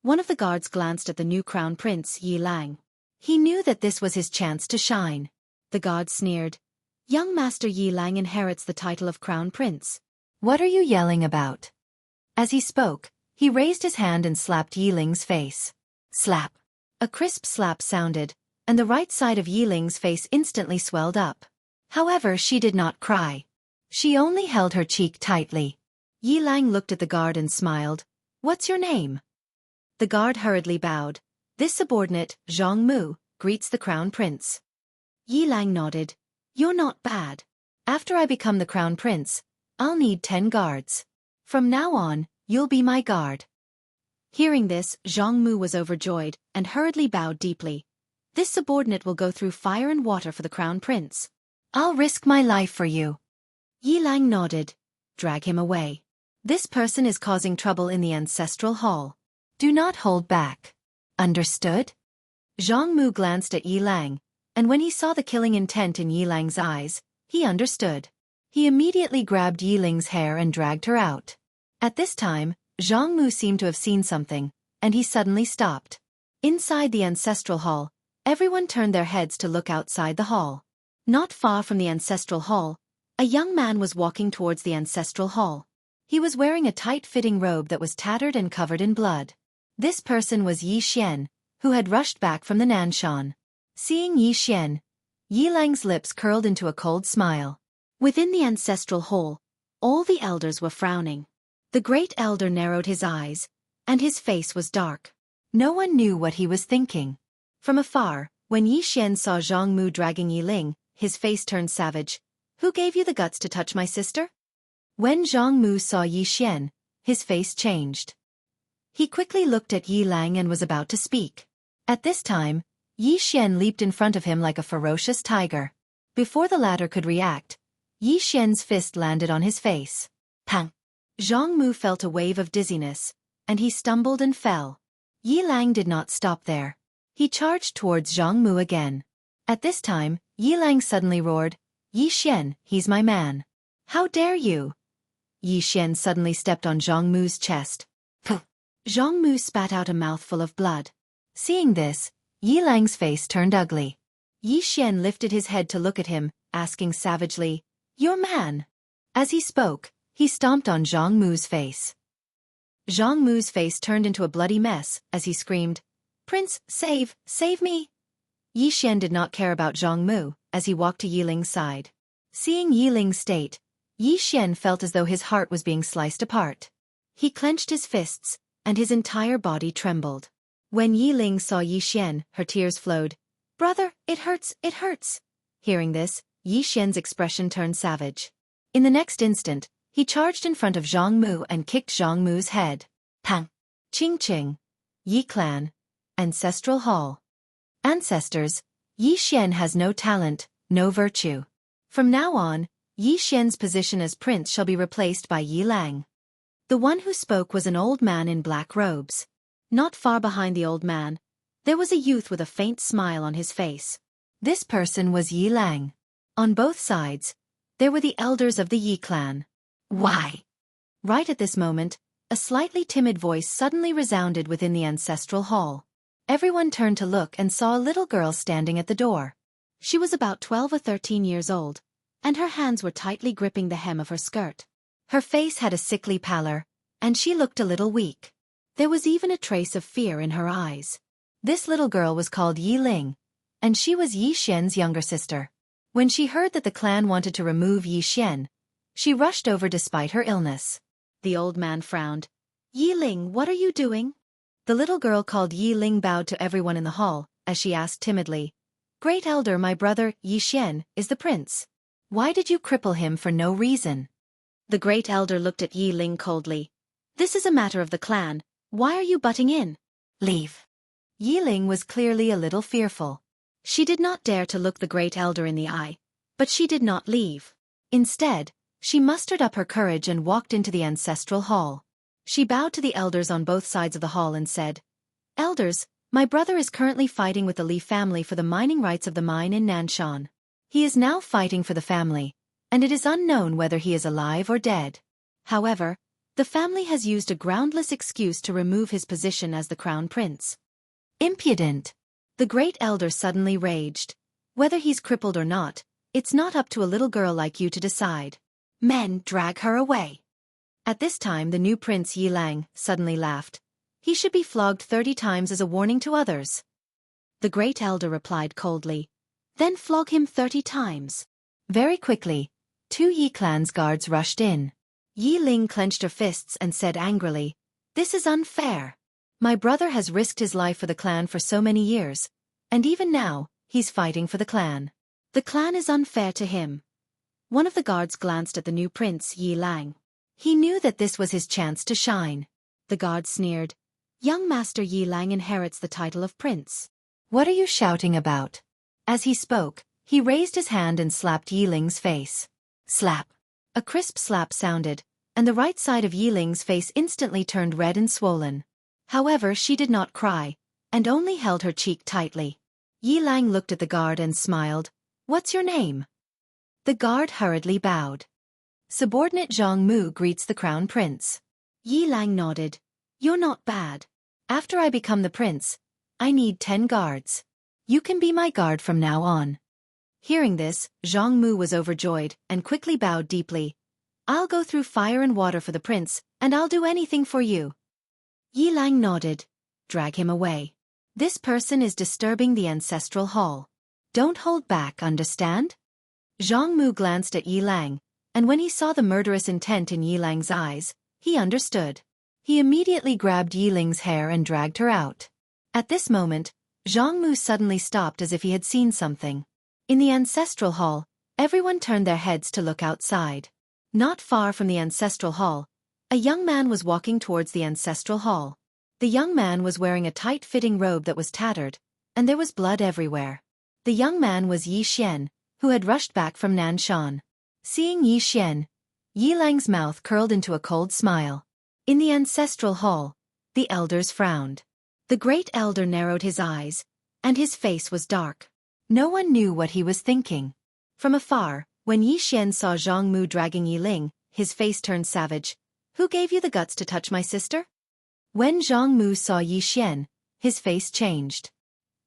One of the guards glanced at the new crown prince Yi Lang. He knew that this was his chance to shine. The guard sneered, "Young Master Yi Lang inherits the title of crown prince. What are you yelling about?" As he spoke, he raised his hand and slapped Yi Ling's face. Slap. A crisp slap sounded, and the right side of Yi Ling's face instantly swelled up. However, she did not cry. She only held her cheek tightly. Yi Lang looked at the guard and smiled. "What's your name?" The guard hurriedly bowed. "This subordinate, Zhang Mu, greets the crown prince." Yi Lang nodded. "You're not bad. After I become the crown prince, I'll need 10 guards. From now on, you'll be my guard." Hearing this, Zhang Mu was overjoyed and hurriedly bowed deeply. "This subordinate will go through fire and water for the crown prince. I'll risk my life for you." Yi Lang nodded. "Drag him away. This person is causing trouble in the ancestral hall. Do not hold back. Understood?" Zhang Mu glanced at Yi Lang, and when he saw the killing intent in Yi Lang's eyes, he understood. He immediately grabbed Yi Ling's hair and dragged her out. At this time, Zhang Mu seemed to have seen something, and he suddenly stopped. Inside the ancestral hall, everyone turned their heads to look outside the hall. Not far from the ancestral hall, a young man was walking towards the ancestral hall. He was wearing a tight-fitting robe that was tattered and covered in blood. This person was Yi Xian, who had rushed back from the Nanshan. Seeing Yi Xian, Yi Lang's lips curled into a cold smile. Within the ancestral hall, all the elders were frowning. The great elder narrowed his eyes, and his face was dark. No one knew what he was thinking. From afar, when Yi Xian saw Zhang Mu dragging Yi Ling, his face turned savage. "Who gave you the guts to touch my sister?" When Zhang Mu saw Yi Xian, his face changed. He quickly looked at Yi Lang and was about to speak. At this time, Yi Xian leaped in front of him like a ferocious tiger. Before the latter could react, Yi Xian's fist landed on his face. Pang! Zhang Mu felt a wave of dizziness, and he stumbled and fell. Yi Lang did not stop there. He charged towards Zhang Mu again. At this time, Yi Lang suddenly roared, "Yi Xian, he's my man. How dare you?" Yi Xian suddenly stepped on Zhang Mu's chest. Puh! Zhang Mu spat out a mouthful of blood. Seeing this, Yi Lang's face turned ugly. Yi Xian lifted his head to look at him, asking savagely, "Your man?" As he spoke, he stomped on Zhang Mu's face. Zhang Mu's face turned into a bloody mess as he screamed, "Prince, save me!" Yi Xian did not care about Zhang Mu as he walked to Yi Ling's side. Seeing Yi Ling's state, Yi Xian felt as though his heart was being sliced apart. He clenched his fists, and his entire body trembled. When Yi Ling saw Yi Xian, her tears flowed. "Brother, it hurts, it hurts." Hearing this, Yi Xian's expression turned savage. In the next instant, he charged in front of Zhang Mu and kicked Zhang Mu's head. Pang! Ching ching! Yi Clan. Ancestral Hall. Ancestors, Yi Xian has no talent, no virtue. From now on, Yi Xian's position as prince shall be replaced by Yi Lang. The one who spoke was an old man in black robes. Not far behind the old man, there was a youth with a faint smile on his face. This person was Yi Lang. On both sides, there were the elders of the Yi clan. Why? Right at this moment, a slightly timid voice suddenly resounded within the ancestral hall. Everyone turned to look and saw a little girl standing at the door. She was about 12 or 13 years old, and her hands were tightly gripping the hem of her skirt. Her face had a sickly pallor, and she looked a little weak. There was even a trace of fear in her eyes. This little girl was called Yi Ling, and she was Yi Xian's younger sister. When she heard that the clan wanted to remove Yi Xian, she rushed over despite her illness. The old man frowned. "Yi Ling, what are you doing?" The little girl called Yi Ling bowed to everyone in the hall, as she asked timidly, "Great Elder, my brother, Yi Xian, is the prince. Why did you cripple him for no reason?" The Great Elder looked at Yi Ling coldly. "This is a matter of the clan. Why are you butting in? Leave." Yi Ling was clearly a little fearful. She did not dare to look the Great Elder in the eye, but she did not leave. Instead, she mustered up her courage and walked into the ancestral hall. She bowed to the elders on both sides of the hall and said, "Elders, my brother is currently fighting with the Li family for the mining rights of the mine in Nanshan. He is now fighting for the family, and it is unknown whether he is alive or dead. However, the family has used a groundless excuse to remove his position as the crown prince." Impudent! The Great Elder suddenly raged. "Whether he's crippled or not, it's not up to a little girl like you to decide. Men, drag her away." At this time the new prince Yi Lang suddenly laughed. "He should be flogged 30 times as a warning to others." The Great Elder replied coldly, "Then flog him 30 times. Very quickly, 2 Yi clan's guards rushed in. Yi Ling clenched her fists and said angrily, "This is unfair. My brother has risked his life for the clan for so many years, and even now, he's fighting for the clan. The clan is unfair to him." One of the guards glanced at the new prince Yi Lang. He knew that this was his chance to shine. The guard sneered, "Young Master Yi Lang inherits the title of prince. What are you shouting about?" As he spoke, he raised his hand and slapped Yi Ling's face. Slap! A crisp slap sounded, and the right side of Yi Ling's face instantly turned red and swollen. However, she did not cry, and only held her cheek tightly. Yi Lang looked at the guard and smiled. "What's your name?" The guard hurriedly bowed. "Subordinate Zhang Mu greets the crown prince." Yi Lang nodded. "You're not bad. After I become the prince, I need 10 guards. You can be my guard from now on." Hearing this, Zhang Mu was overjoyed and quickly bowed deeply. "I'll go through fire and water for the prince, and I'll do anything for you." Yi Lang nodded. "Drag him away. This person is disturbing the ancestral hall. Don't hold back, understand?" Zhang Mu glanced at Yi Lang, and when he saw the murderous intent in Yi Lang's eyes, he understood. He immediately grabbed Yi Ling's hair and dragged her out. At this moment, Zhang Mu suddenly stopped as if he had seen something. In the ancestral hall, everyone turned their heads to look outside. Not far from the ancestral hall, a young man was walking towards the ancestral hall. The young man was wearing a tight-fitting robe that was tattered, and there was blood everywhere. The young man was Yi Xian, who had rushed back from Nanshan. Seeing Yi Xian, Yi Lang's mouth curled into a cold smile. In the ancestral hall, the elders frowned. The great elder narrowed his eyes, and his face was dark. No one knew what he was thinking. From afar, when Yi Xian saw Zhang Mu dragging Yi Ling, his face turned savage. "Who gave you the guts to touch my sister?" When Zhang Mu saw Yi Xian, his face changed.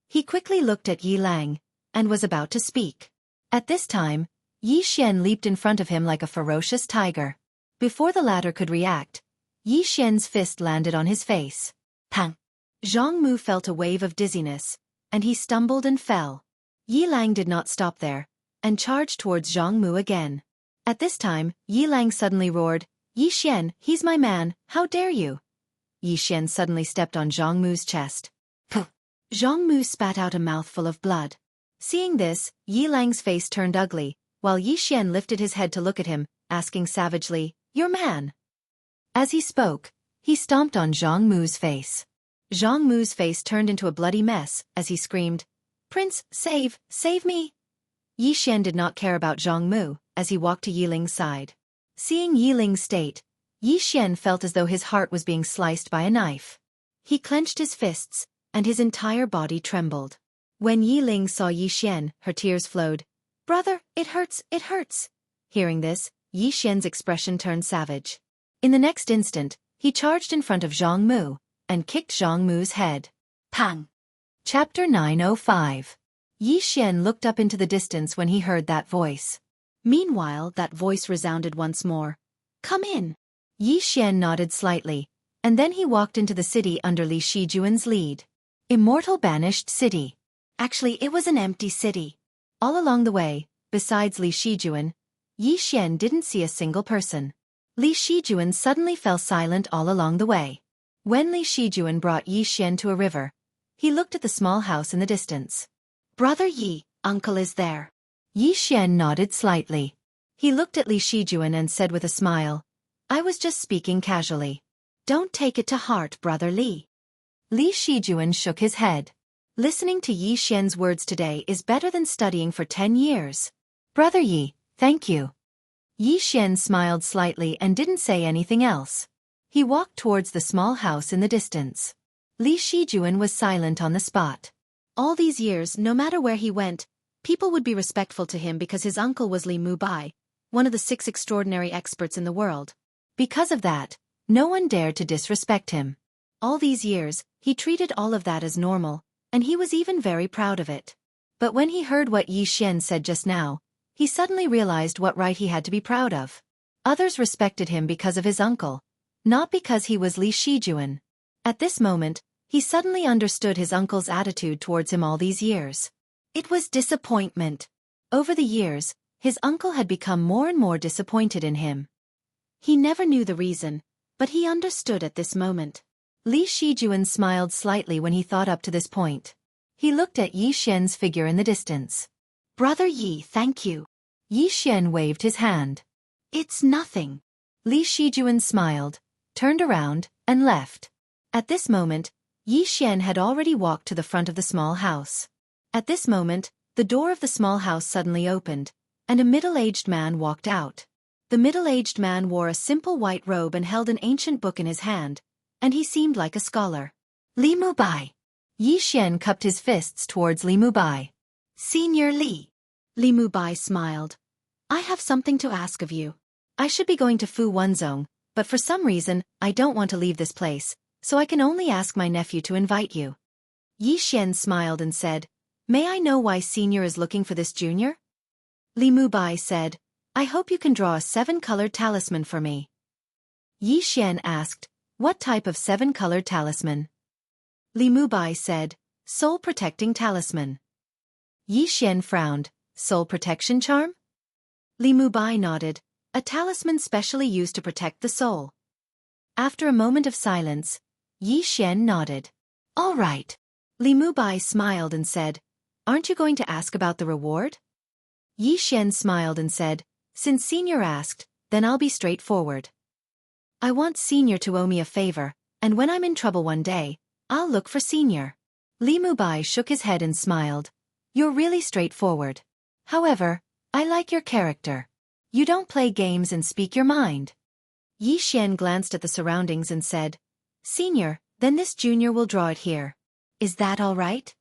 He quickly looked at Yi Lang, and was about to speak. At this time, Yi Xian leaped in front of him like a ferocious tiger. Before the latter could react, Yi Xian's fist landed on his face. Pang! Zhang Mu felt a wave of dizziness, and he stumbled and fell. Yi Lang did not stop there, and charged towards Zhang Mu again. At this time, Yi Lang suddenly roared, "Yi Xian, he's my man, how dare you!" Yi Xian suddenly stepped on Zhang Mu's chest. Puh! Zhang Mu spat out a mouthful of blood. Seeing this, Yi Lang's face turned ugly, while Yi Xian lifted his head to look at him, asking savagely, "Your man?" As he spoke, he stomped on Zhang Mu's face. Zhang Mu's face turned into a bloody mess as he screamed, "Prince, save me!" Yi Xian did not care about Zhang Mu as he walked to Yi Ling's side. Seeing Yi Ling's state, Yi Xian felt as though his heart was being sliced by a knife. He clenched his fists, and his entire body trembled. When Yi Ling saw Yi Xian, her tears flowed. "Brother, it hurts, it hurts." Hearing this, Yi Xian's expression turned savage. In the next instant, he charged in front of Zhang Mu, and kicked Zhang Mu's head. Pang! Chapter 905. Yi Xian looked up into the distance when he heard that voice. Meanwhile, that voice resounded once more. "Come in." Yi Xian nodded slightly, and then he walked into the city under Li Shijuan's lead. Immortal Banished City. Actually, it was an empty city. All along the way, besides Li Shijuan, Yi Xian didn't see a single person. Li Shijuan suddenly fell silent all along the way. When Li Shijuan brought Yi Xian to a river, he looked at the small house in the distance. "Brother Yi, uncle is there." Yi Xian nodded slightly. He looked at Li Shijuan and said with a smile, "I was just speaking casually. Don't take it to heart, brother Li." Li Shijuan shook his head. Listening to Yi Xian's words today is better than studying for 10 years. "Brother Yi, thank you." Yi Xian smiled slightly and didn't say anything else. He walked towards the small house in the distance. Li Shijuan was silent on the spot. All these years, no matter where he went, people would be respectful to him because his uncle was Li Mubai, one of the 6 extraordinary experts in the world. Because of that, no one dared to disrespect him. All these years, he treated all of that as normal, and he was even very proud of it. But when he heard what Yi Xian said just now, he suddenly realized what right he had to be proud of. Others respected him because of his uncle, not because he was Li Shijuan. At this moment, he suddenly understood his uncle's attitude towards him all these years. It was disappointment. Over the years, his uncle had become more and more disappointed in him. He never knew the reason, but he understood at this moment. Li Shijuan smiled slightly when he thought up to this point. He looked at Yi Xian's figure in the distance. "Brother Yi, thank you." Yi Xian waved his hand. "It's nothing." Li Shijuan smiled, turned around, and left. At this moment, Yi Xian had already walked to the front of the small house. At this moment, the door of the small house suddenly opened, and a middle-aged man walked out. The middle-aged man wore a simple white robe and held an ancient book in his hand, and he seemed like a scholar. "Li Mubai." Yi Xian cupped his fists towards Li Mubai. "Senior Li." Li Mubai smiled. "I have something to ask of you. I should be going to Fu Wenzong, but for some reason, I don't want to leave this place, so I can only ask my nephew to invite you." Yi Xian smiled and said, "May I know why Senior is looking for this junior?" Li Mubai said, "I hope you can draw a 7-colored talisman for me." Yi Xian asked, "What type of 7-colored talisman?" Li Mubai said, "Soul protecting talisman." Yi Xian frowned, "Soul protection charm?" Li Mubai nodded, "A talisman specially used to protect the soul." After a moment of silence, Yi Xian nodded. "All right." Li Mubai smiled and said, "Aren't you going to ask about the reward?" Yi Xian smiled and said, "Since Senior asked, then I'll be straightforward. I want Senior to owe me a favor, And when I'm in trouble one day, I'll look for Senior. Li Mubai shook his head and smiled. You're really straightforward. However, I like your character. You don't play games and speak your mind. Yi Xian glanced at the surroundings and said, Senior, then this junior will draw it here. Is that all right?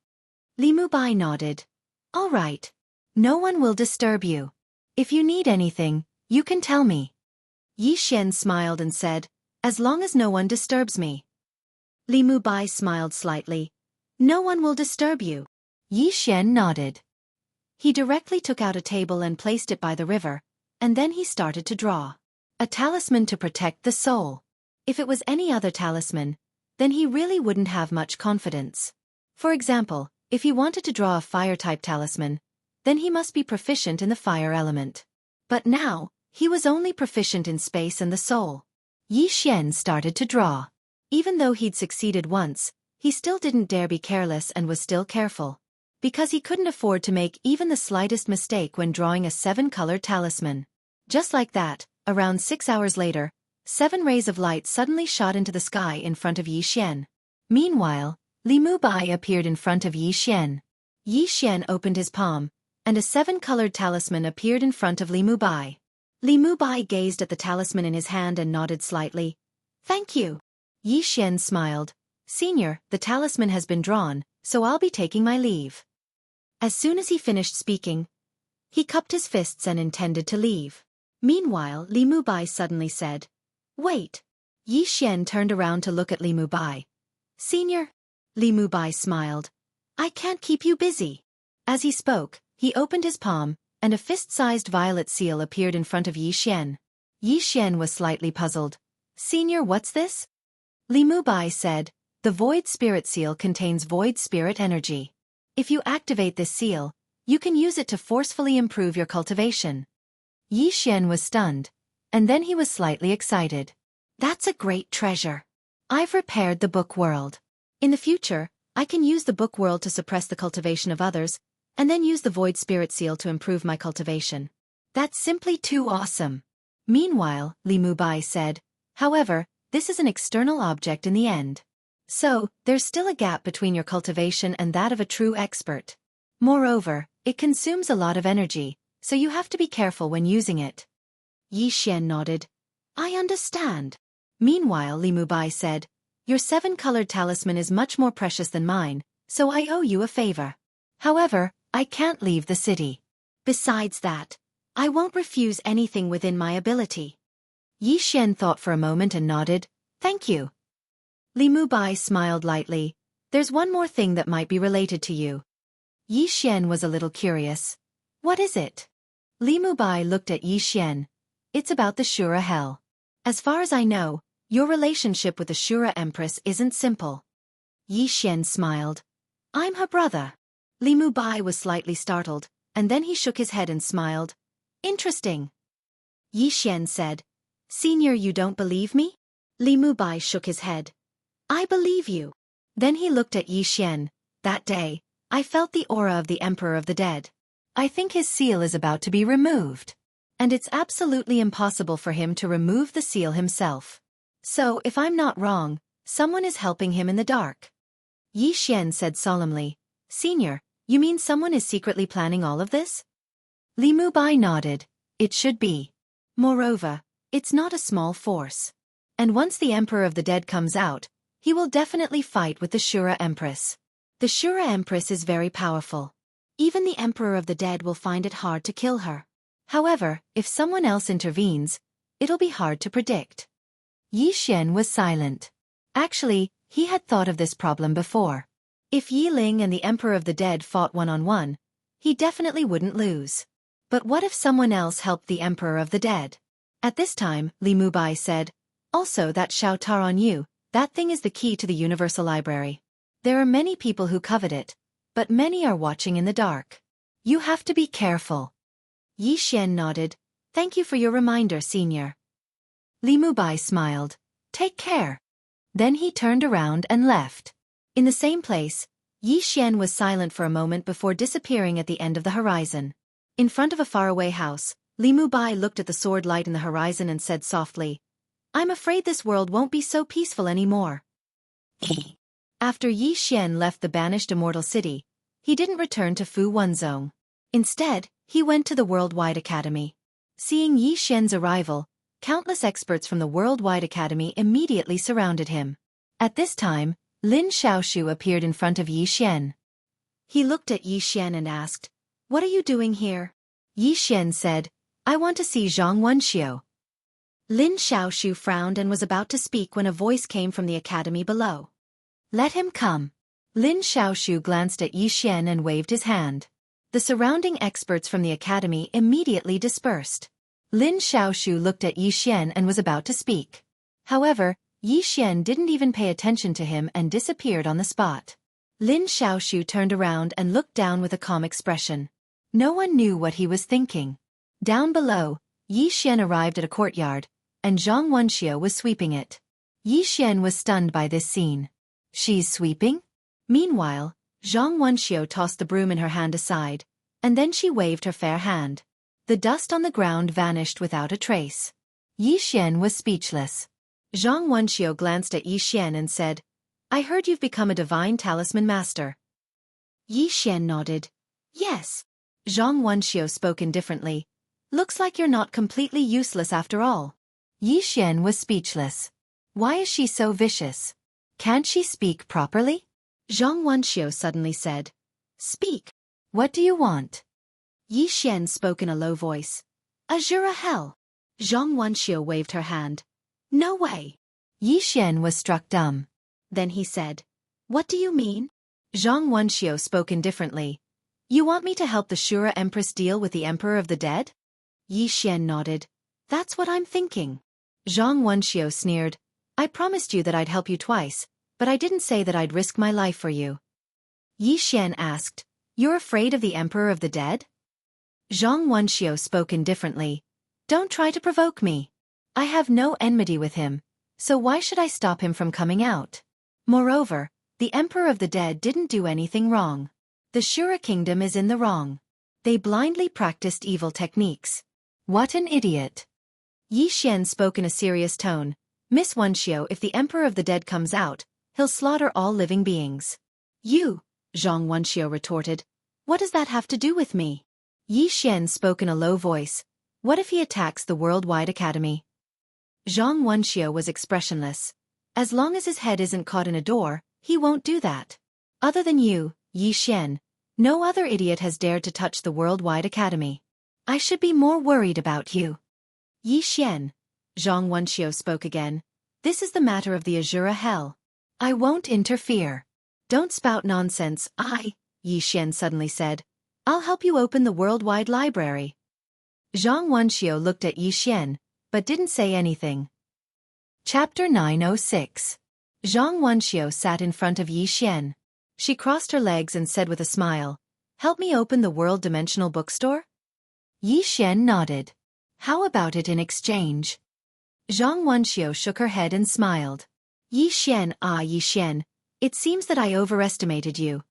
Li Mubai nodded. All right. No one will disturb you. If you need anything, you can tell me. Yi Xian smiled and said, as long as no one disturbs me. Li Mubai smiled slightly. No one will disturb you. Yi Xian nodded. He directly took out a table and placed it by the river, and then he started to draw. A talisman to protect the soul. If it was any other talisman, then he really wouldn't have much confidence. For example, if he wanted to draw a fire-type talisman, then he must be proficient in the fire element. But now, he was only proficient in space and the soul. Yi Xian started to draw. Even though he'd succeeded once, he still didn't dare be careless and was still careful. Because he couldn't afford to make even the slightest mistake when drawing a 7-colored talisman. Just like that, around 6 hours later, 7 rays of light suddenly shot into the sky in front of Yi Xian. Meanwhile, Li Mubai appeared in front of Yi Xian. Yi Xian opened his palm, and a 7-colored talisman appeared in front of Li Mubai. Li Mubai gazed at the talisman in his hand and nodded slightly. Thank you. Yi Xian smiled. Senior, the talisman has been drawn, so I'll be taking my leave. As soon as he finished speaking, he cupped his fists and intended to leave. Meanwhile, Li Mubai suddenly said, Wait. Yi Xian turned around to look at Li Mubai. Senior? Li Mubai smiled. I can't keep you busy. As he spoke, he opened his palm, and a fist-sized violet seal appeared in front of Yi Xian. Yi Xian was slightly puzzled. Senior, what's this? Li Mubai said, the Void Spirit Seal contains Void Spirit energy. If you activate this seal, you can use it to forcefully improve your cultivation. Yi Xian was stunned, and then he was slightly excited. That's a great treasure. I've repaired the book world. In the future, I can use the book world to suppress the cultivation of others, and then use the Void Spirit Seal to improve my cultivation. That's simply too awesome. Meanwhile, Li Mubai said, however, this is an external object in the end. So, there's still a gap between your cultivation and that of a true expert. Moreover, it consumes a lot of energy, so you have to be careful when using it. Yi Xian nodded. I understand. Meanwhile, Li Mubai said, your 7-colored talisman is much more precious than mine, so I owe you a favor. However, I can't leave the city. Besides that, I won't refuse anything within my ability. Yi Xian thought for a moment and nodded, thank you. Li Mubai smiled lightly. There's one more thing that might be related to you. Yi Xian was a little curious. What is it? Li Mubai looked at Yi Xian. It's about the Shura Hell. As far as I know, your relationship with the Shura Empress isn't simple. Yi Xian smiled. I'm her brother. Li Mubai was slightly startled, and then he shook his head and smiled. Interesting. Yi Xian said, Senior, you don't believe me? Li Mubai shook his head. I believe you. Then he looked at Yi Xian. That day, I felt the aura of the Emperor of the Dead. I think his seal is about to be removed. And it's absolutely impossible for him to remove the seal himself. So, if I'm not wrong, someone is helping him in the dark. Yi Xian said solemnly, Senior, you mean someone is secretly planning all of this? Li Mubai nodded. It should be. Moreover, it's not a small force. And once the Emperor of the Dead comes out, he will definitely fight with the Shura Empress. The Shura Empress is very powerful. Even the Emperor of the Dead will find it hard to kill her. However, if someone else intervenes, it'll be hard to predict. Yi Xian was silent. Actually, he had thought of this problem before. If Yi Ling and the Emperor of the Dead fought one-on-one, he definitely wouldn't lose. But what if someone else helped the Emperor of the Dead? At this time, Li Mubai said, also that Xiaotar on you, that thing is the key to the Universal Library. There are many people who covet it, but many are watching in the dark. You have to be careful. Yi Xian nodded. Thank you for your reminder, Senior. Li Mubai smiled. Take care. Then he turned around and left. In the same place, Yi Xian was silent for a moment before disappearing at the end of the horizon. In front of a faraway house, Li Mubai looked at the sword light in the horizon and said softly, I'm afraid this world won't be so peaceful anymore. After Yi Xian left the banished immortal city, he didn't return to Fu Wenzong. Instead, he went to the Worldwide Academy. Seeing Yi Xian's arrival, countless experts from the Worldwide Academy immediately surrounded him. At this time, Lin Xiaoshu appeared in front of Yi Xian. He looked at Yi Xian and asked, "What are you doing here?" Yi Xian said, "I want to see Zhang Wenxiu." Lin Xiaoshu frowned and was about to speak when a voice came from the academy below. "Let him come." Lin Xiaoshu glanced at Yi Xian and waved his hand. The surrounding experts from the academy immediately dispersed. Lin Xiaoshu looked at Yi Xian and was about to speak. However, Yi Xian didn't even pay attention to him and disappeared on the spot. Lin Xiaoshu turned around and looked down with a calm expression. No one knew what he was thinking. Down below, Yi Xian arrived at a courtyard, and Zhang Wenxiu was sweeping it. Yi Xian was stunned by this scene. She's sweeping? Meanwhile, Zhang Wenxiu tossed the broom in her hand aside, and then she waved her fair hand. The dust on the ground vanished without a trace. Yi Xian was speechless. Zhang Wenxiu glanced at Yi Xian and said, "I heard you've become a divine talisman master." Yi Xian nodded. "Yes." Zhang Wenxiu spoke indifferently. "Looks like you're not completely useless after all." Yi Xian was speechless. Why is she so vicious? Can't she speak properly? Zhang Wenxiu suddenly said, "Speak. What do you want?" Yi Xian spoke in a low voice. "Azura hell." Zhang Wenxiu waved her hand. "No way." Yi Xian was struck dumb. Then he said, "What do you mean?" Zhang Wenxiu spoke indifferently. "You want me to help the Shura Empress deal with the Emperor of the Dead?" Yi Xian nodded. "That's what I'm thinking." Zhang Wenxiu sneered. "I promised you that I'd help you twice, but I didn't say that I'd risk my life for you." Yi Xian asked, "You're afraid of the Emperor of the Dead?" Zhang Wenxiu spoke indifferently. "Don't try to provoke me. I have no enmity with him, so why should I stop him from coming out? Moreover, the Emperor of the Dead didn't do anything wrong. The Shura Kingdom is in the wrong. They blindly practiced evil techniques. What an idiot." Yi Xian spoke in a serious tone. "Miss Wenxiu, if the Emperor of the Dead comes out, he'll slaughter all living beings." "You," Zhang Wenxiu retorted. "What does that have to do with me?" Yi Xian spoke in a low voice. "What if he attacks the Worldwide Academy?" Zhang Wenxiu was expressionless. As long as his head isn't caught in a door, he won't do that. Other than you, Yi Xian, no other idiot has dared to touch the Worldwide Academy. I should be more worried about you. Yi Xian, Zhang Wenxiu spoke again. This is the matter of the Azura Hell. I won't interfere. Don't spout nonsense. Yi Xian suddenly said. I'll help you open the Worldwide Library. Zhang Wenxiu looked at Yi Xian, but didn't say anything. Chapter 906. Zhang Wenxiu sat in front of Yi Xian. She crossed her legs and said with a smile, "Help me open the World Dimensional Bookstore?" Yi Xian nodded. "How about it in exchange?" Zhang Wenxiu shook her head and smiled. Yi Xian, Yi Xian, it seems that I overestimated you."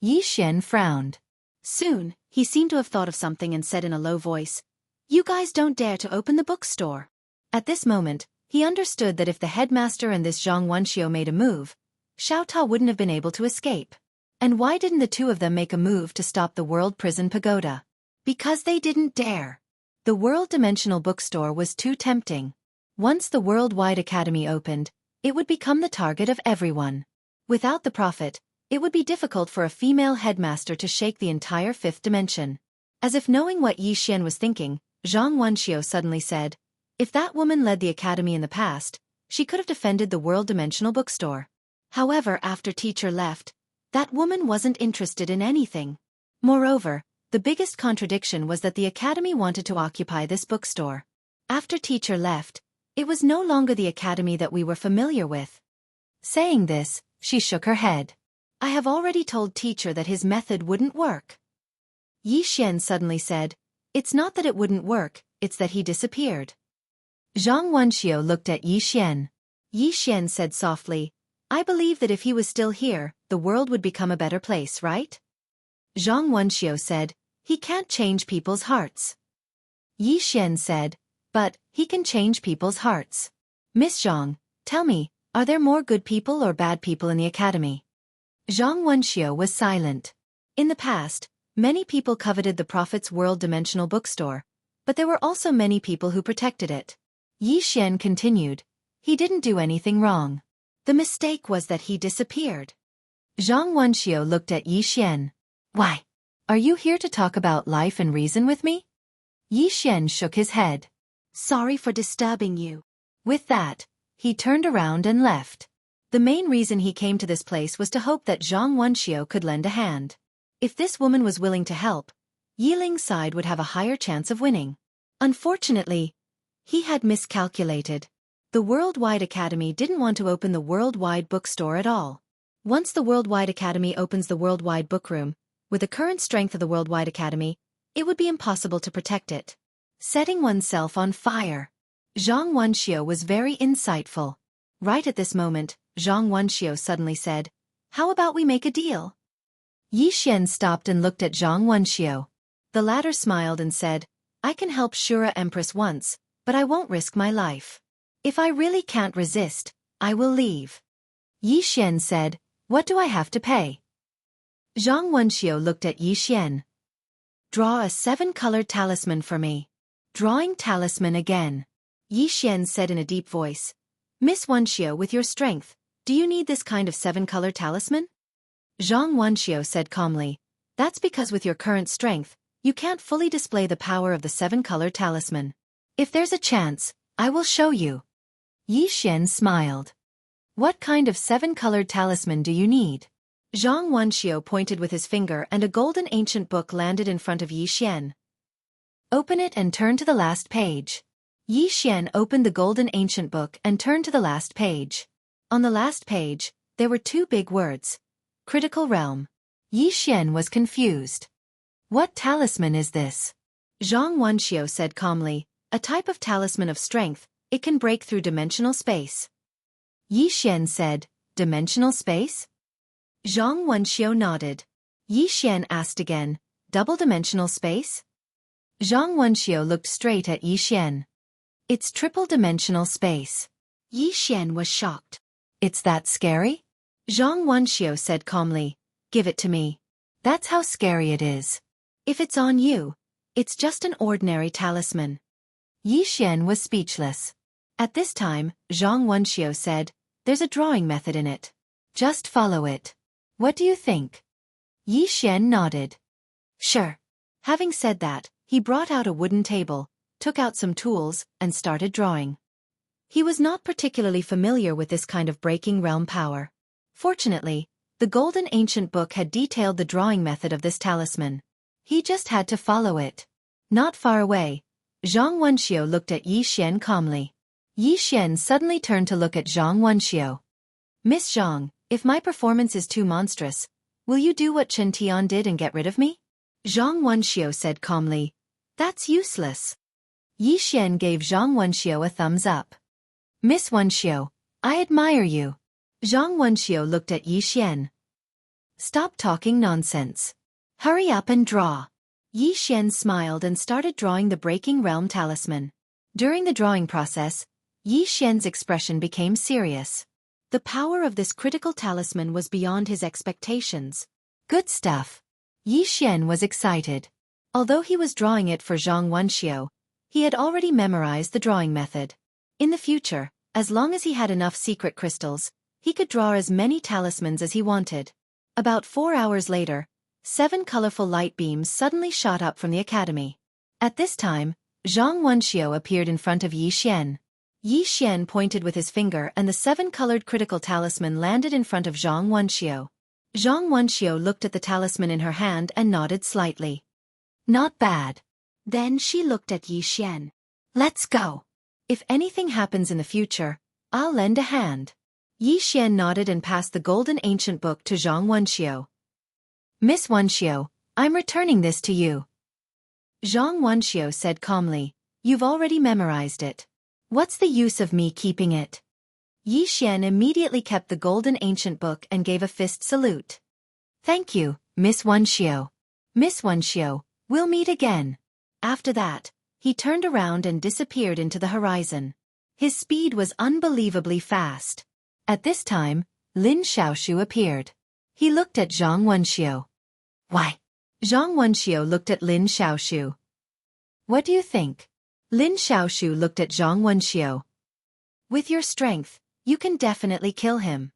Yi Xian frowned. Soon, he seemed to have thought of something and said in a low voice, "You guys don't dare to open the bookstore." At this moment, he understood that if the headmaster and this Zhang Wenxiu made a move, Xiao Ta wouldn't have been able to escape. And why didn't the two of them make a move to stop the World Prison Pagoda? Because they didn't dare. The World Dimensional Bookstore was too tempting. Once the Worldwide Academy opened, it would become the target of everyone. Without the profit, it would be difficult for a female headmaster to shake the entire fifth dimension. As if knowing what Yi Xian was thinking, Zhang Wenxiu suddenly said, "If that woman led the academy in the past, she could have defended the World Dimensional Bookstore. However, after teacher left, that woman wasn't interested in anything. Moreover, the biggest contradiction was that the academy wanted to occupy this bookstore. After teacher left, it was no longer the academy that we were familiar with." Saying this, she shook her head. "I have already told teacher that his method wouldn't work." Yi Xian suddenly said, "It's not that it wouldn't work, it's that he disappeared." Zhang Wenxiu looked at Yi Xian. Yi Xian said softly, "I believe that if he was still here, the world would become a better place, right?" Zhang Wenxiu said, "He can't change people's hearts." Yi Xian said, "But he can change people's hearts. Miss Zhang, tell me, Are there more good people or bad people in the academy? Zhang Wenxiu was silent. In the past, many people coveted the Prophet's World Dimensional Bookstore, but there were also many people who protected it. Yi Xian continued. He didn't do anything wrong. The mistake was that he disappeared. Zhang Wenxiu looked at Yi Xian. Why? Are you here to talk about life and reason with me? Yi Xian shook his head. Sorry for disturbing you. With that, he turned around and left. The main reason he came to this place was to hope that Zhang Wenxiu could lend a hand. If this woman was willing to help, Yiling's side would have a higher chance of winning. Unfortunately, he had miscalculated. The Worldwide Academy didn't want to open the Worldwide Bookstore at all. Once the Worldwide Academy opens the Worldwide Bookroom, with the current strength of the Worldwide Academy, it would be impossible to protect it. Setting oneself on fire. Zhang Wenxiu was very insightful. Right at this moment, Zhang Wenxiu suddenly said, "How about we make a deal?" Yi Xian stopped and looked at Zhang Wenxiu. The latter smiled and said, "I can help Shura Empress once, but I won't risk my life. If I really can't resist, I will leave." Yi Xian said, "What do I have to pay?" Zhang Wenxiu looked at Yi Xian. "Draw a 7-colored talisman for me." Drawing talisman again. Yi Xian said in a deep voice, "Miss Wenxiu, with your strength, do you need this kind of 7-color talisman?" Zhang Wenxiu said calmly, "That's because with your current strength, you can't fully display the power of the 7-color talisman. If there's a chance, I will show you." Yi Xian smiled. "What kind of 7-colored talisman do you need?" Zhang Wenxiu pointed with his finger and a golden ancient book landed in front of Yi Xian. "Open it and turn to the last page." Yi Xian opened the golden ancient book and turned to the last page. On the last page, there were 2 big words. Critical Realm. Yi Xian was confused. "What talisman is this?" Zhang Wenxiu said calmly, "A type of talisman of strength, it can break through dimensional space." Yi Xian said, "Dimensional space?" Zhang Wenxiu nodded. Yi Xian asked again, "Double-dimensional space?" Zhang Wenxiu looked straight at Yi Xian. "It's triple-dimensional space." Yi Xian was shocked. "It's that scary?" Zhang Wenxiu said calmly, "Give it to me. That's how scary it is. If it's on you, it's just an ordinary talisman." Yi Xian was speechless. At this time, Zhang Wenxiu said, "There's a drawing method in it. Just follow it. What do you think?" Yi Xian nodded. "Sure." Having said that, he brought out a wooden table, took out some tools, and started drawing. He was not particularly familiar with this kind of breaking realm power. Fortunately, the golden ancient book had detailed the drawing method of this talisman. He just had to follow it. Not far away, Zhang Wenxiu looked at Yi Xian calmly. Yi Xian suddenly turned to look at Zhang Wenxiu. "Miss Zhang, if my performance is too monstrous, will you do what Chen Tian did and get rid of me?" Zhang Wenxiu said calmly, "That's useless." Yi Xian gave Zhang Wenxiu a thumbs up. "Miss Wenxiu, I admire you." Zhang Wenxiu looked at Yi Xian. "Stop talking nonsense. Hurry up and draw." Yi Xian smiled and started drawing the Breaking Realm talisman. During the drawing process, Yi Xian's expression became serious. The power of this critical talisman was beyond his expectations. Good stuff. Yi Xian was excited. Although he was drawing it for Zhang Wenxiu, he had already memorized the drawing method. In the future, as long as he had enough secret crystals, he could draw as many talismans as he wanted. About 4 hours later, 7 colorful light beams suddenly shot up from the academy. At this time, Zhang Wenxiu appeared in front of Yi Xian. Yi Xian pointed with his finger and the 7-colored critical talisman landed in front of Zhang Wenxiu. Zhang Wenxiu looked at the talisman in her hand and nodded slightly. "Not bad." Then she looked at Yi Xian. "Let's go. If anything happens in the future, I'll lend a hand." Yi Xian nodded and passed the golden ancient book to Zhang Wenxiu. "Miss Wenxiu, I'm returning this to you." Zhang Wenxiu said calmly, "You've already memorized it. What's the use of me keeping it?" Yi Xian immediately kept the golden ancient book and gave a fist salute. "Thank you, Miss Wenxiu. Miss Wenxiu, we'll meet again." After that, he turned around and disappeared into the horizon. His speed was unbelievably fast. At this time, Lin Xiaoshu appeared. He looked at Zhang Wenxiu. Why? Zhang Wenxiu looked at Lin Xiaoshu. What do you think? Lin Xiaoshu looked at Zhang Wenxiu. With your strength, you can definitely kill him.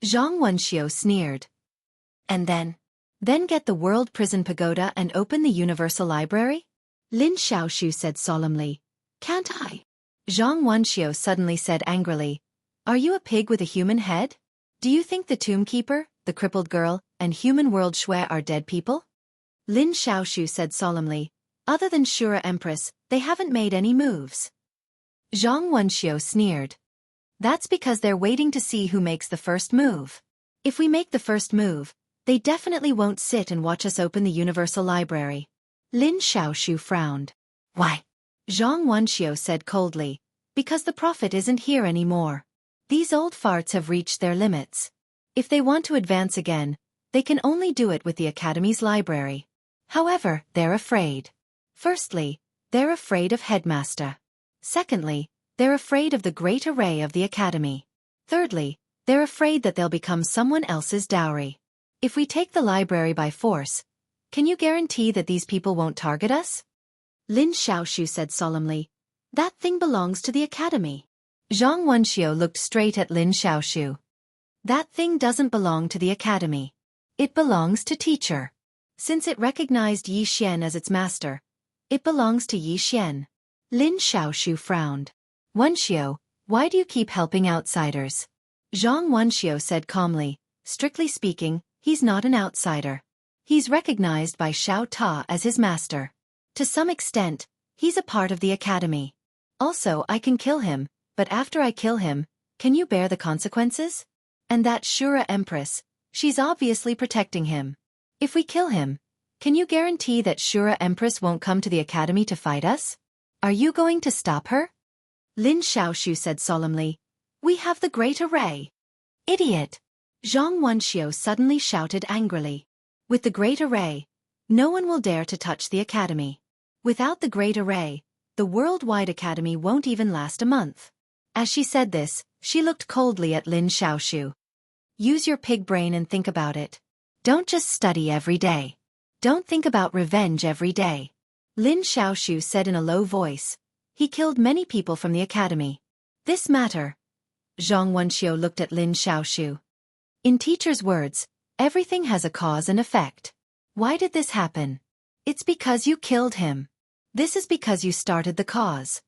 Zhang Wenxiu sneered. And then? Then get the World Prison Pagoda and open the Universal Library? Lin Xiaoshu said solemnly. Can't I? Zhang Wenxiu suddenly said angrily. Are you a pig with a human head? Do you think the Tomb Keeper, the crippled girl, and human world Xueqi are dead people? Lin Xiaoshu said solemnly. Other than Shura Empress, they haven't made any moves. Zhang Wenxiu sneered. That's because they're waiting to see who makes the first move. If we make the first move, they definitely won't sit and watch us open the Universal Library. Lin Xiaoshu frowned. Why? Zhang Wenxiu said coldly. Because the prophet isn't here anymore. These old farts have reached their limits. If they want to advance again, they can only do it with the Academy's library. However, they're afraid. Firstly, they're afraid of Headmaster. Secondly, they're afraid of the great array of the Academy. Thirdly, they're afraid that they'll become someone else's dowry. If we take the library by force, can you guarantee that these people won't target us? Lin Xiaoshu said solemnly. That thing belongs to the Academy. Zhang Wenxiu looked straight at Lin Xiaoshu. That thing doesn't belong to the Academy. It belongs to Teacher. Since it recognized Yi Xian as its master, it belongs to Yi Xian. Lin Xiaoshu frowned. Wenxiu, why do you keep helping outsiders? Zhang Wenxiu said calmly. Strictly speaking, he's not an outsider. He's recognized by Xiao Ta as his master. To some extent, he's a part of the Academy. Also, I can kill him, but after I kill him, can you bear the consequences? And that Shura Empress, she's obviously protecting him. If we kill him, can you guarantee that Shura Empress won't come to the Academy to fight us? Are you going to stop her? Lin Xiaoshu said solemnly. We have the Great Array. Idiot! Zhang Wenxiu suddenly shouted angrily. With the Great Array, no one will dare to touch the Academy. Without the Great Array, the Worldwide Academy won't even last a month. As she said this, she looked coldly at Lin Xiaoshu. Use your pig brain and think about it. Don't just study every day. Don't think about revenge every day. Lin Xiaoshu said in a low voice. He killed many people from the Academy. This matter. Zhang Wenxiu looked at Lin Xiaoshu. In Teacher's words, everything has a cause and effect. Why did this happen? It's because you killed him. This is because you started the cause.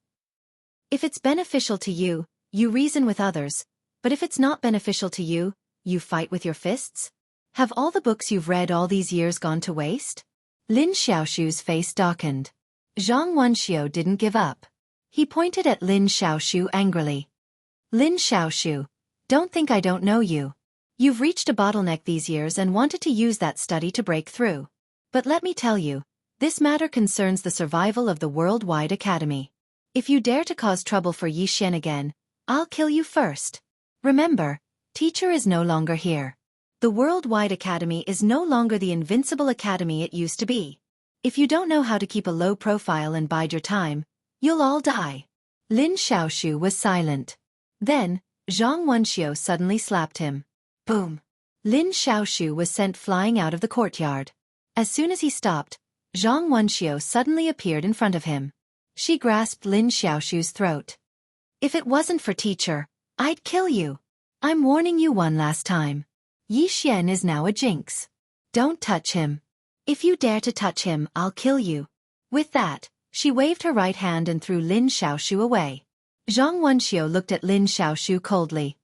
If it's beneficial to you, you reason with others, but if it's not beneficial to you, you fight with your fists? Have all the books you've read all these years gone to waste? Lin Xiaoshu's face darkened. Zhang Wenxiu didn't give up. He pointed at Lin Xiaoshu angrily. Lin Xiaoshu, don't think I don't know you. You've reached a bottleneck these years and wanted to use that study to break through. But let me tell you, this matter concerns the survival of the Worldwide Academy. If you dare to cause trouble for Yi Xian again, I'll kill you first. Remember, Teacher is no longer here. The Worldwide Academy is no longer the invincible academy it used to be. If you don't know how to keep a low profile and bide your time, you'll all die. Lin Xiaoshu was silent. Then, Zhang Wenxiu suddenly slapped him. Boom! Lin Xiaoshu was sent flying out of the courtyard. As soon as he stopped, Zhang Wenxiu suddenly appeared in front of him. She grasped Lin Xiaoshu's throat. If it wasn't for Teacher, I'd kill you. I'm warning you one last time. Yi Xian is now a jinx. Don't touch him. If you dare to touch him, I'll kill you. With that, she waved her right hand and threw Lin Xiaoshu away. Zhang Wenxiu looked at Lin Xiaoshu coldly.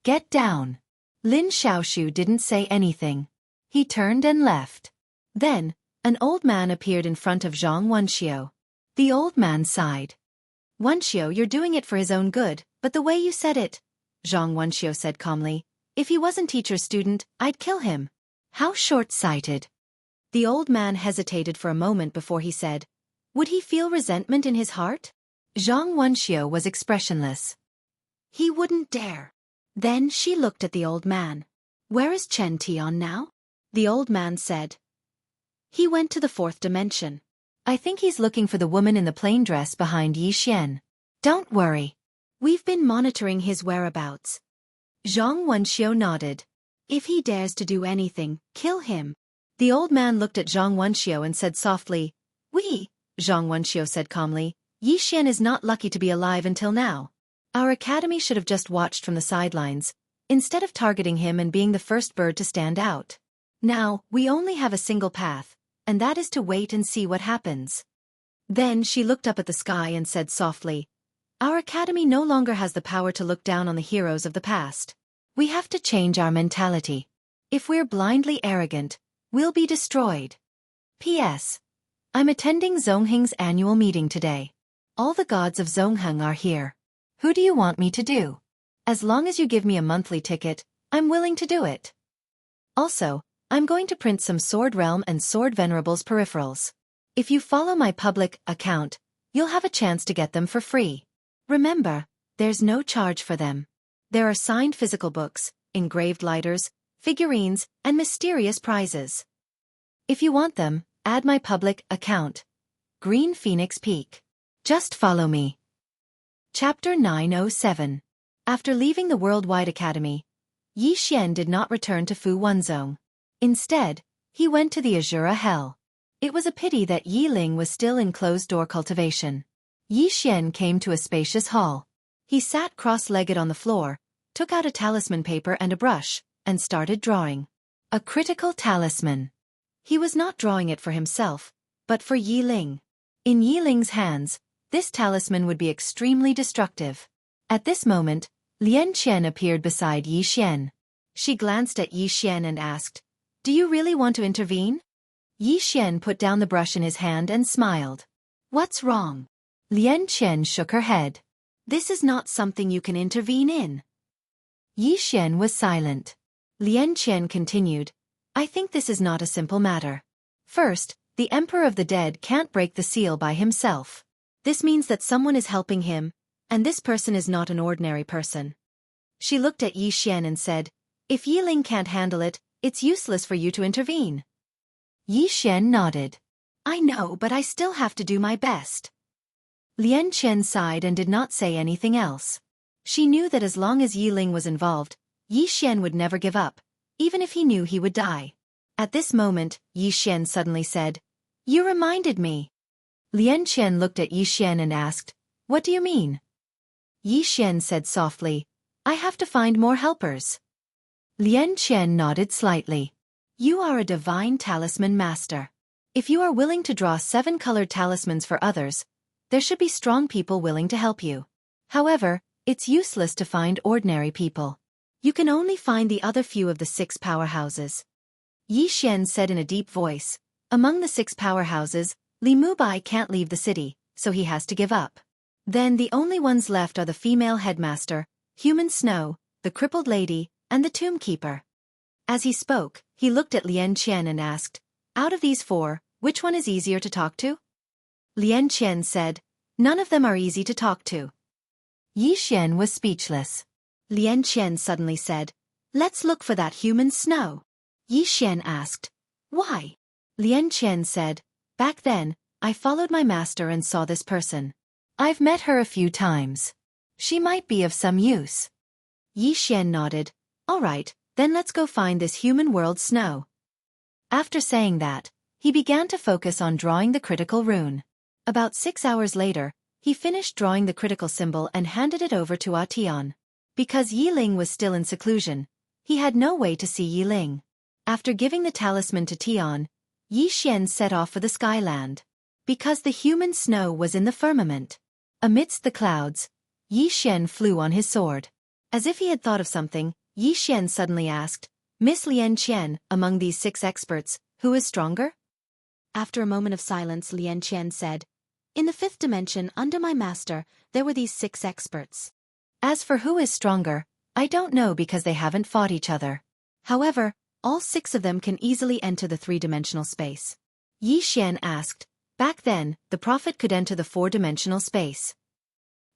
Get down. Lin Xiaoshu didn't say anything. He turned and left. Then, an old man appeared in front of Zhang Wenxiu. The old man sighed. Wenxiu, you're doing it for his own good, but the way you said it, Zhang Wenxiu said calmly. If he wasn't Teacher's student, I'd kill him. How short-sighted. The old man hesitated for a moment before he said, would he feel resentment in his heart? Zhang Wenxiu was expressionless. He wouldn't dare. Then she looked at the old man. Where is Chen Tian now? The old man said. He went to the fourth dimension. I think he's looking for the woman in the plain dress behind Yi Xian. Don't worry. We've been monitoring his whereabouts. Zhang Wenxiu nodded. If he dares to do anything, kill him. The old man looked at Zhang Wenxiu and said softly, "We," Zhang Wenxiu said calmly, "Yi Xian is not lucky to be alive until now. Our academy should have just watched from the sidelines, instead of targeting him and being the first bird to stand out. Now, we only have a single path, and that is to wait and see what happens." Then she looked up at the sky and said softly, "Our academy no longer has the power to look down on the heroes of the past. We have to change our mentality. If we're blindly arrogant, we'll be destroyed. P.S. I'm attending Zongheng's annual meeting today. All the gods of Zongheng are here. Who do you want me to do? As long as you give me a monthly ticket, I'm willing to do it. Also, I'm going to print some Sword Realm and Sword Venerables peripherals. If you follow my public account, you'll have a chance to get them for free. Remember, there's no charge for them. There are signed physical books, engraved lighters, figurines, and mysterious prizes. If you want them, add my public account. Green Phoenix Peak. Just follow me." Chapter 907. After leaving the Worldwide Academy, Yi Xian did not return to Fu Wenzong. Instead, he went to the Azura Hell. It was a pity that Yi Ling was still in closed-door cultivation. Yi Xian came to a spacious hall. He sat cross-legged on the floor, took out a talisman paper and a brush, and started drawing. A critical talisman. He was not drawing it for himself, but for Yi Ling. In Yi Ling's hands, this talisman would be extremely destructive. At this moment, Lian Qian appeared beside Yi Xian. She glanced at Yi Xian and asked, "Do you really want to intervene?" Yi Xian put down the brush in his hand and smiled. "What's wrong?" Lian Qian shook her head. "This is not something you can intervene in." Yi Xian was silent. Lian Qian continued, "I think this is not a simple matter. First, the Emperor of the Dead can't break the seal by himself. This means that someone is helping him, and this person is not an ordinary person." She looked at Yi Xian and said, "If Yi Ling can't handle it, it's useless for you to intervene." Yi Xian nodded. "I know, but I still have to do my best." Lian Qian sighed and did not say anything else. She knew that as long as Yi Ling was involved, Yi Xian would never give up, even if he knew he would die. At this moment, Yi Xian suddenly said, "You reminded me." Lian Qian looked at Yi Xian and asked, "What do you mean?" Yi Xian said softly, "I have to find more helpers." Lian Qian nodded slightly. "You are a divine talisman master. If you are willing to draw 7 colored talismans for others, there should be strong people willing to help you. However, it's useless to find ordinary people. You can only find the other few of the 6 powerhouses." Yi Xian said in a deep voice, "Among the 6 powerhouses, Li Mubai can't leave the city, so he has to give up. Then the only ones left are the female headmaster, Human Snow, the crippled lady, and the tomb keeper." As he spoke, he looked at Lian Qian and asked, "Out of these 4, which one is easier to talk to?" Lian Qian said, "None of them are easy to talk to." Yi Xian was speechless. Lian Qian suddenly said, "Let's look for that Human Snow." Yi Xian asked, "Why?" Lian Qian said, "Back then, I followed my master and saw this person. I've met her a few times. She might be of some use." Yi Xian nodded, "All right, then let's go find this human world snow." After saying that, he began to focus on drawing the critical rune. About 6 hours later, he finished drawing the critical symbol and handed it over to Tian. Because Yi Ling was still in seclusion, he had no way to see Yi Ling. After giving the talisman to Tian, Yi Xian set off for the skyland. Because the human snow was in the firmament. Amidst the clouds, Yi Xian flew on his sword. As if he had thought of something, Yi Xian suddenly asked, "Miss Lian Qian, among these 6 experts, who is stronger?" After a moment of silence, Lian Qian said, "In the 5th dimension, under my master, there were these 6 experts. As for who is stronger, I don't know because they haven't fought each other. However, all 6 of them can easily enter the 3-dimensional space." Yi Xian asked, "Back then, the prophet could enter the 4-dimensional space."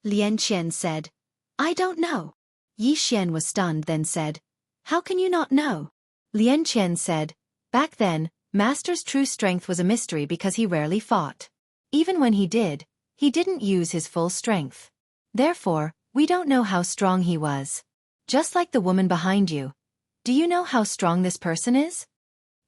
Lian Qian said, "I don't know." Yi Xian was stunned then said, "How can you not know?" Lian Qian said, "Back then, Master's true strength was a mystery because he rarely fought. Even when he didn't use his full strength. Therefore, we don't know how strong he was." Just like the woman behind you. Do you know how strong this person is?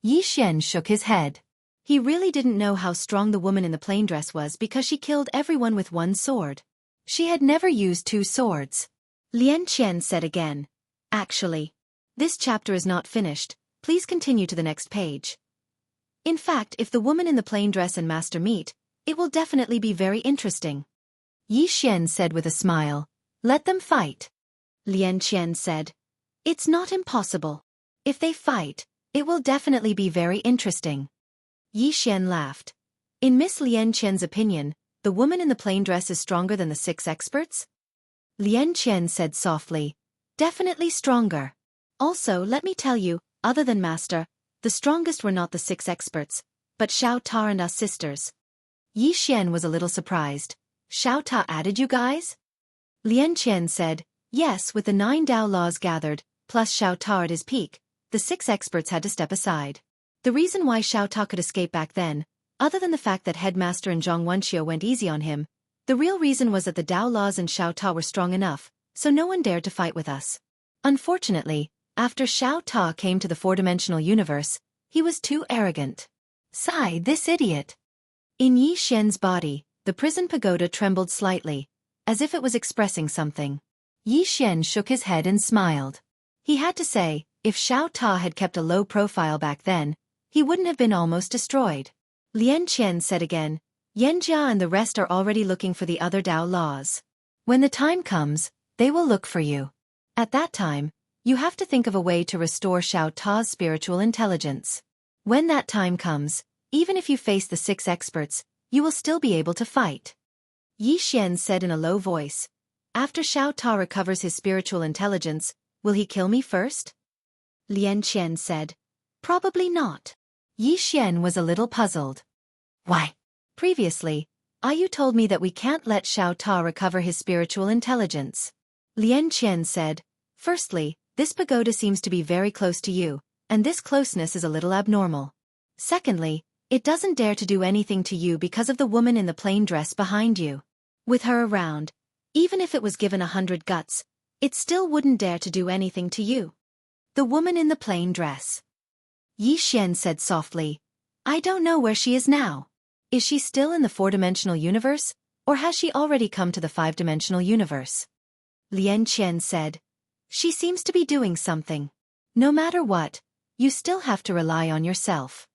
Yi Xian shook his head. He really didn't know how strong the woman in the plain dress was because she killed everyone with one sword. She had never used two swords. Lian Qian said again. Actually, this chapter is not finished. Please continue to the next page. In fact, if the woman in the plain dress and master meet, it will definitely be very interesting. Yi Xian said with a smile. Let them fight. Lian Qian said. It's not impossible. If they fight, it will definitely be very interesting. Yi Xian laughed. In Miss Lian Qian's opinion, the woman in the plain dress is stronger than the 6 experts? Lian Qian said softly. Definitely stronger. Also, let me tell you, other than master, the strongest were not the 6 experts, but Xiao Ta and us sisters. Yi Xian was a little surprised. Xiao Ta added you guys? Lian Qian said, yes, with the 9 Dao laws gathered, plus Xiao Ta at his peak, the 6 experts had to step aside. The reason why Xiao Ta could escape back then, other than the fact that Headmaster and Zhang Wenxiu went easy on him, the real reason was that the Dao laws and Xiao Ta were strong enough, so no one dared to fight with us. Unfortunately, after Xiao Ta came to the 4-dimensional universe, he was too arrogant. Sigh, this idiot. In Yi Xian's body, the prison pagoda trembled slightly, as if it was expressing something. Yi Xian shook his head and smiled. He had to say, if Xiao Ta had kept a low profile back then, he wouldn't have been almost destroyed. Lian Qian said again, Yan Jia and the rest are already looking for the other Dao laws. When the time comes, they will look for you. At that time, you have to think of a way to restore Xiao Ta's spiritual intelligence. When that time comes, even if you face the 6 experts, you will still be able to fight. Yi Xian said in a low voice, after Xiao Ta recovers his spiritual intelligence, will he kill me first? Lian Qian said, probably not. Yi Xian was a little puzzled. Why? Previously, you told me that we can't let Xiao Ta recover his spiritual intelligence. Lian Qian said, firstly, this pagoda seems to be very close to you, and this closeness is a little abnormal. Secondly, it doesn't dare to do anything to you because of the woman in the plain dress behind you. With her around, even if it was given 100 guts, it still wouldn't dare to do anything to you. The woman in the plain dress. Yi Xian said softly, I don't know where she is now. Is she still in the 4-dimensional universe, or has she already come to the 5-dimensional universe? Lian Qian said, she seems to be doing something. No matter what, you still have to rely on yourself.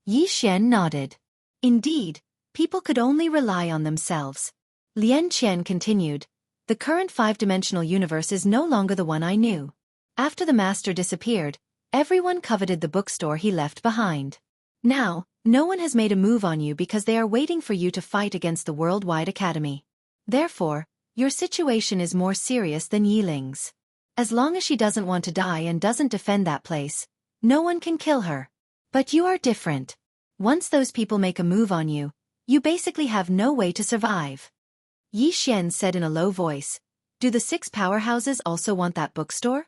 Yi Xian nodded. Indeed, people could only rely on themselves. Lian Qian continued, the current 5-dimensional universe is no longer the one I knew. After the master disappeared, everyone coveted the bookstore he left behind. Now, no one has made a move on you because they are waiting for you to fight against the Worldwide Academy. Therefore, your situation is more serious than Yiling's. As long as she doesn't want to die and doesn't defend that place, no one can kill her. But you are different. Once those people make a move on you, you basically have no way to survive. Yi Xian said in a low voice, do the 6 powerhouses also want that bookstore?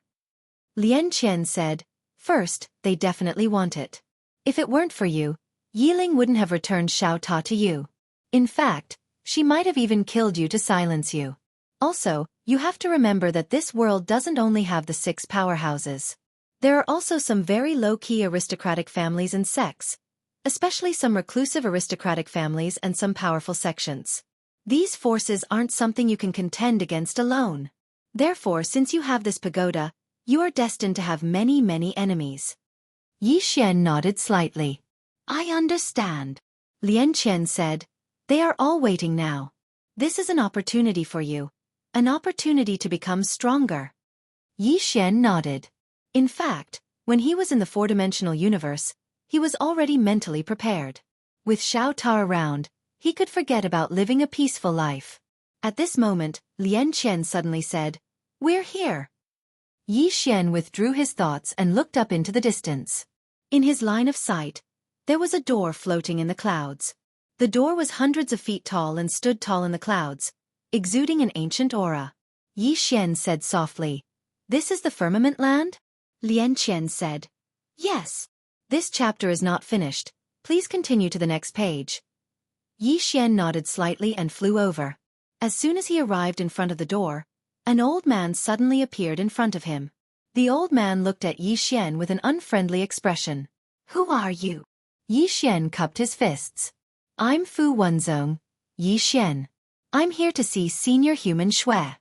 Lian Qian said, first, they definitely want it. If it weren't for you, Yiling wouldn't have returned Xiao Ta to you. In fact, she might have even killed you to silence you. Also, you have to remember that this world doesn't only have the 6 powerhouses. There are also some very low-key aristocratic families and sects, especially some reclusive aristocratic families and some powerful sections. These forces aren't something you can contend against alone. Therefore, since you have this pagoda, you are destined to have many, many enemies. Yi Xian nodded slightly. I understand. Lian Qian said, they are all waiting now. This is an opportunity for you. An opportunity to become stronger. Yi Xian nodded. In fact, when he was in the 4-dimensional universe, he was already mentally prepared. With Xiao Ta around, he could forget about living a peaceful life. At this moment, Lian Qian suddenly said, we're here. Yi Xian withdrew his thoughts and looked up into the distance. In his line of sight, there was a door floating in the clouds. The door was hundreds of feet tall and stood tall in the clouds, exuding an ancient aura. Yi Xian said softly, this is the firmament land? Lian Qian said, yes. This chapter is not finished. Please continue to the next page. Yi Xian nodded slightly and flew over. As soon as he arrived in front of the door, An old man suddenly appeared in front of him. The old man looked at Yi Xian with an unfriendly expression. "Who are you?" Yi Xian cupped his fists. "I'm Fu Wenzong, Yi Xian. I'm here to see Senior Human Xue."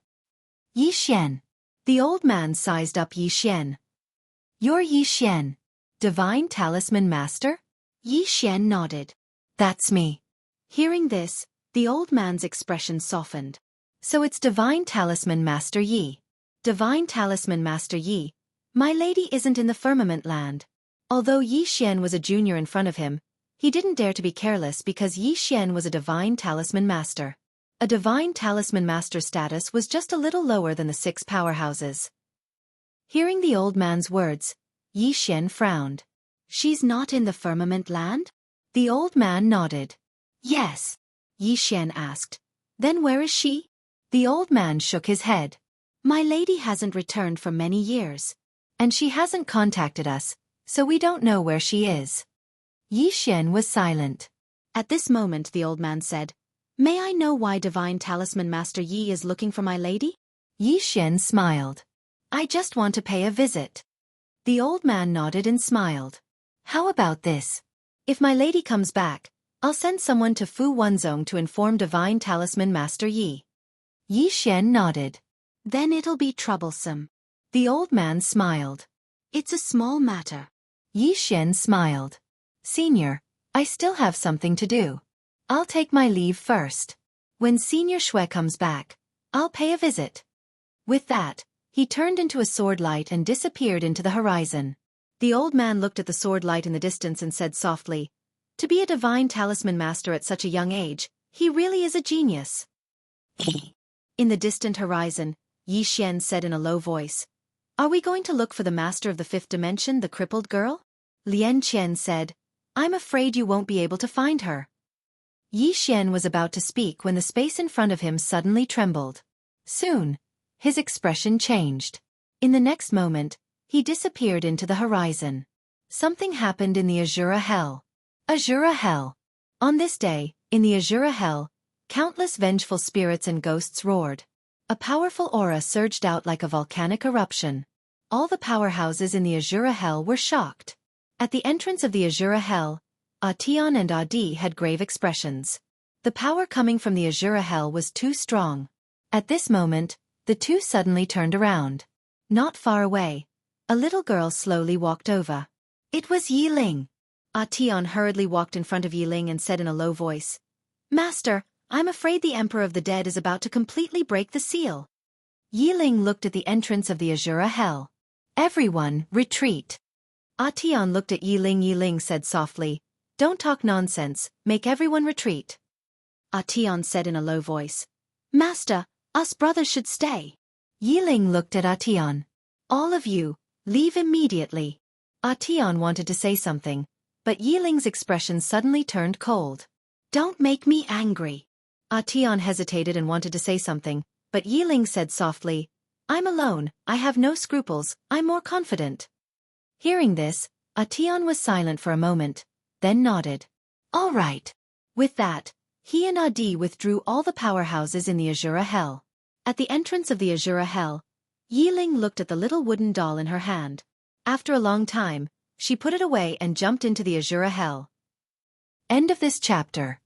"Yi Xian." The old man sized up Yi Xian. "You're Yi Xian, Divine Talisman Master?" Yi Xian nodded. "That's me." Hearing this, the old man's expression softened. "So it's Divine Talisman Master Yi. Divine Talisman Master Yi, my lady isn't in the firmament land." Although Yi Xian was a junior in front of him, he didn't dare to be careless because Yi Xian was a Divine Talisman Master. A Divine Talisman Master status was just a little lower than the 6 powerhouses. Hearing the old man's words, Yi Xian frowned. "She's not in the firmament land?" The old man nodded. "Yes," Yi Xian asked. "Then where is she?" The old man shook his head. "My lady hasn't returned for many years. And she hasn't contacted us, so we don't know where she is." Yi Xian was silent. At this moment the old man said, "May I know why Divine Talisman Master Yi is looking for my lady?" Yi Xian smiled. "I just want to pay a visit." The old man nodded and smiled. "How about this? If my lady comes back, I'll send someone to Fu Wenzong to inform Divine Talisman Master Yi." Yi Xian nodded. "Then it'll be troublesome." The old man smiled. "It's a small matter." Yi Xian smiled. "Senior, I still have something to do. I'll take my leave first. When Senior Xue comes back, I'll pay a visit." With that, he turned into a sword light and disappeared into the horizon. The old man looked at the sword light in the distance and said softly, "To be a Divine Talisman Master at such a young age, he really is a genius." In the distant horizon, Yi Xian said in a low voice, "Are we going to look for the master of the 5th dimension, the crippled girl?" Lian Qian said, "I'm afraid you won't be able to find her." Yi Xian was about to speak when the space in front of him suddenly trembled. Soon, his expression changed. In the next moment, he disappeared into the horizon. Something happened in the Azura Hell. Azura Hell. On this day, in the Azura Hell, countless vengeful spirits and ghosts roared. A powerful aura surged out like a volcanic eruption. All the powerhouses in the Azura Hell were shocked. At the entrance of the Azura Hell, Ation and Adi had grave expressions. The power coming from the Azura Hell was too strong. At this moment, the two suddenly turned around. Not far away, a little girl slowly walked over. It was Yi Ling. Ation hurriedly walked in front of Yi Ling and said in a low voice, "Master, I'm afraid the Emperor of the Dead is about to completely break the seal." Yi Ling looked at the entrance of the Azura Hell. "Everyone, retreat." Ation looked at Yi Ling. Yi Ling said softly, "Don't talk nonsense, make everyone retreat." Ation said in a low voice, "Master, us brothers should stay." Yi Ling looked at Ation. "All of you, leave immediately." Ation wanted to say something, but Yi Ling's expression suddenly turned cold. "Don't make me angry." Ation hesitated and wanted to say something, but Yi Ling said softly, "I'm alone, I have no scruples, I'm more confident." Hearing this, Ation was silent for a moment, then nodded. "All right." With that, he and Adi withdrew all the powerhouses in the Azura Hell. At the entrance of the Azura Hell, Yi Ling looked at the little wooden doll in her hand. After a long time, she put it away and jumped into the Azura Hell. End of this chapter.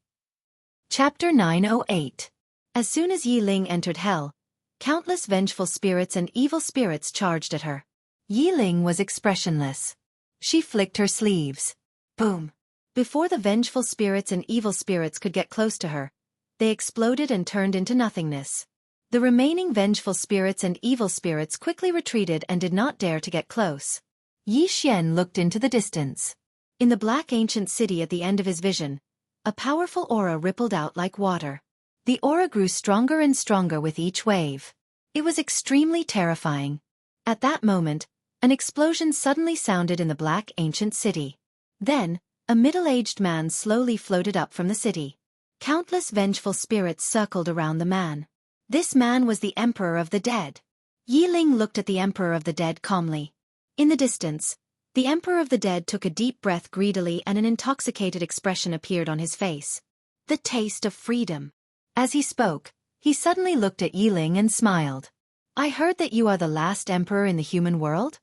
Chapter 908. As soon as Yi Ling entered Hell, countless vengeful spirits and evil spirits charged at her. Yi Ling was expressionless. She flicked her sleeves. Boom! Before the vengeful spirits and evil spirits could get close to her, they exploded and turned into nothingness. The remaining vengeful spirits and evil spirits quickly retreated and did not dare to get close. Yi Xian looked into the distance. In the black ancient city at the end of his vision, a powerful aura rippled out like water. The aura grew stronger and stronger with each wave. It was extremely terrifying. At that moment, an explosion suddenly sounded in the black ancient city. Then, a middle-aged man slowly floated up from the city. Countless vengeful spirits circled around the man. This man was the Emperor of the Dead. Yi Ling looked at the Emperor of the Dead calmly. In the distance, the Emperor of the Dead took a deep breath greedily and an intoxicated expression appeared on his face. The taste of freedom. As he spoke, he suddenly looked at Yi Ling and smiled. I heard that you are the last emperor in the human world?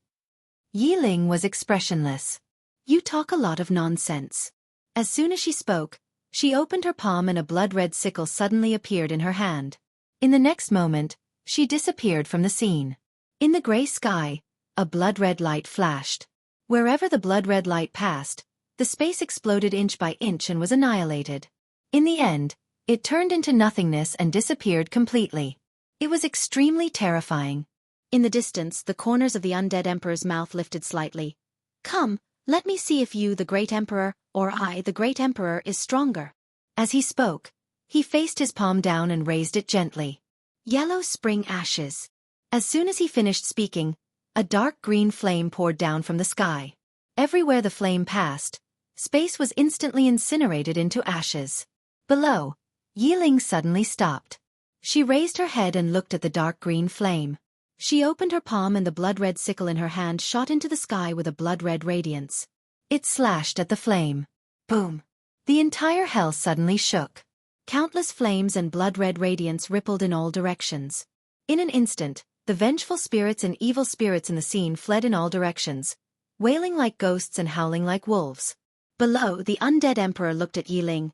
Yi Ling was expressionless. You talk a lot of nonsense. As soon as she spoke, she opened her palm and a blood-red sickle suddenly appeared in her hand. In the next moment, she disappeared from the scene. In the gray sky, a blood-red light flashed. Wherever the blood-red light passed, the space exploded inch by inch and was annihilated. In the end, it turned into nothingness and disappeared completely. It was extremely terrifying. In the distance, the corners of the undead emperor's mouth lifted slightly. Come, let me see if you, the great emperor, or I, the great emperor, is stronger. As he spoke, he faced his palm down and raised it gently. Yellow spring ashes. As soon as he finished speaking, a dark green flame poured down from the sky. Everywhere the flame passed, space was instantly incinerated into ashes. Below, Yi Ling suddenly stopped. She raised her head and looked at the dark green flame. She opened her palm and the blood-red sickle in her hand shot into the sky with a blood-red radiance. It slashed at the flame. Boom! The entire hell suddenly shook. Countless flames and blood-red radiance rippled in all directions. In an instant, the vengeful spirits and evil spirits in the scene fled in all directions, wailing like ghosts and howling like wolves. Below, the undead emperor looked at Yi Ling.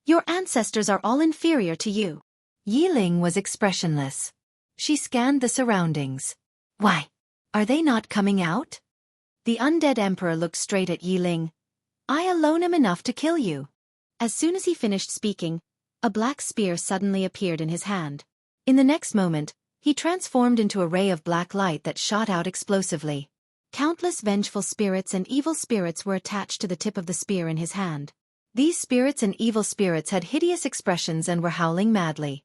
Your ancestors are all inferior to you. Yi Ling was expressionless. She scanned the surroundings. Why? Are they not coming out? The undead emperor looked straight at Yi Ling. I alone am enough to kill you. As soon as he finished speaking, a black spear suddenly appeared in his hand. In the next moment, he transformed into a ray of black light that shot out explosively. Countless vengeful spirits and evil spirits were attached to the tip of the spear in his hand. These spirits and evil spirits had hideous expressions and were howling madly.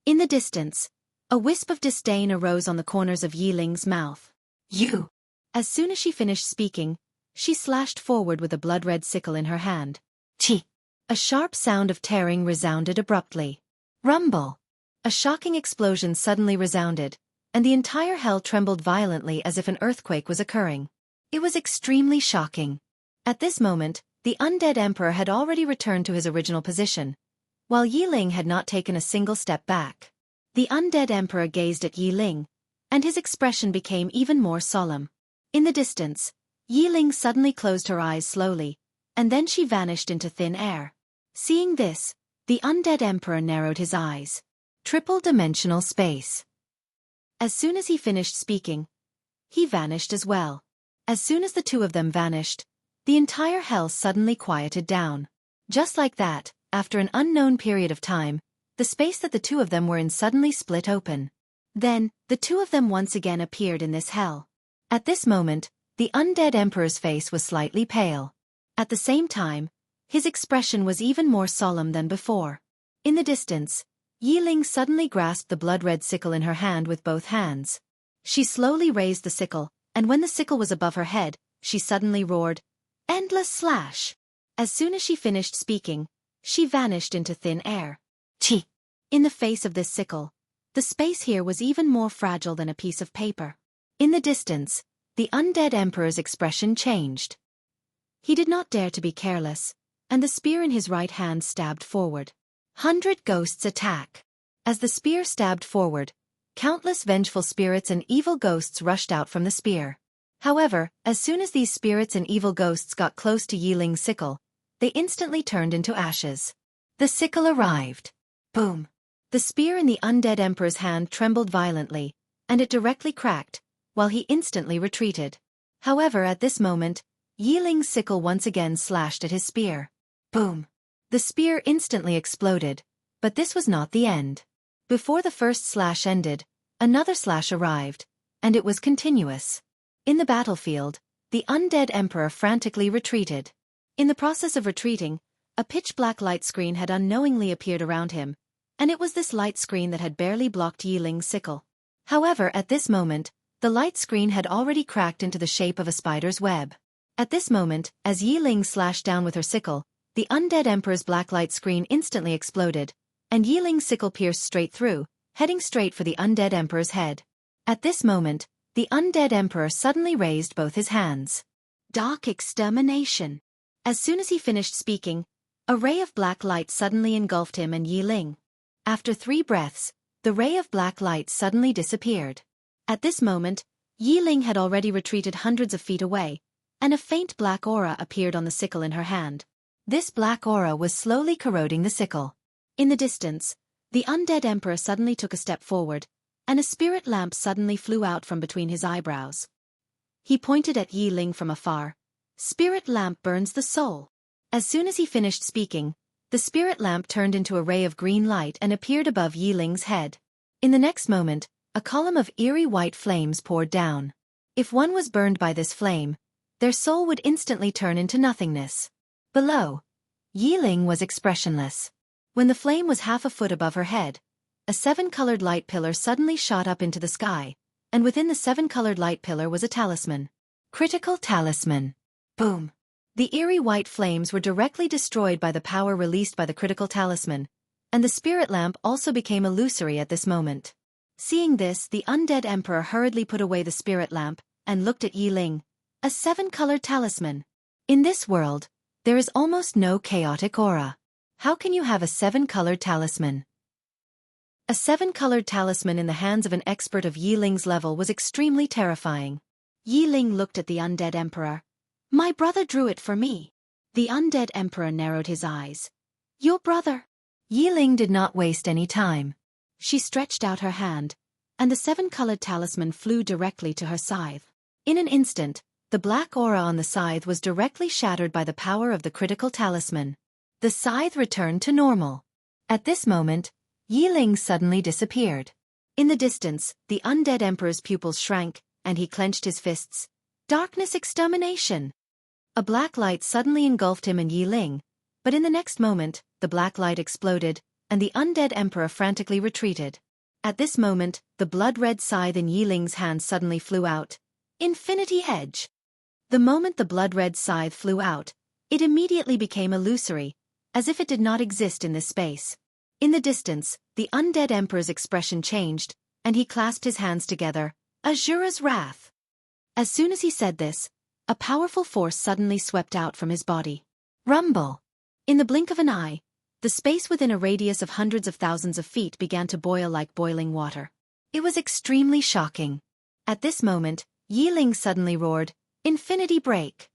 In the distance, a wisp of disdain arose on the corners of Yi Ling's mouth. You! As soon as she finished speaking, she slashed forward with a blood-red sickle in her hand. Chi! A sharp sound of tearing resounded abruptly. Rumble! A shocking explosion suddenly resounded, and the entire hell trembled violently as if an earthquake was occurring. It was extremely shocking. At this moment, the undead emperor had already returned to his original position, while Yi Ling had not taken a single step back. The undead emperor gazed at Yi Ling, and his expression became even more solemn. In the distance, Yi Ling suddenly closed her eyes slowly, and then she vanished into thin air. Seeing this, the undead emperor narrowed his eyes. Triple-dimensional space. As soon as he finished speaking, he vanished as well. As soon as the two of them vanished, the entire hell suddenly quieted down. Just like that, after an unknown period of time, the space that the two of them were in suddenly split open. Then, the two of them once again appeared in this hell. At this moment, the undead emperor's face was slightly pale. At the same time, his expression was even more solemn than before. In the distance, Yi Ling suddenly grasped the blood-red sickle in her hand with both hands. She slowly raised the sickle, and when the sickle was above her head, she suddenly roared, "Endless slash!" As soon as she finished speaking, she vanished into thin air. Chi! In the face of this sickle, the space here was even more fragile than a piece of paper. In the distance, the undead emperor's expression changed. He did not dare to be careless, and the spear in his right hand stabbed forward. 100 ghosts attack. As the spear stabbed forward, countless vengeful spirits and evil ghosts rushed out from the spear. However, as soon as these spirits and evil ghosts got close to Yi Ling's sickle, they instantly turned into ashes. The sickle arrived. Boom! The spear in the undead emperor's hand trembled violently, and it directly cracked, while he instantly retreated. However, at this moment, Yi Ling's sickle once again slashed at his spear. Boom! The spear instantly exploded, but this was not the end. Before the first slash ended, another slash arrived, and it was continuous. In the battlefield, the undead emperor frantically retreated. In the process of retreating, a pitch-black light screen had unknowingly appeared around him, and it was this light screen that had barely blocked Yi Ling's sickle. However, at this moment, the light screen had already cracked into the shape of a spider's web. At this moment, as Yi Ling slashed down with her sickle, the undead emperor's black light screen instantly exploded, and Yi Ling's sickle pierced straight through, heading straight for the undead emperor's head. At this moment, the undead emperor suddenly raised both his hands. Dark extermination. As soon as he finished speaking, a ray of black light suddenly engulfed him and Yi Ling. After 3 breaths, the ray of black light suddenly disappeared. At this moment, Yi Ling had already retreated hundreds of feet away, and a faint black aura appeared on the sickle in her hand. This black aura was slowly corroding the sickle. In the distance, the undead emperor suddenly took a step forward, and a spirit lamp suddenly flew out from between his eyebrows. He pointed at Yi Ling from afar. "Spirit lamp burns the soul." As soon as he finished speaking, the spirit lamp turned into a ray of green light and appeared above Yi Ling's head. In the next moment, a column of eerie white flames poured down. If one was burned by this flame, their soul would instantly turn into nothingness. Below, Yi Ling was expressionless. When the flame was half a foot above her head, a 7-colored light pillar suddenly shot up into the sky, and within the 7-colored light pillar was a talisman. Critical talisman. Boom! The eerie white flames were directly destroyed by the power released by the critical talisman, and the spirit lamp also became illusory at this moment. Seeing this, the undead emperor hurriedly put away the spirit lamp and looked at Yi Ling. A 7-colored talisman. In this world, there is almost no chaotic aura. How can you have a 7-colored talisman? A 7-colored talisman in the hands of an expert of Yi Ling's level was extremely terrifying. Yi Ling looked at the undead emperor. "My brother drew it for me." The undead emperor narrowed his eyes. "Your brother?" Yi Ling did not waste any time. She stretched out her hand, and the 7-colored talisman flew directly to her scythe. In an instant, the black aura on the scythe was directly shattered by the power of the critical talisman. The scythe returned to normal. At this moment, Yi Ling suddenly disappeared. In the distance, the undead emperor's pupils shrank, and he clenched his fists. Darkness extermination! A black light suddenly engulfed him and Yi Ling, but in the next moment, the black light exploded, and the undead emperor frantically retreated. At this moment, the blood-red scythe in Yi Ling's hand suddenly flew out. Infinity Edge! The moment the blood-red scythe flew out, it immediately became illusory, as if it did not exist in this space. In the distance, the undead emperor's expression changed, and he clasped his hands together. Azura's wrath! As soon as he said this, a powerful force suddenly swept out from his body. Rumble! In the blink of an eye, the space within a radius of hundreds of thousands of feet began to boil like boiling water. It was extremely shocking. At this moment, Yi Ling suddenly roared, "Infinity Break!"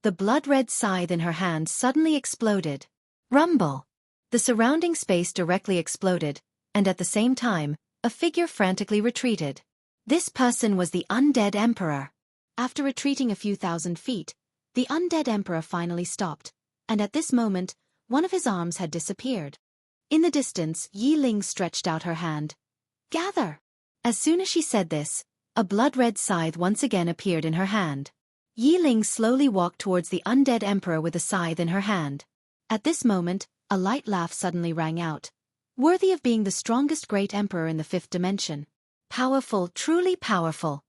The blood-red scythe in her hand suddenly exploded. Rumble! The surrounding space directly exploded, and at the same time, a figure frantically retreated. This person was the undead emperor. After retreating a few thousand feet, the undead emperor finally stopped, and at this moment, one of his arms had disappeared. In the distance, Yi Ling stretched out her hand. "Gather!" As soon as she said this, a blood-red scythe once again appeared in her hand. Yi Ling slowly walked towards the undead emperor with a scythe in her hand. At this moment, a light laugh suddenly rang out. Worthy of being the strongest great emperor in the 5th dimension. Powerful, truly powerful.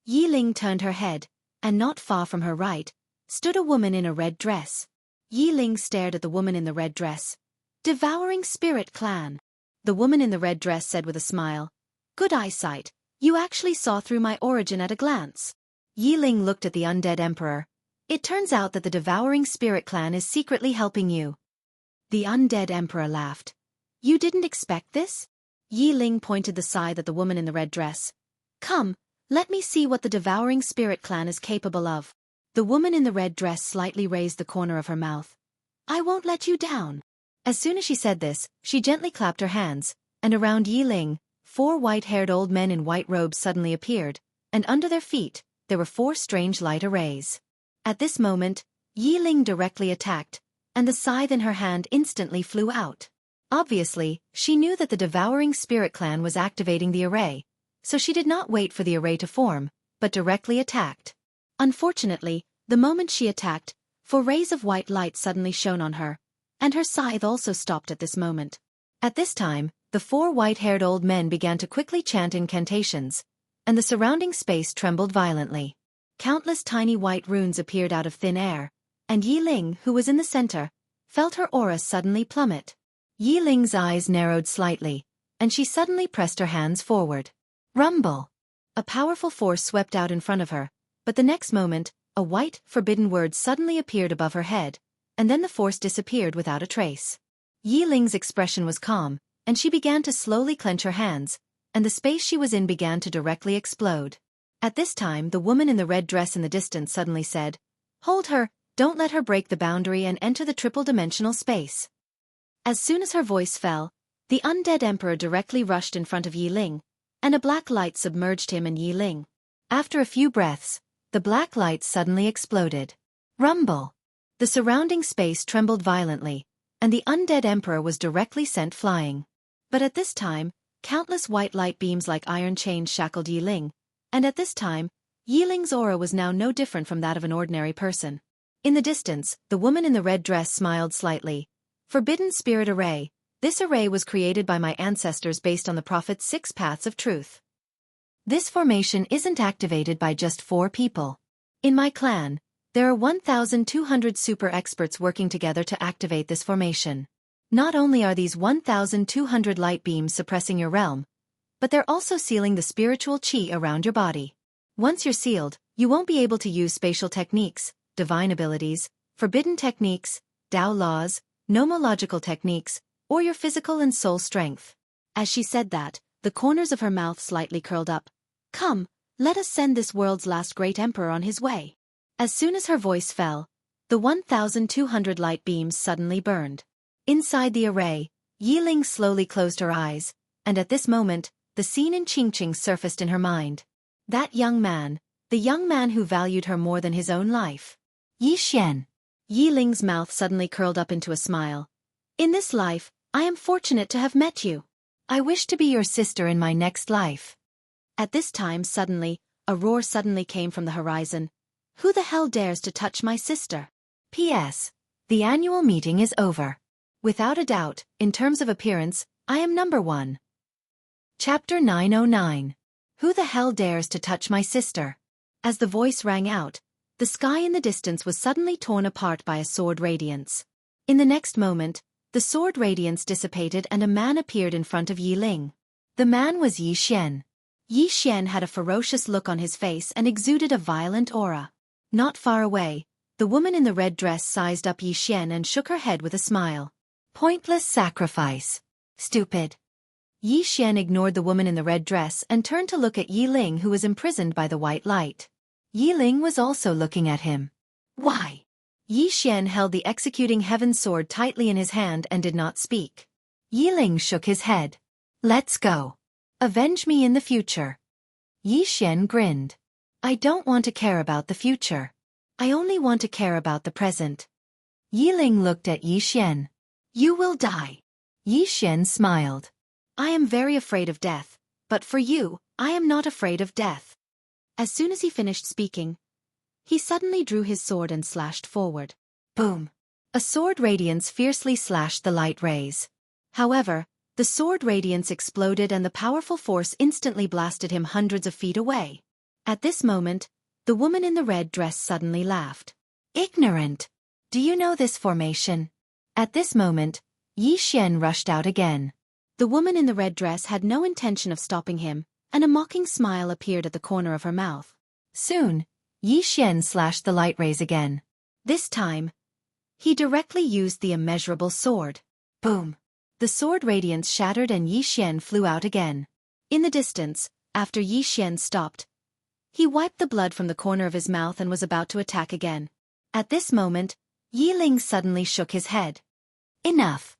Yi Ling turned her head, and not far from her right, stood a woman in a red dress. Yi Ling stared at the woman in the red dress. Devouring Spirit Clan. The woman in the red dress said with a smile. Good eyesight, you actually saw through my origin at a glance. Yi Ling looked at the undead emperor. It turns out that the Devouring Spirit Clan is secretly helping you. The undead emperor laughed. You didn't expect this? Yi Ling pointed the scythe at the woman in the red dress. Come, let me see what the Devouring Spirit Clan is capable of. The woman in the red dress slightly raised the corner of her mouth. I won't let you down. As soon as she said this, she gently clapped her hands, and around Yi Ling, 4 white-haired old men in white robes suddenly appeared, and under their feet, there were 4 strange light arrays. At this moment, Yi Ling directly attacked, and the scythe in her hand instantly flew out. Obviously, she knew that the Devouring Spirit Clan was activating the array, so she did not wait for the array to form, but directly attacked. Unfortunately, the moment she attacked, 4 rays of white light suddenly shone on her, and her scythe also stopped at this moment. At this time, the 4 white-haired old men began to quickly chant incantations, and the surrounding space trembled violently. Countless tiny white runes appeared out of thin air, and Yi Ling, who was in the center, felt her aura suddenly plummet. Yi Ling's eyes narrowed slightly, and she suddenly pressed her hands forward. Rumble! A powerful force swept out in front of her, but the next moment, a white, forbidden word suddenly appeared above her head, and then the force disappeared without a trace. Yi Ling's expression was calm, and she began to slowly clench her hands, and the space she was in began to directly explode. At this time, the woman in the red dress in the distance suddenly said, "Hold her, don't let her break the boundary and enter the triple-dimensional space." As soon as her voice fell, the undead emperor directly rushed in front of Yi Ling, and a black light submerged him and Yi Ling. After a few breaths, the black light suddenly exploded. Rumble! The surrounding space trembled violently, and the undead emperor was directly sent flying. But at this time, countless white light beams like iron chains shackled Yi Ling, and at this time, Yi Ling's aura was now no different from that of an ordinary person. In the distance, the woman in the red dress smiled slightly. Forbidden Spirit Array. This array was created by my ancestors based on the Prophet's 6 paths of truth. This formation isn't activated by just 4 people. In my clan, there are 1,200 super experts working together to activate this formation. Not only are these 1,200 light beams suppressing your realm, but they're also sealing the spiritual chi around your body. Once you're sealed, you won't be able to use spatial techniques, divine abilities, forbidden techniques, Tao laws, nomological techniques, or your physical and soul strength. As she said that, the corners of her mouth slightly curled up. Come, let us send this world's last great emperor on his way. As soon as her voice fell, the 1,200 light beams suddenly burned. Inside the array, Yi Ling slowly closed her eyes, and at this moment, the scene in Qingqing surfaced in her mind. That young man, the young man who valued her more than his own life. Yi Xian. Yi Ling's mouth suddenly curled up into a smile. In this life, I am fortunate to have met you. I wish to be your sister in my next life. At this time suddenly, a roar suddenly came from the horizon. Who the hell dares to touch my sister? P.S. The annual meeting is over. Without a doubt, in terms of appearance, I am number 1. Chapter 909. Who the hell dares to touch my sister? As the voice rang out, the sky in the distance was suddenly torn apart by a sword radiance. In the next moment, the sword radiance dissipated and a man appeared in front of Yi Ling. The man was Yi Xian. Yi Xian had a ferocious look on his face and exuded a violent aura. Not far away, the woman in the red dress sized up Yi Xian and shook her head with a smile. Pointless sacrifice. Stupid. Yi Xian ignored the woman in the red dress and turned to look at Yi Ling, who was imprisoned by the white light. Yi Ling was also looking at him. Why? Yi Xian held the executing heaven sword tightly in his hand and did not speak. Yi Ling shook his head. Let's go. Avenge me in the future. Yi Xian grinned. I don't want to care about the future. I only want to care about the present. Yi Ling looked at Yi Xian. You will die. Yi Xian smiled. I am very afraid of death, but for you, I am not afraid of death. As soon as he finished speaking, he suddenly drew his sword and slashed forward. Boom! A sword radiance fiercely slashed the light rays. However, the sword radiance exploded and the powerful force instantly blasted him hundreds of feet away. At this moment, the woman in the red dress suddenly laughed. Ignorant! Do you know this formation? At this moment, Yi Xian rushed out again. The woman in the red dress had no intention of stopping him, and a mocking smile appeared at the corner of her mouth. Soon, Yi Xian slashed the light rays again. This time, he directly used the immeasurable sword. Boom! The sword radiance shattered and Yi Xian flew out again. In the distance, after Yi Xian stopped, he wiped the blood from the corner of his mouth and was about to attack again. At this moment, Yi Ling suddenly shook his head. Enough!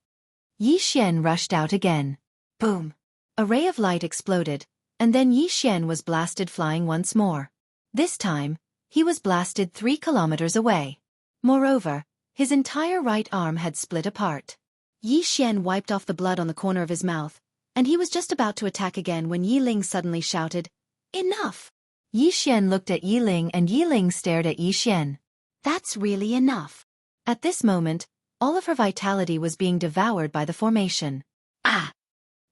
Yi Xian rushed out again. Boom! A ray of light exploded, and then Yi Xian was blasted flying once more. This time, he was blasted 3 kilometers away. Moreover, his entire right arm had split apart. Yi Xian wiped off the blood on the corner of his mouth, and he was just about to attack again when Yi Ling suddenly shouted, Enough! Yi Xian looked at Yi Ling and Yi Ling stared at Yi Xian. That's really enough. At this moment, all of her vitality was being devoured by the formation. Ah!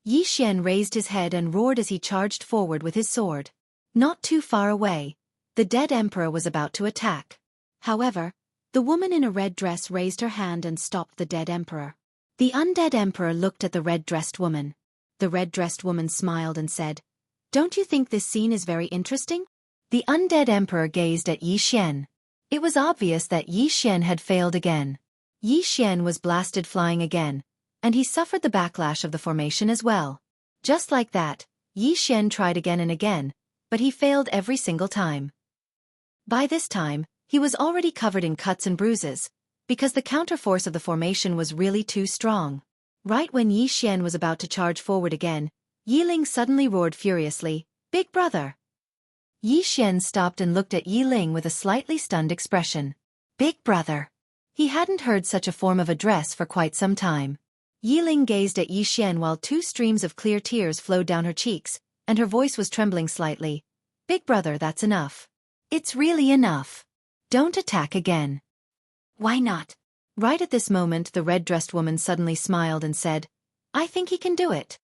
Yi Xian raised his head and roared as he charged forward with his sword. Not too far away, the dead emperor was about to attack. However, the woman in a red dress raised her hand and stopped the dead emperor. The undead emperor looked at the red-dressed woman. The red-dressed woman smiled and said, Don't you think this scene is very interesting? The undead emperor gazed at Yi Xian. It was obvious that Yi Xian had failed again. Yi Xian was blasted flying again, and he suffered the backlash of the formation as well. Just like that, Yi Xian tried again and again, but he failed every single time. By this time, he was already covered in cuts and bruises, because the counterforce of the formation was really too strong. Right when Yi Xian was about to charge forward again, Yi Ling suddenly roared furiously, "Big brother!" Yi Xian stopped and looked at Yi Ling with a slightly stunned expression. Big brother. He hadn't heard such a form of address for quite some time. Yi Ling gazed at Yi Xian while 2 streams of clear tears flowed down her cheeks, and her voice was trembling slightly. Big brother, that's enough. It's really enough. Don't attack again. Why not? Right at this moment the red-dressed woman suddenly smiled and said, I think he can do it.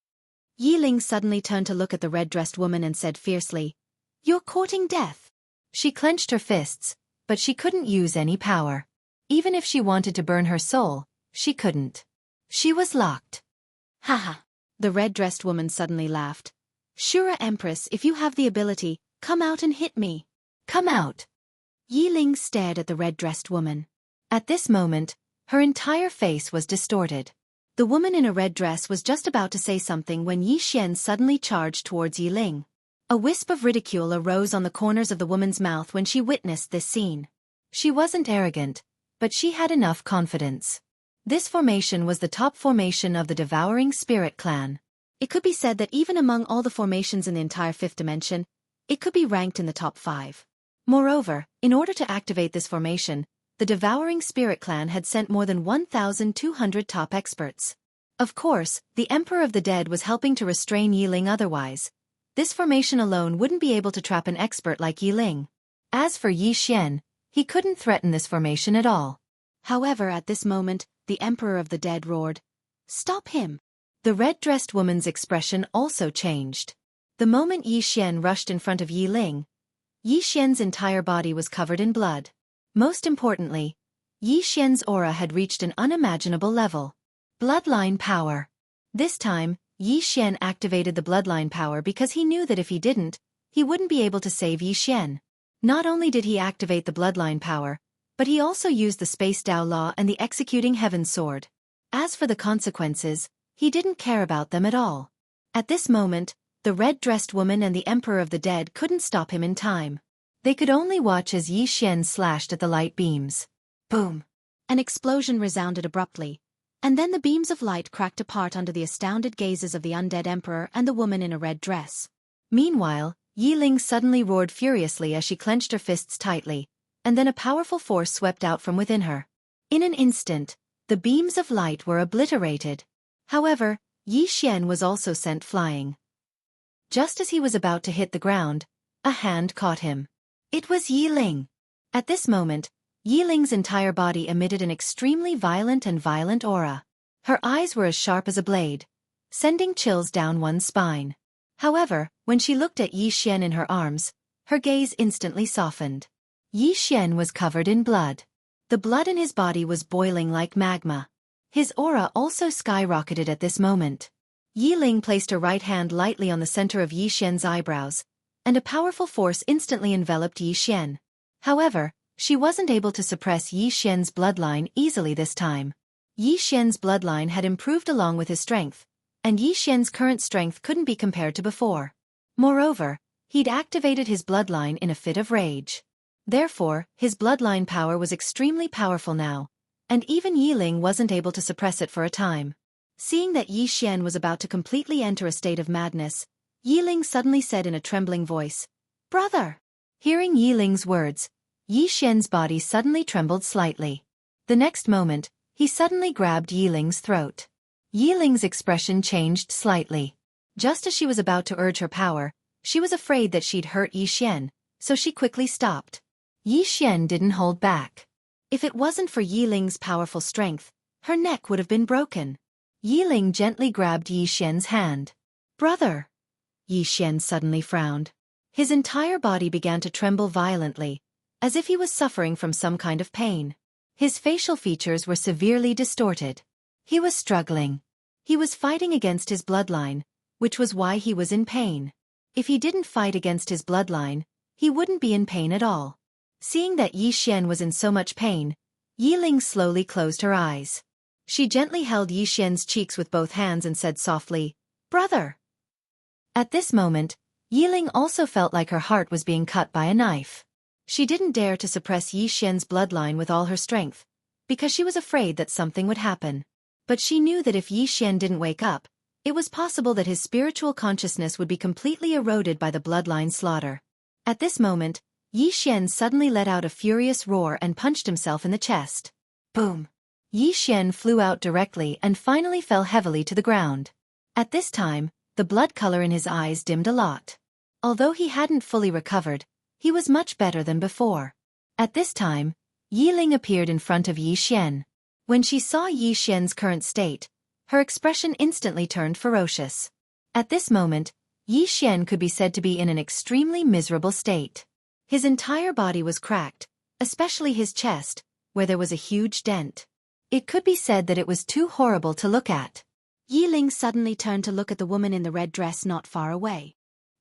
Yi Ling suddenly turned to look at the red-dressed woman and said fiercely, You're courting death. She clenched her fists, but she couldn't use any power. Even if she wanted to burn her soul, she couldn't. She was locked. Haha. The red-dressed woman suddenly laughed. Shura Empress, if you have the ability, come out and hit me. Come out. Yi Ling stared at the red-dressed woman. At this moment, her entire face was distorted. The woman in a red dress was just about to say something when Yi Xian suddenly charged towards Yi Ling. A wisp of ridicule arose on the corners of the woman's mouth when she witnessed this scene. She wasn't arrogant, but she had enough confidence. This formation was the top formation of the Devouring Spirit clan. It could be said that even among all the formations in the entire 5th dimension, it could be ranked in the top 5. Moreover, in order to activate this formation, the Devouring Spirit clan had sent more than 1,200 top experts. Of course, the Emperor of the Dead was helping to restrain Yi Ling otherwise. This formation alone wouldn't be able to trap an expert like Yi Ling. As for Yi Xian, he couldn't threaten this formation at all. However, at this moment, the Emperor of the Dead roared, Stop him! The red-dressed woman's expression also changed. The moment Yi Xian rushed in front of Yi Ling, Yi Xian's entire body was covered in blood. Most importantly, Yi Xian's aura had reached an unimaginable level. Bloodline power. This time, Yi Xian activated the bloodline power because he knew that if he didn't, he wouldn't be able to save Yi Xian. Not only did he activate the bloodline power, but he also used the Space Dao Law and the Executing Heaven Sword. As for the consequences, he didn't care about them at all. At this moment, the red-dressed woman and the Emperor of the Dead couldn't stop him in time. They could only watch as Yi Xian slashed at the light beams. Boom! An explosion resounded abruptly, and then the beams of light cracked apart under the astounded gazes of the undead Emperor and the woman in a red dress. Meanwhile, Yi Ling suddenly roared furiously as she clenched her fists tightly, and then a powerful force swept out from within her. In an instant, the beams of light were obliterated. However, Yi Xian was also sent flying. Just as he was about to hit the ground, a hand caught him. It was Yi Ling. At this moment, Yi Ling's entire body emitted an extremely violent aura. Her eyes were as sharp as a blade, sending chills down one's spine. However, when she looked at Yi Xian in her arms, her gaze instantly softened. Yi Xian was covered in blood. The blood in his body was boiling like magma. His aura also skyrocketed at this moment. Yi Ling placed her right hand lightly on the center of Yi Xian's eyebrows, and a powerful force instantly enveloped Yi Xian. However, she wasn't able to suppress Yi Xian's bloodline easily this time. Yi Xian's bloodline had improved along with his strength, and Yi Xian's current strength couldn't be compared to before. Moreover, he'd activated his bloodline in a fit of rage. Therefore, his bloodline power was extremely powerful now, and even Yi Ling wasn't able to suppress it for a time. Seeing that Yi Xian was about to completely enter a state of madness, Yi Ling suddenly said in a trembling voice, Brother! Hearing Yi Ling's words, Yi Xian's body suddenly trembled slightly. The next moment, he suddenly grabbed Yi Ling's throat. Yi Ling's expression changed slightly. Just as she was about to urge her power, she was afraid that she'd hurt Yi Xian, so she quickly stopped. Yi Xian didn't hold back. If it wasn't for Yi Ling's powerful strength, her neck would have been broken. Yi Ling gently grabbed Yi Xian's hand. Brother! Yi Xian suddenly frowned. His entire body began to tremble violently, as if he was suffering from some kind of pain. His facial features were severely distorted. He was struggling. He was fighting against his bloodline, which was why he was in pain. If he didn't fight against his bloodline, he wouldn't be in pain at all. Seeing that Yi Xian was in so much pain, Yi Ling slowly closed her eyes. She gently held Yi Xian's cheeks with both hands and said softly, "Brother." At this moment, Yi Ling also felt like her heart was being cut by a knife. She didn't dare to suppress Yi Xian's bloodline with all her strength, because she was afraid that something would happen. But she knew that if Yi Xian didn't wake up, it was possible that his spiritual consciousness would be completely eroded by the bloodline slaughter. At this moment, Yi Xian suddenly let out a furious roar and punched himself in the chest. Boom! Yi Xian flew out directly and finally fell heavily to the ground. At this time, the blood color in his eyes dimmed a lot. Although he hadn't fully recovered, he was much better than before. At this time, Yi Ling appeared in front of Yi Xian. When she saw Yi Xian's current state, her expression instantly turned ferocious. At this moment, Yi Xian could be said to be in an extremely miserable state. His entire body was cracked, especially his chest, where there was a huge dent. It could be said that it was too horrible to look at. Yi Ling suddenly turned to look at the woman in the red dress not far away.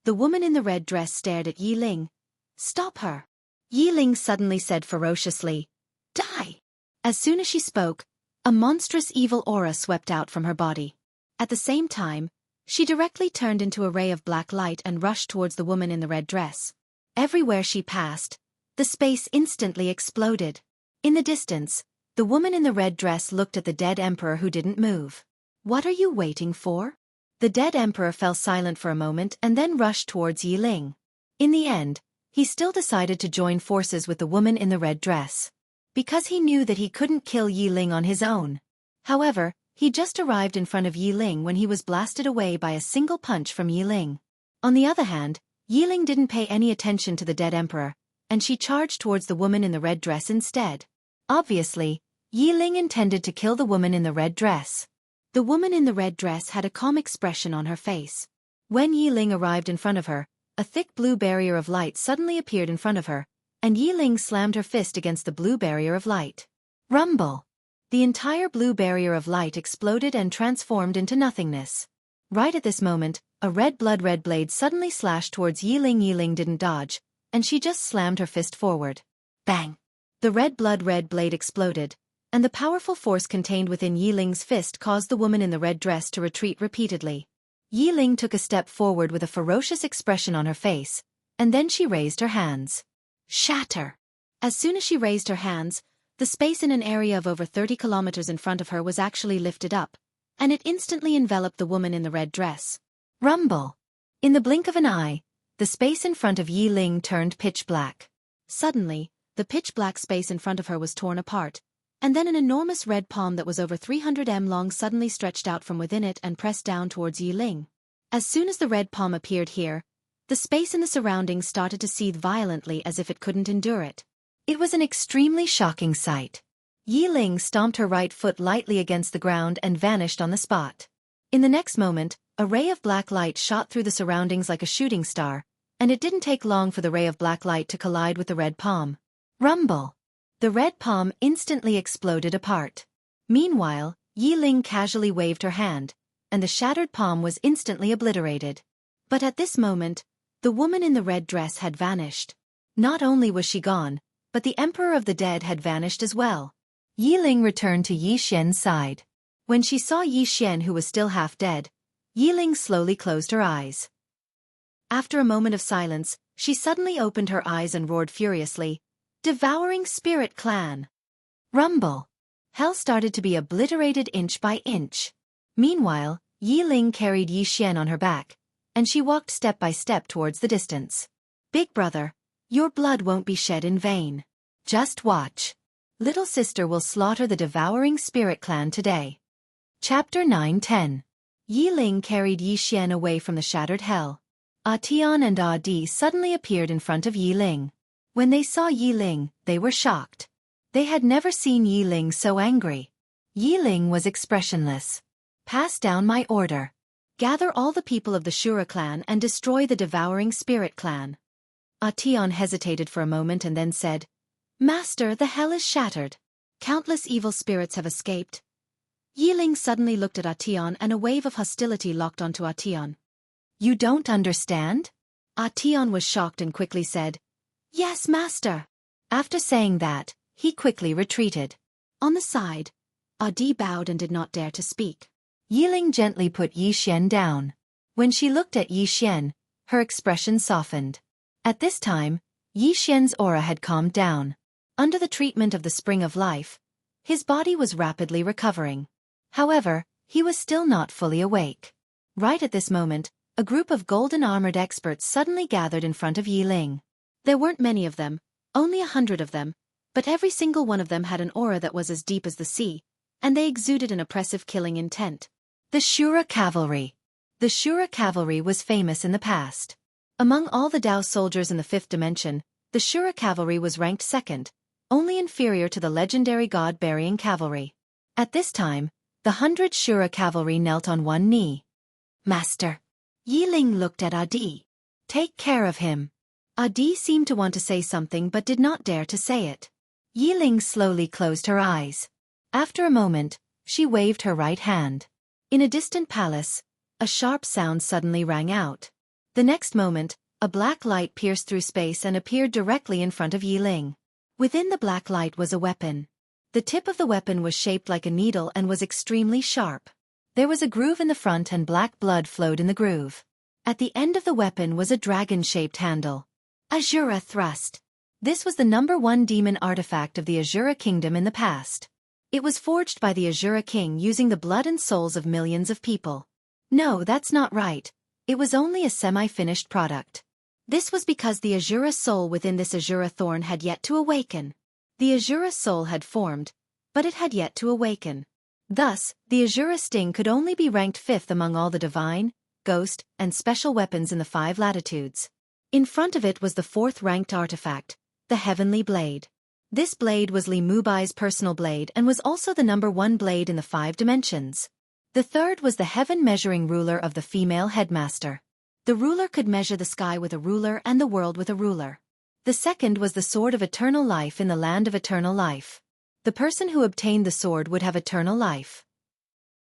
The woman in the red dress stared at Yi Ling. "Stop her!" Yi Ling suddenly said ferociously. "Die!" As soon as she spoke, a monstrous evil aura swept out from her body. At the same time, she directly turned into a ray of black light and rushed towards the woman in the red dress. Everywhere she passed, the space instantly exploded. In the distance, the woman in the red dress looked at the dead emperor who didn't move. "What are you waiting for?" The dead emperor fell silent for a moment and then rushed towards Yi Ling. In the end, he still decided to join forces with the woman in the red dress, because he knew that he couldn't kill Yi Ling on his own. However, he just arrived in front of Yi Ling when he was blasted away by a single punch from Yi Ling. On the other hand, Yi Ling didn't pay any attention to the dead emperor, and she charged towards the woman in the red dress instead. Obviously, Yi Ling intended to kill the woman in the red dress. The woman in the red dress had a calm expression on her face. When Yi Ling arrived in front of her, a thick blue barrier of light suddenly appeared in front of her, and Yi Ling slammed her fist against the blue barrier of light. Rumble! The entire blue barrier of light exploded and transformed into nothingness. Right at this moment, a red blade suddenly slashed towards Yi Ling. Yi Ling didn't dodge, and she just slammed her fist forward. Bang! The red blade exploded, and the powerful force contained within Yi Ling's fist caused the woman in the red dress to retreat repeatedly. Yi Ling took a step forward with a ferocious expression on her face, and then she raised her hands. Shatter! As soon as she raised her hands, the space in an area of over 30 kilometers in front of her was actually lifted up, and it instantly enveloped the woman in the red dress. Rumble! In the blink of an eye, the space in front of Yi Ling turned pitch black. Suddenly, the pitch black space in front of her was torn apart, and then an enormous red palm that was over 300 m long suddenly stretched out from within it and pressed down towards Yi Ling. As soon as the red palm appeared here, the space in the surroundings started to seethe violently as if it couldn't endure it. It was an extremely shocking sight. Yi Ling stomped her right foot lightly against the ground and vanished on the spot. In the next moment, a ray of black light shot through the surroundings like a shooting star, and it didn't take long for the ray of black light to collide with the red palm. Rumble! The red palm instantly exploded apart. Meanwhile, Yi Ling casually waved her hand, and the shattered palm was instantly obliterated. But at this moment, the woman in the red dress had vanished. Not only was she gone, but the Emperor of the Dead had vanished as well. Yi Ling returned to Yi Xian's side. When she saw Yi Xian, who was still half dead, Yi Ling slowly closed her eyes. After a moment of silence, she suddenly opened her eyes and roared furiously, "Devouring Spirit Clan!" Rumble! Hell started to be obliterated inch by inch. Meanwhile, Yi Ling carried Yi Xian on her back, and she walked step by step towards the distance. "Big brother, your blood won't be shed in vain. Just watch. Little sister will slaughter the Devouring Spirit Clan today." Chapter 9-10. Yi Ling carried Yi Xian away from the shattered hell. Tian and Di suddenly appeared in front of Yi Ling. When they saw Yi Ling, they were shocked. They had never seen Yi Ling so angry. Yi Ling was expressionless. "Pass down my order. Gather all the people of the Shura clan and destroy the Devouring Spirit Clan." Tian hesitated for a moment and then said, "Master, the hell is shattered. Countless evil spirits have escaped." Yi Ling suddenly looked at Tian and a wave of hostility locked onto Tian. "You don't understand?" Tian was shocked and quickly said, "Yes, master." After saying that, he quickly retreated. On the side, Adi bowed and did not dare to speak. Yiling gently put Yi Xian down. When she looked at Yi Xian, her expression softened. At this time, Yi Xian's aura had calmed down. Under the treatment of the Spring of Life, his body was rapidly recovering. However, he was still not fully awake. Right at this moment, a group of golden-armored experts suddenly gathered in front of Yiling. There weren't many of them, only 100 of them, but every single one of them had an aura that was as deep as the sea, and they exuded an oppressive killing intent. The Shura Cavalry. The Shura Cavalry was famous in the past. Among all the Dao soldiers in the fifth dimension, the Shura Cavalry was ranked second, only inferior to the legendary god-burying cavalry. At this time, the 100 Shura Cavalry knelt on one knee. Master. Yiling looked at Adi. Take care of him. Adi seemed to want to say something but did not dare to say it. Yiling slowly closed her eyes. After a moment, she waved her right hand. In a distant palace, a sharp sound suddenly rang out. The next moment, a black light pierced through space and appeared directly in front of Yiling. Within the black light was a weapon. The tip of the weapon was shaped like a needle and was extremely sharp. There was a groove in the front and black blood flowed in the groove. At the end of the weapon was a dragon-shaped handle. Azura Thrust. This was the #1 demon artifact of the Azura Kingdom in the past. It was forged by the Azura King using the blood and souls of millions of people. No, that's not right. It was only a semi-finished product. This was because the Azura soul within this Azura thorn had yet to awaken. The Azura soul had formed, but it had yet to awaken. Thus, the Azura sting could only be ranked 5th among all the divine, ghost, and special weapons in the 5 latitudes. In front of it was the 4th-ranked artifact, the Heavenly Blade. This blade was Li Mubai's personal blade and was also the #1 blade in the 5 dimensions. The 3rd was the heaven-measuring ruler of the female headmaster. The ruler could measure the sky with a ruler and the world with a ruler. The 2nd was the sword of eternal life in the land of eternal life. The person who obtained the sword would have eternal life.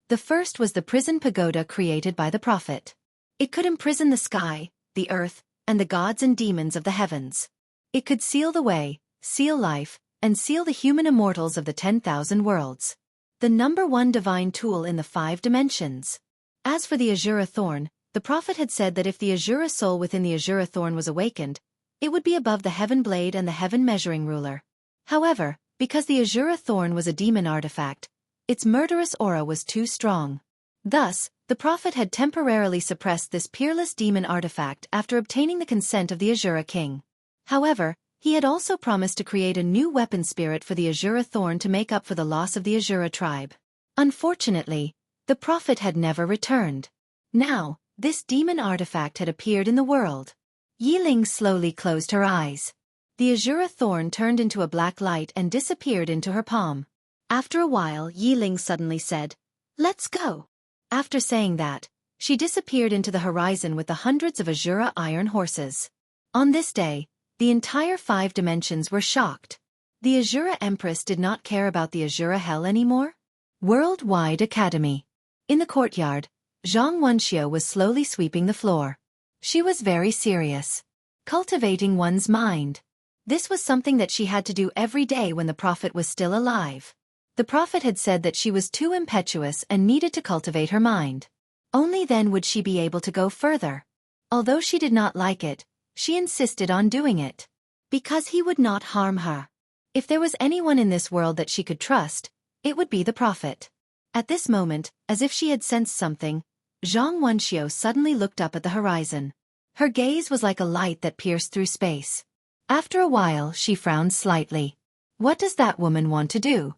The 1st was the prison pagoda created by the prophet. It could imprison the sky, the earth, and the gods and demons of the heavens. It could seal the way, seal life, and seal the human immortals of the 10,000 worlds. The #1 divine tool in the 5 dimensions. As for the Azura Thorn, the prophet had said that if the Azura soul within the Azura Thorn was awakened, it would be above the Heaven Blade and the Heaven Measuring Ruler. However, because the Azura Thorn was a demon artifact, its murderous aura was too strong. Thus, the prophet had temporarily suppressed this peerless demon artifact after obtaining the consent of the Azura King. However, he had also promised to create a new weapon spirit for the Azura Thorn to make up for the loss of the Azura tribe. Unfortunately, the prophet had never returned. Now, this demon artifact had appeared in the world. Yiling slowly closed her eyes. The Azura Thorn turned into a black light and disappeared into her palm. After a while, Yiling suddenly said, "Let's go." After saying that, she disappeared into the horizon with the hundreds of Azura iron horses. On this day, the entire 5 dimensions were shocked. The Azura Empress did not care about the Azura Hell anymore? Worldwide Academy. In the courtyard, Zhang Wenxiu was slowly sweeping the floor. She was very serious. Cultivating one's mind. This was something that she had to do every day when the prophet was still alive. The prophet had said that she was too impetuous and needed to cultivate her mind. Only then would she be able to go further. Although she did not like it, she insisted on doing it. Because he would not harm her. If there was anyone in this world that she could trust, it would be the prophet. At this moment, as if she had sensed something, Zhang Wenxiu suddenly looked up at the horizon. Her gaze was like a light that pierced through space. After a while, she frowned slightly. What does that woman want to do?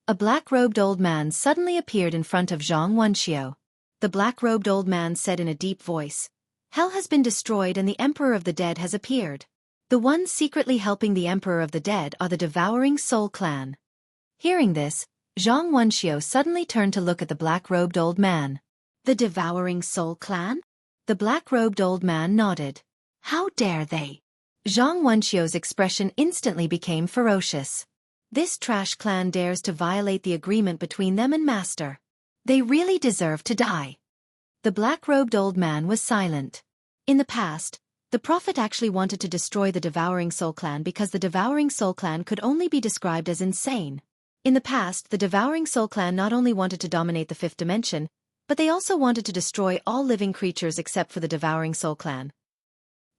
A black-robed old man suddenly appeared in front of Zhang Wenxiu. The black-robed old man said in a deep voice, "Hell has been destroyed and the Emperor of the Dead has appeared. The ones secretly helping the Emperor of the Dead are the Devouring Soul clan." Hearing this, Zhang Wenxiu suddenly turned to look at the black-robed old man. "The Devouring Soul clan?" The black-robed old man nodded. "How dare they?" Zhang Wenxiu's expression instantly became ferocious. This trash clan dares to violate the agreement between them and Master. They really deserve to die. The black-robed old man was silent. In the past, the prophet actually wanted to destroy the Devouring Soul clan because the Devouring Soul clan could only be described as insane. In the past, the Devouring Soul clan not only wanted to dominate the fifth dimension, but they also wanted to destroy all living creatures except for the Devouring Soul clan.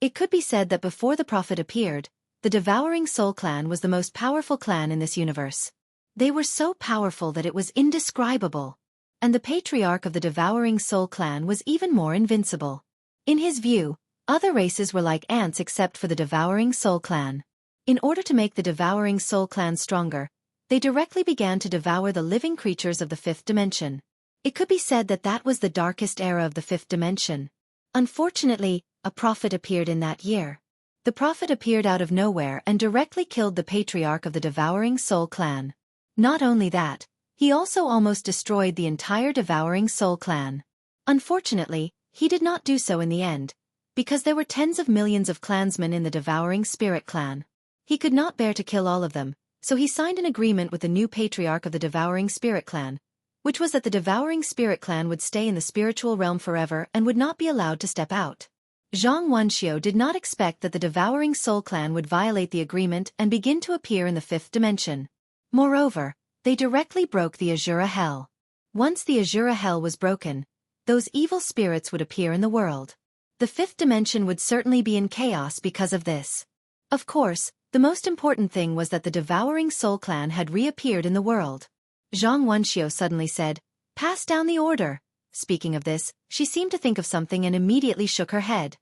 It could be said that before the Prophet appeared, the Devouring Soul clan was the most powerful clan in this universe. They were so powerful that it was indescribable. And the patriarch of the Devouring Soul clan was even more invincible. In his view, other races were like ants except for the Devouring Soul clan. In order to make the Devouring Soul clan stronger, they directly began to devour the living creatures of the fifth dimension. It could be said that that was the darkest era of the fifth dimension. Unfortunately, a prophet appeared in that year. The prophet appeared out of nowhere and directly killed the patriarch of the Devouring Soul clan. Not only that, he also almost destroyed the entire Devouring Soul clan. Unfortunately, he did not do so in the end, because there were tens of millions of clansmen in the Devouring Spirit clan. He could not bear to kill all of them, so he signed an agreement with the new patriarch of the Devouring Spirit clan, which was that the Devouring Spirit clan would stay in the spiritual realm forever and would not be allowed to step out. Zhang Wenxiu did not expect that the Devouring Soul clan would violate the agreement and begin to appear in the fifth dimension. Moreover, they directly broke the Azura Hell. Once the Azura Hell was broken, those evil spirits would appear in the world. The fifth dimension would certainly be in chaos because of this. Of course, the most important thing was that the Devouring Soul clan had reappeared in the world. Zhang Wenxiu suddenly said, "Pass down the order." Speaking of this, she seemed to think of something and immediately shook her head.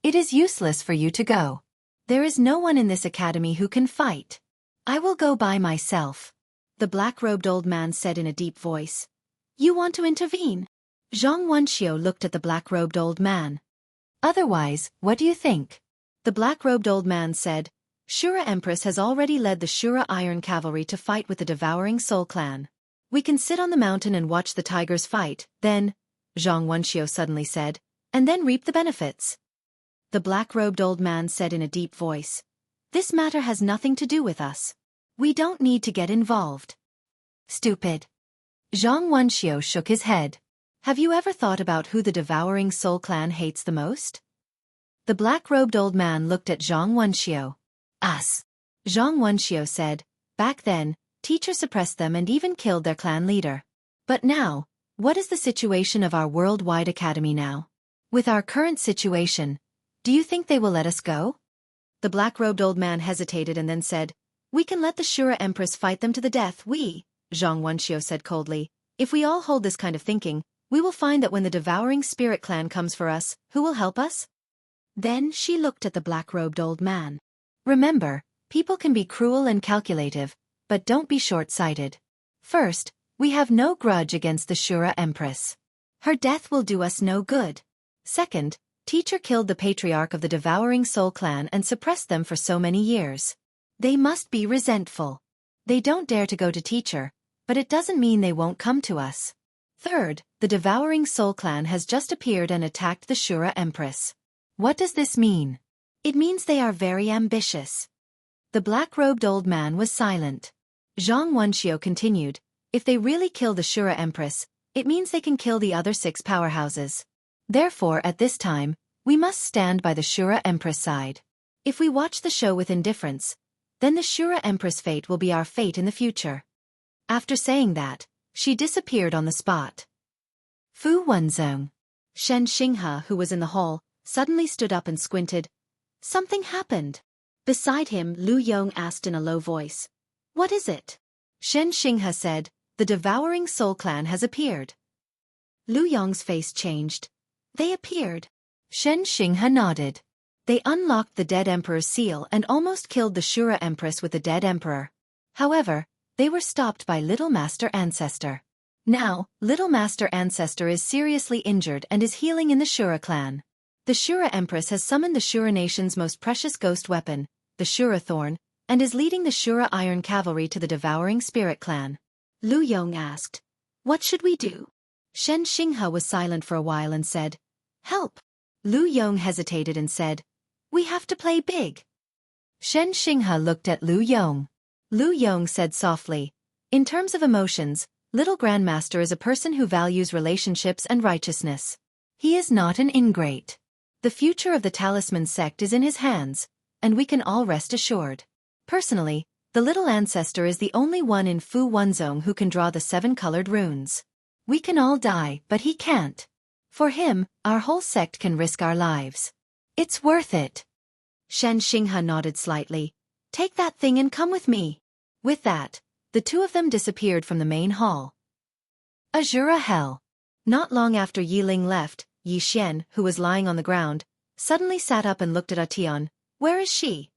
"It is useless for you to go. There is no one in this academy who can fight. I will go by myself," the black-robed old man said in a deep voice. "You want to intervene?" Zhang Wenxiu looked at the black-robed old man. "Otherwise, what do you think?" The black-robed old man said, "Shura Empress has already led the Shura Iron Cavalry to fight with the Devouring Soul clan. We can sit on the mountain and watch the tigers fight, then," Zhang Wenxiu suddenly said, "and then reap the benefits." The black-robed old man said in a deep voice, "This matter has nothing to do with us. We don't need to get involved." "Stupid." Zhang Wenxiu shook his head. "Have you ever thought about who the Devouring Soul clan hates the most?" The black-robed old man looked at Zhang Wenxiu. "Us." Zhang Wenxiu said, "Back then, teachers suppressed them and even killed their clan leader. But now, what is the situation of our worldwide academy now? With our current situation, do you think they will let us go?" The black-robed old man hesitated and then said, "We can let the Shura Empress fight them to the death. Zhang Wenxiu said coldly, "If we all hold this kind of thinking, we will find that when the Devouring Spirit clan comes for us, who will help us?" Then she looked at the black-robed old man. "Remember, people can be cruel and calculative, but don't be short-sighted. First, we have no grudge against the Shura Empress. Her death will do us no good. Second, Teacher killed the patriarch of the Devouring Soul clan and suppressed them for so many years. They must be resentful. They don't dare to go to Teacher, but it doesn't mean they won't come to us. Third, the Devouring Soul clan has just appeared and attacked the Shura Empress. What does this mean? It means they are very ambitious." The black-robed old man was silent. Zhang Wenxiu continued, "If they really kill the Shura Empress, it means they can kill the other 6 powerhouses. Therefore at this time, we must stand by the Shura Empress side. If we watch the show with indifference, then the Shura Empress fate will be our fate in the future." After saying that, she disappeared on the spot. Fu Wenzong. Shen Xinghe, who was in the hall, suddenly stood up and squinted. Something happened. Beside him, Lu Yong asked in a low voice, "What is it?" Shen Xinghe said, "The Devouring Soul clan has appeared." Lu Yong's face changed. "They appeared?" Shen Xinghe nodded. "They unlocked the Dead Emperor's seal and almost killed the Shura Empress with the Dead Emperor. However, they were stopped by Little Master Ancestor. Now, Little Master Ancestor is seriously injured and is healing in the Shura clan. The Shura Empress has summoned the Shura nation's most precious ghost weapon, the Shura Thorn, and is leading the Shura Iron Cavalry to the Devouring Spirit clan." Lu Yong asked, "What should we do?" Shen Xinghe was silent for a while and said, "Help." Lu Yong hesitated and said, "We have to play big." Shen Xinghe looked at Lu Yong. Lu Yong said softly, "In terms of emotions, Little Grandmaster is a person who values relationships and righteousness. He is not an ingrate. The future of the Talisman sect is in his hands, and we can all rest assured. Personally, The little ancestor is the only one in Fu Wenzong who can draw the 7-colored runes. We can all die, but he can't. For him, our whole sect can risk our lives. It's worth it. Shen Xinghe nodded slightly. Take that thing and come with me. With that, the two of them disappeared from the main hall. Azura Hell. Not long after Yi Ling left, Yi Xian, who was lying on the ground, suddenly sat up and looked at Atian. Where is she?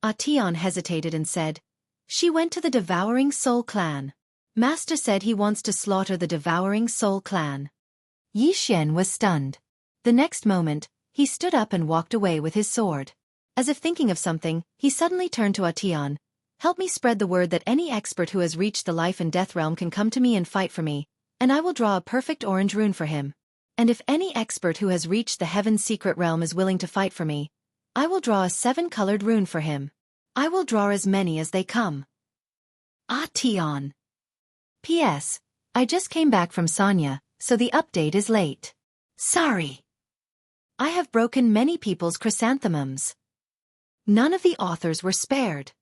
Atian hesitated and said, She went to the Devouring Soul clan. Master said he wants to slaughter the Devouring Soul clan. Yi Xian was stunned. The next moment, he stood up and walked away with his sword. As if thinking of something, he suddenly turned to Atian. Help me spread the word that any expert who has reached the life and death realm can come to me and fight for me, and I will draw a perfect orange rune for him. And if any expert who has reached the heaven's secret realm is willing to fight for me, I will draw a 7-colored rune for him. I will draw as many as they come. Atian. P.S. I just came back from Sanya, so the update is late. Sorry. I have broken many people's chrysanthemums. None of the authors were spared.